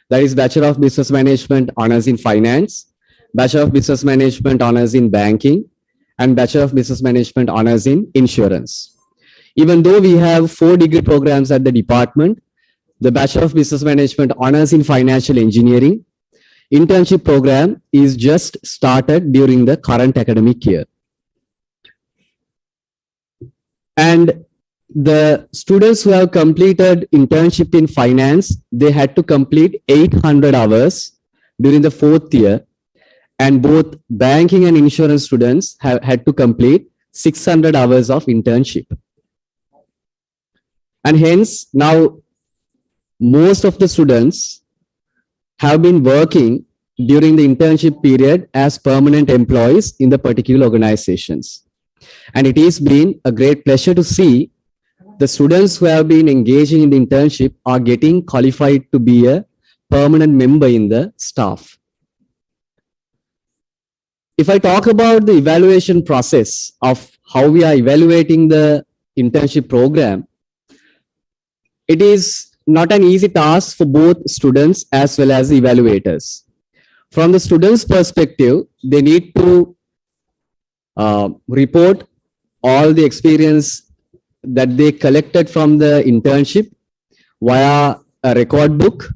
That is Bachelor of Business Management Honors in Finance, Bachelor of Business Management Honors in Banking, and Bachelor of Business Management Honors in Insurance. Even though we have 4 degree programs at the department, the Bachelor of Business Management Honors in Financial Engineering internship program is just started during the current academic year. And the students who have completed internship in finance, they had to complete 800 hours during the 4th year, and both banking and insurance students have had to complete 600 hours of internship. And hence, now most of the students have been working during the internship period as permanent employees in the particular organizations. And it has been a great pleasure to see the students who have been engaging in the internship are getting qualified to be a permanent member in the staff. If I talk about the evaluation process of how we are evaluating the internship program, it is not an easy task for both students as well as the evaluators. From the students' perspective, they need to report all the experience that they collected from the internship via a record book,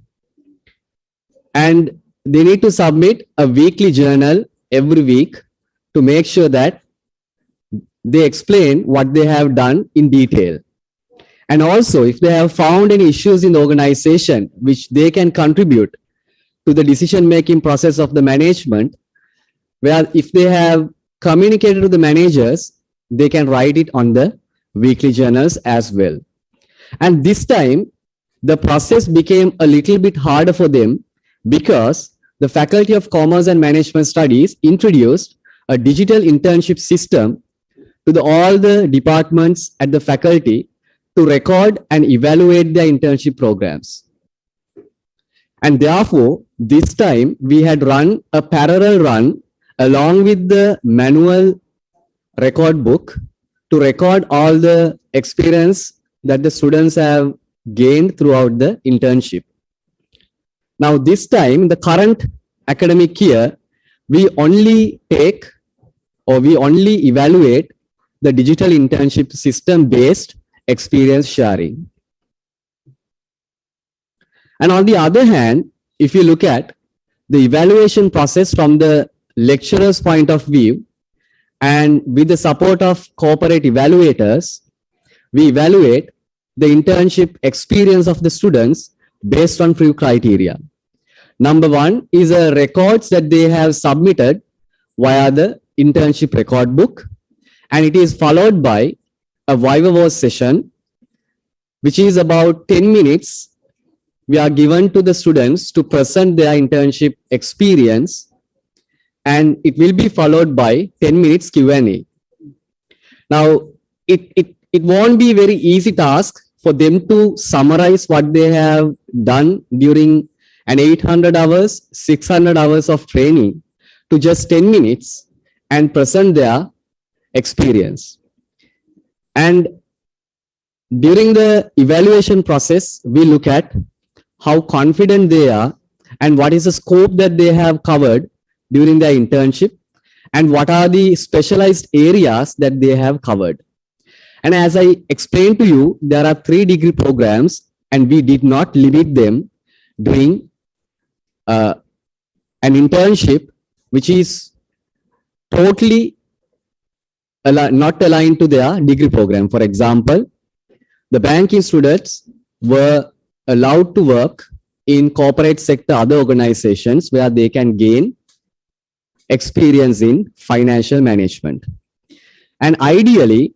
and they need to submit a weekly journal every week to make sure that they explain what they have done in detail. And also, if they have found any issues in the organization which they can contribute to the decision-making process of the management, where if they have communicated to the managers, they can write it on the weekly journals as well. And this time, the process became a little bit harder for them because the Faculty of Commerce and Management Studies introduced a digital internship system to all the departments at the faculty to record and evaluate their internship programs. And therefore, this time we had run a parallel run along with the manual record book to record all the experience that the students have gained throughout the internship. Now, this time, the current academic year, we only evaluate the digital internship system based experience sharing. And on the other hand, if you look at the evaluation process from the lecturer's point of view, and with the support of corporate evaluators, we evaluate the internship experience of the students based on few criteria. Number 1 is a records that they have submitted via the internship record book, and it is followed by a viva voce session, which is about 10 minutes. We are given to the students to present their internship experience, and it will be followed by 10 minutes Q&A. Now, it won't be a very easy task for them to summarize what they have done during an 800 hours, 600 hours of training to just 10 minutes and present their experience. And during the evaluation process, we look at how confident they are and what is the scope that they have covered during their internship and what are the specialized areas that they have covered. And as I explained to you, there are 3 degree programs and we did not limit them doing an internship which is totally not aligned to their degree program. For example, the banking students were allowed to work in corporate sector, other organizations where they can gain experience in financial management. And ideally,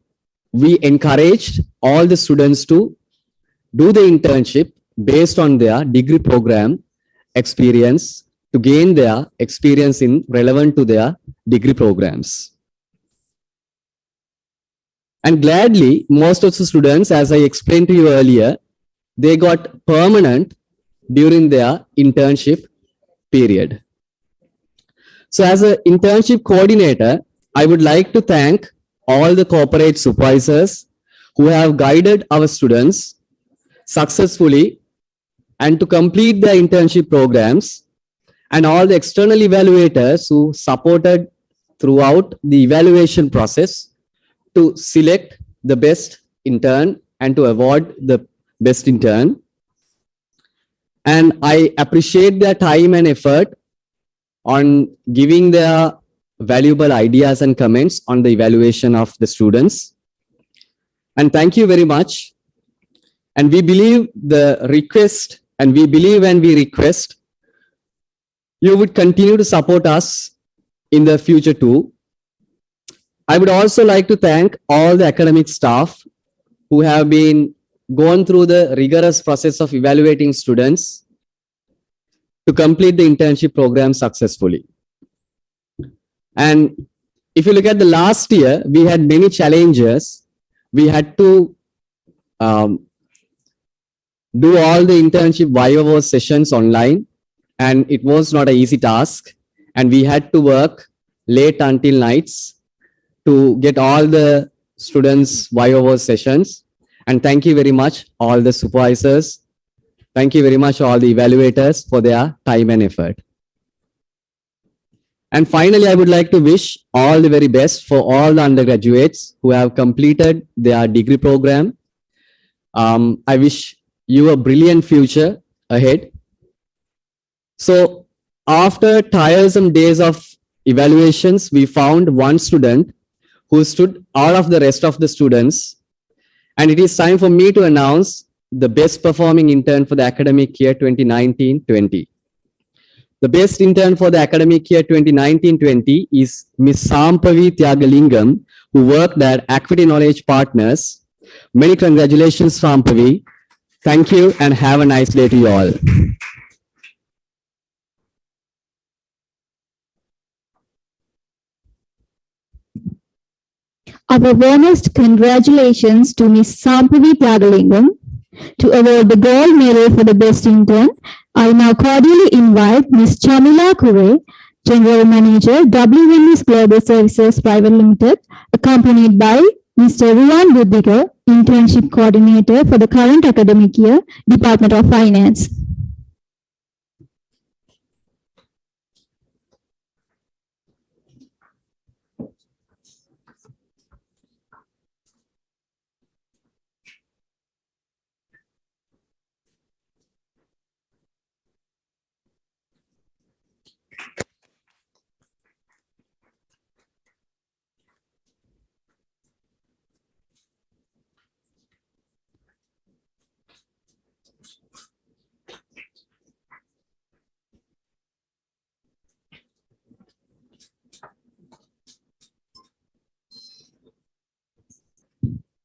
we encouraged all the students to do the internship based on their degree program experience to gain their experience in relevant to their degree programs. And gladly, most of the students, as I explained to you earlier, they got permanent during their internship period. So as an internship coordinator, I would like to thank all the corporate supervisors who have guided our students successfully and to complete their internship programs, and all the external evaluators who supported throughout the evaluation process to select the best intern and to award the best intern. And I appreciate their time and effort on giving their valuable ideas and comments on the evaluation of the students. And thank you very much. And we believe the request, and we believe when we request, you would continue to support us in the future too. I would also like to thank all the academic staff who have been gone through the rigorous process of evaluating students to complete the internship program successfully. And if you look at the last year, we had many challenges. We had to do all the internship viva sessions online, and it was not an easy task. And we had to work late until nights to get all the students viva sessions. And thank you very much, all the supervisors. Thank you very much, all the evaluators, for their time and effort. And finally, I would like to wish all the very best for all the undergraduates who have completed their degree program. I wish you a brilliant future ahead. So after tiresome days of evaluations, we found one student who stood out of the rest of the students. And it is time for me to announce the best performing intern for the academic year 2019-20. The best intern for the academic year 2019-20 is Ms. Sampavi Thyagalingam, who worked at Equity Knowledge Partners. Many congratulations, Sampavi. Thank you and have a nice day to you all. Our warmest congratulations to Ms. Sampavi Thyagalingam to award the gold medal for the best intern. I now cordially invite Ms. Chamila Kure, General Manager, WNS Global Services Private Limited, accompanied by Mr. Ruwan Buddhika, Internship Coordinator for the current academic year, Department of Finance.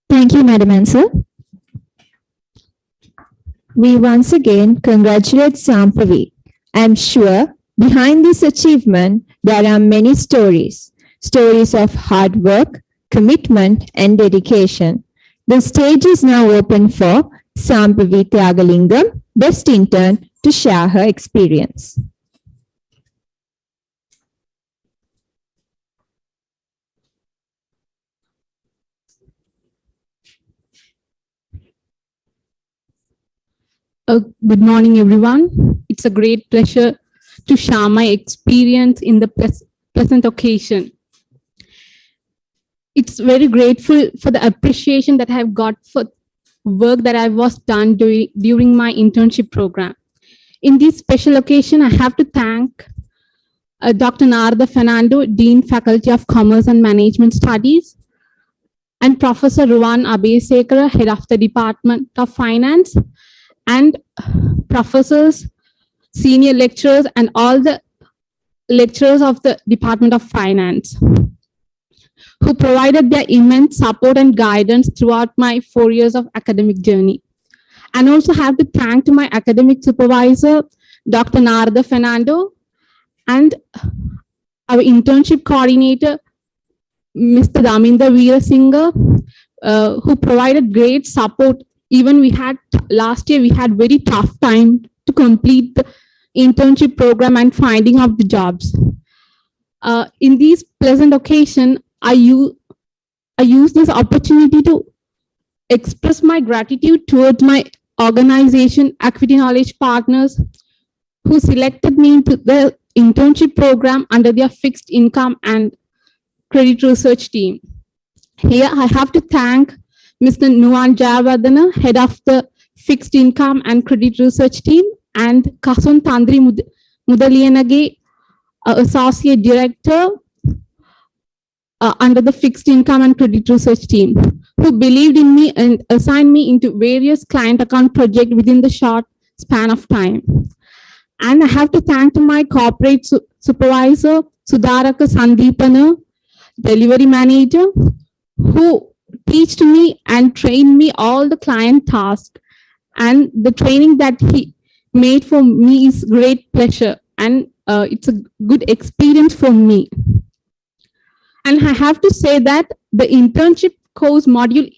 Thank you, Madam Answer. We once again congratulate Sampavi. I am sure behind this achievement, there are many stories of hard work, commitment, and dedication. The stage is now open for Sampavi Thyagalingam, Best Intern, to share her experience. Good morning, everyone. It's a great pleasure to share my experience in the present occasion. It's very grateful for the appreciation that I have got for work that I was done during my internship program. In this special occasion, I have to thank Dr. Narada Fernando, Dean, Faculty of Commerce and Management Studies, and Professor Ruwan Abesekara, Head of the Department of Finance, and professors, senior lecturers, and all the lecturers of the Department of Finance, who provided their immense support and guidance throughout my 4 years of academic journey. And also have to thank to my academic supervisor, Dr. Narada Fernando, and our internship coordinator, Mr. Daminda Veerasinghe, who provided great support. Even last year, we had very tough time to complete the internship program and finding out the jobs. In these pleasant occasion, I use this opportunity to express my gratitude towards my organization, Equity Knowledge Partners, who selected me into the internship program under their fixed income and credit research team. Here, I have to thank Mr. Nuwan Jayawardena, head of the fixed income and credit research team, and Kasun Tandri Mudaliyanage, associate director under the fixed income and credit research team, who believed in me and assigned me into various client account projects within the short span of time. And I have to thank my corporate supervisor, Sudaraka Sandeepana, delivery manager, who taught me and trained me all the client tasks. And the training that he made for me is great pleasure, and it's a good experience for me. And I have to say that the internship course module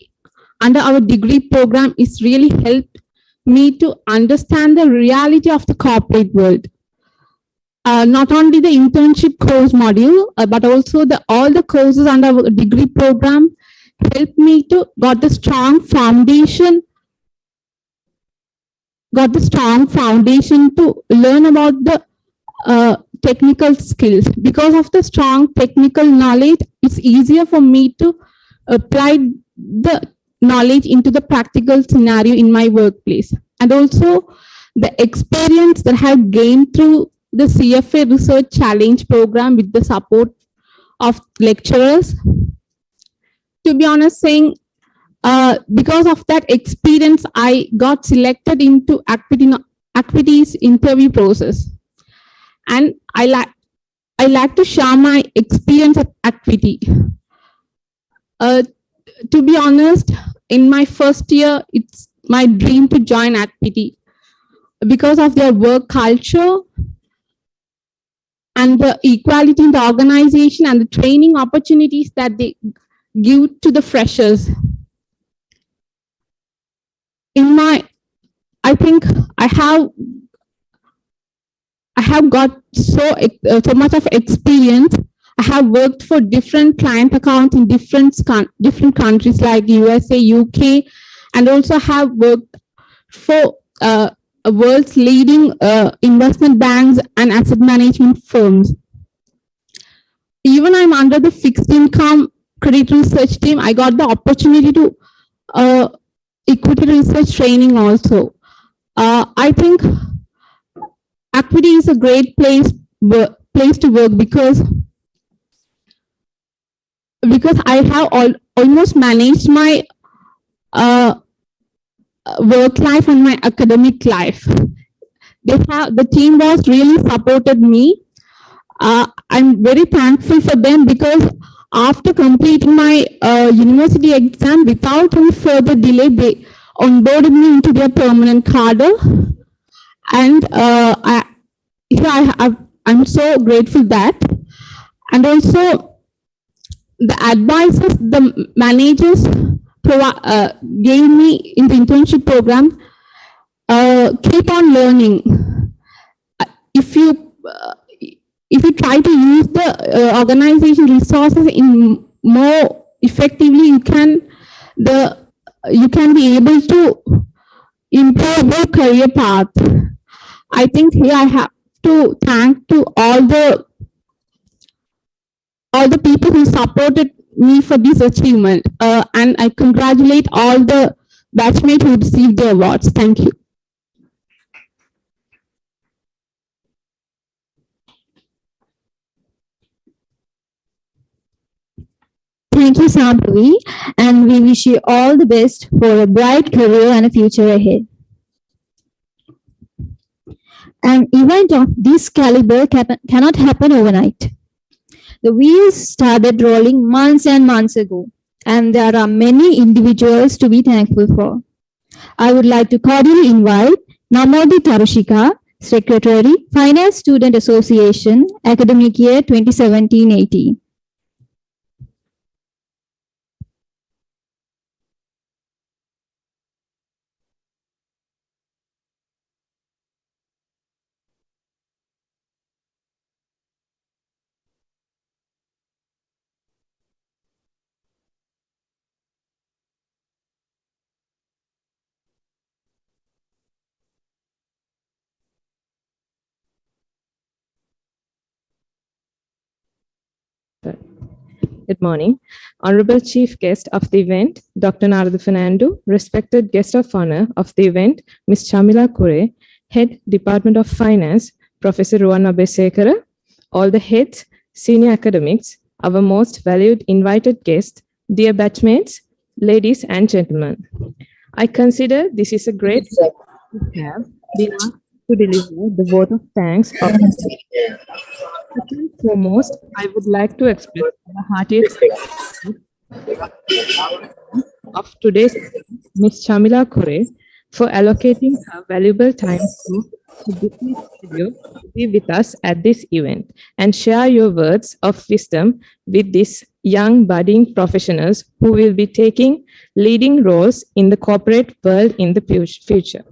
under our degree program is really helped me to understand the reality of the corporate world. Not only the internship course module, but also all the courses under our degree program helped me to got the strong foundation to learn about the technical skills. Because of the strong technical knowledge, it's easier for me to apply the knowledge into the practical scenario in my workplace. And also the experience that I have gained through the CFA Research Challenge program with the support of lecturers. To be honest, saying because of that experience, I got selected into Equity's interview process. And I like to share my experience at Equity. To be honest, in my first year, it's my dream to join Equity because of their work culture and the equality in the organization and the training opportunities that they give to the freshers. I think I have got so much of experience. I have worked for different client accounts in different countries like USA, UK, and also have worked for world's leading investment banks and asset management firms. Even I'm under the fixed income credit research team, I got the opportunity to equity research training also. I think Equity is a great place to work because I have almost managed my work life and my academic life. The team was really supported me. I'm very thankful for them because after completing my university exam without any further delay, they onboarded me into their permanent cadre. And I'm so grateful that. And also the advices the managers gave me in the internship program, keep on learning. If you try to use the organization resources in more effectively, you can be able to improve your career path. I think here I have to thank to all the people who supported me for this achievement, and I congratulate all the batchmates who received the awards. Thank you. Thank you, Sambhavi, and we wish you all the best for a bright career and a future ahead. An event of this caliber cannot happen overnight. The wheels started rolling months and months ago, and there are many individuals to be thankful for. I would like to cordially invite Namodi Tarushika, Secretary, Finance Student Association, Academic Year 2017-18. Good morning. Honorable Chief Guest of the event, Dr. Narada Fernando, respected Guest of Honor of the event, Ms. Chamila Kure, Head, Department of Finance, Professor Ruwan Abesekara, all the heads, senior academics, our most valued invited guests, dear batchmates, ladies and gentlemen. I consider this is a great to have been asked to deliver the vote of thanks of First and foremost, I would like to express the heartiest of today's Ms. Chamila Kure for allocating her valuable time to busy schedule to be with us at this event and share your words of wisdom with these young budding professionals who will be taking leading roles in the corporate world in the future.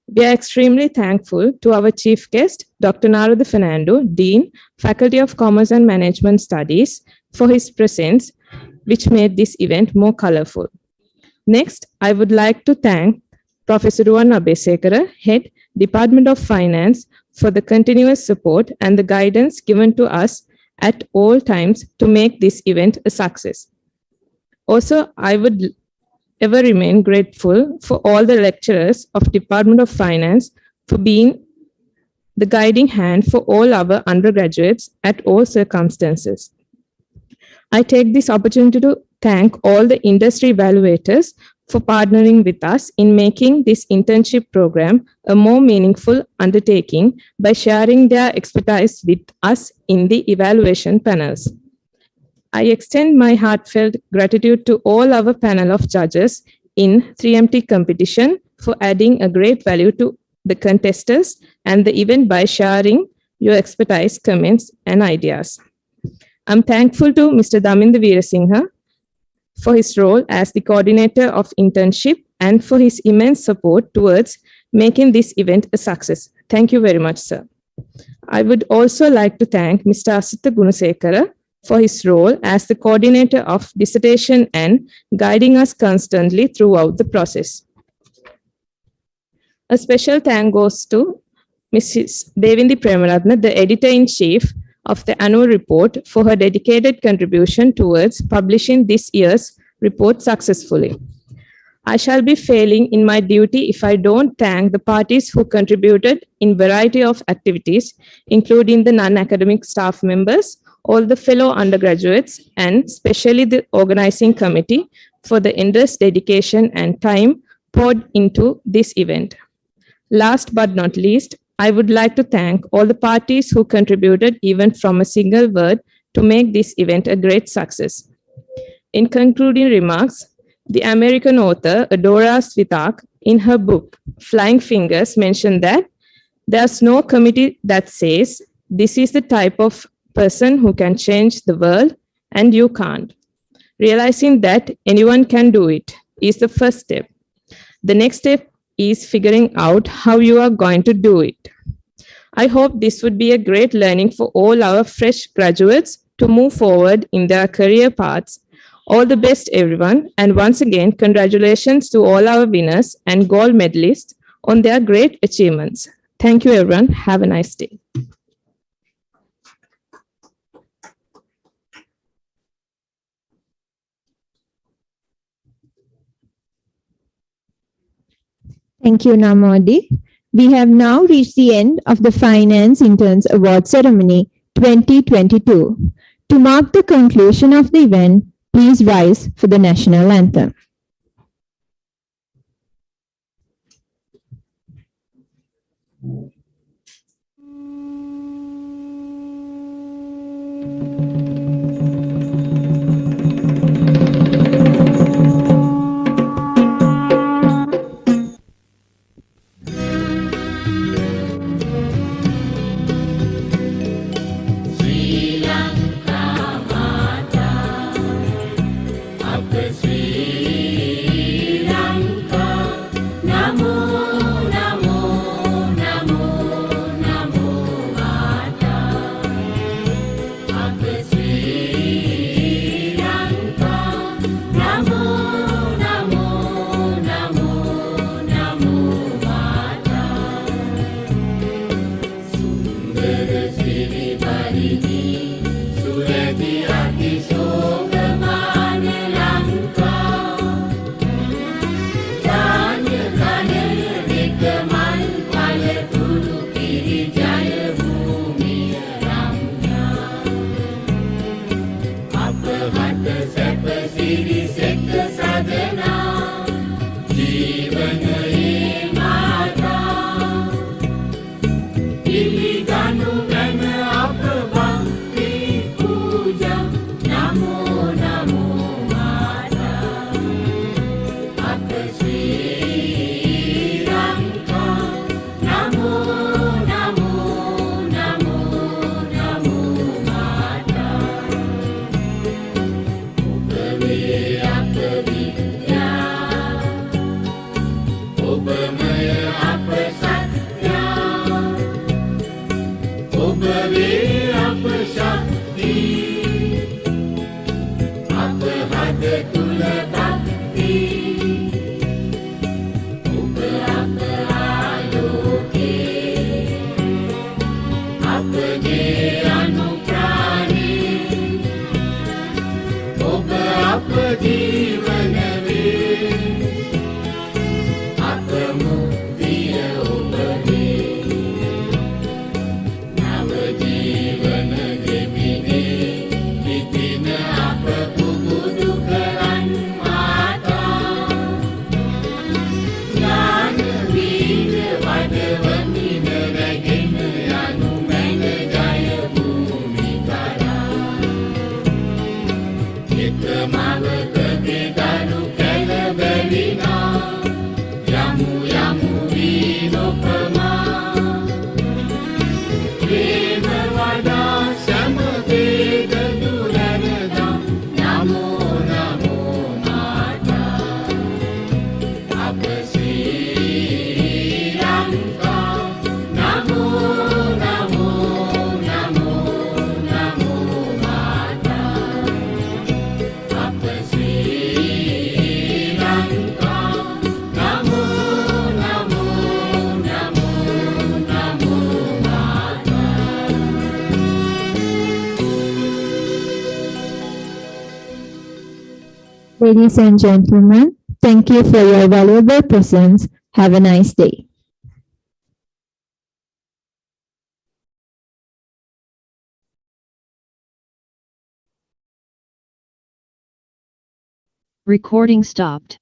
We are extremely thankful to our chief guest, Dr. Narada Fernando, Dean, Faculty of Commerce and Management Studies, for his presence, which made this event more colorful. Next, I would like to thank Professor Ruwan Abesekara, Head, Department of Finance, for the continuous support and the guidance given to us at all times to make this event a success. Also, I would ever remain grateful for all the lecturers of Department of Finance for being the guiding hand for all our undergraduates at all circumstances. I take this opportunity to thank all the industry evaluators for partnering with us in making this internship program a more meaningful undertaking by sharing their expertise with us in the evaluation panels. I extend my heartfelt gratitude to all our panel of judges in 3MT competition for adding a great value to the contestants and the event by sharing your expertise, comments, and ideas. I'm thankful to Mr. Daminda Veerasinghe for his role as the coordinator of internship and for his immense support towards making this event a success. Thank you very much, sir. I would also like to thank Mr. Asitha Gunasekara for his role as the coordinator of dissertation and guiding us constantly throughout the process. A special thank goes to Mrs. Devindi Premaratna, the editor-in-chief of the annual report, for her dedicated contribution towards publishing this year's report successfully. I shall be failing in my duty if I don't thank the parties who contributed in variety of activities, including the non-academic staff members, all the fellow undergraduates, and especially the organizing committee for the endless dedication and time poured into this event. Last but not least, I would like to thank all the parties who contributed even from a single word to make this event a great success. In concluding remarks, the American author Adora Svitak, in her book Flying Fingers, mentioned that there's no committee that says this is the type of person who can change the world and you can't. Realizing that anyone can do it is the first step. The next step is figuring out how you are going to do it. I hope this would be a great learning for all our fresh graduates to move forward in their career paths. All the best, everyone. And once again, congratulations to all our winners and gold medalists on their great achievements. Thank you, everyone. Have a nice day. Thank you, Namodi. We have now reached the end of the Finance Interns Award Ceremony 2022. To mark the conclusion of the event, please rise for the national anthem. Ladies and gentlemen, thank you for your valuable presence. Have a nice day. Recording stopped.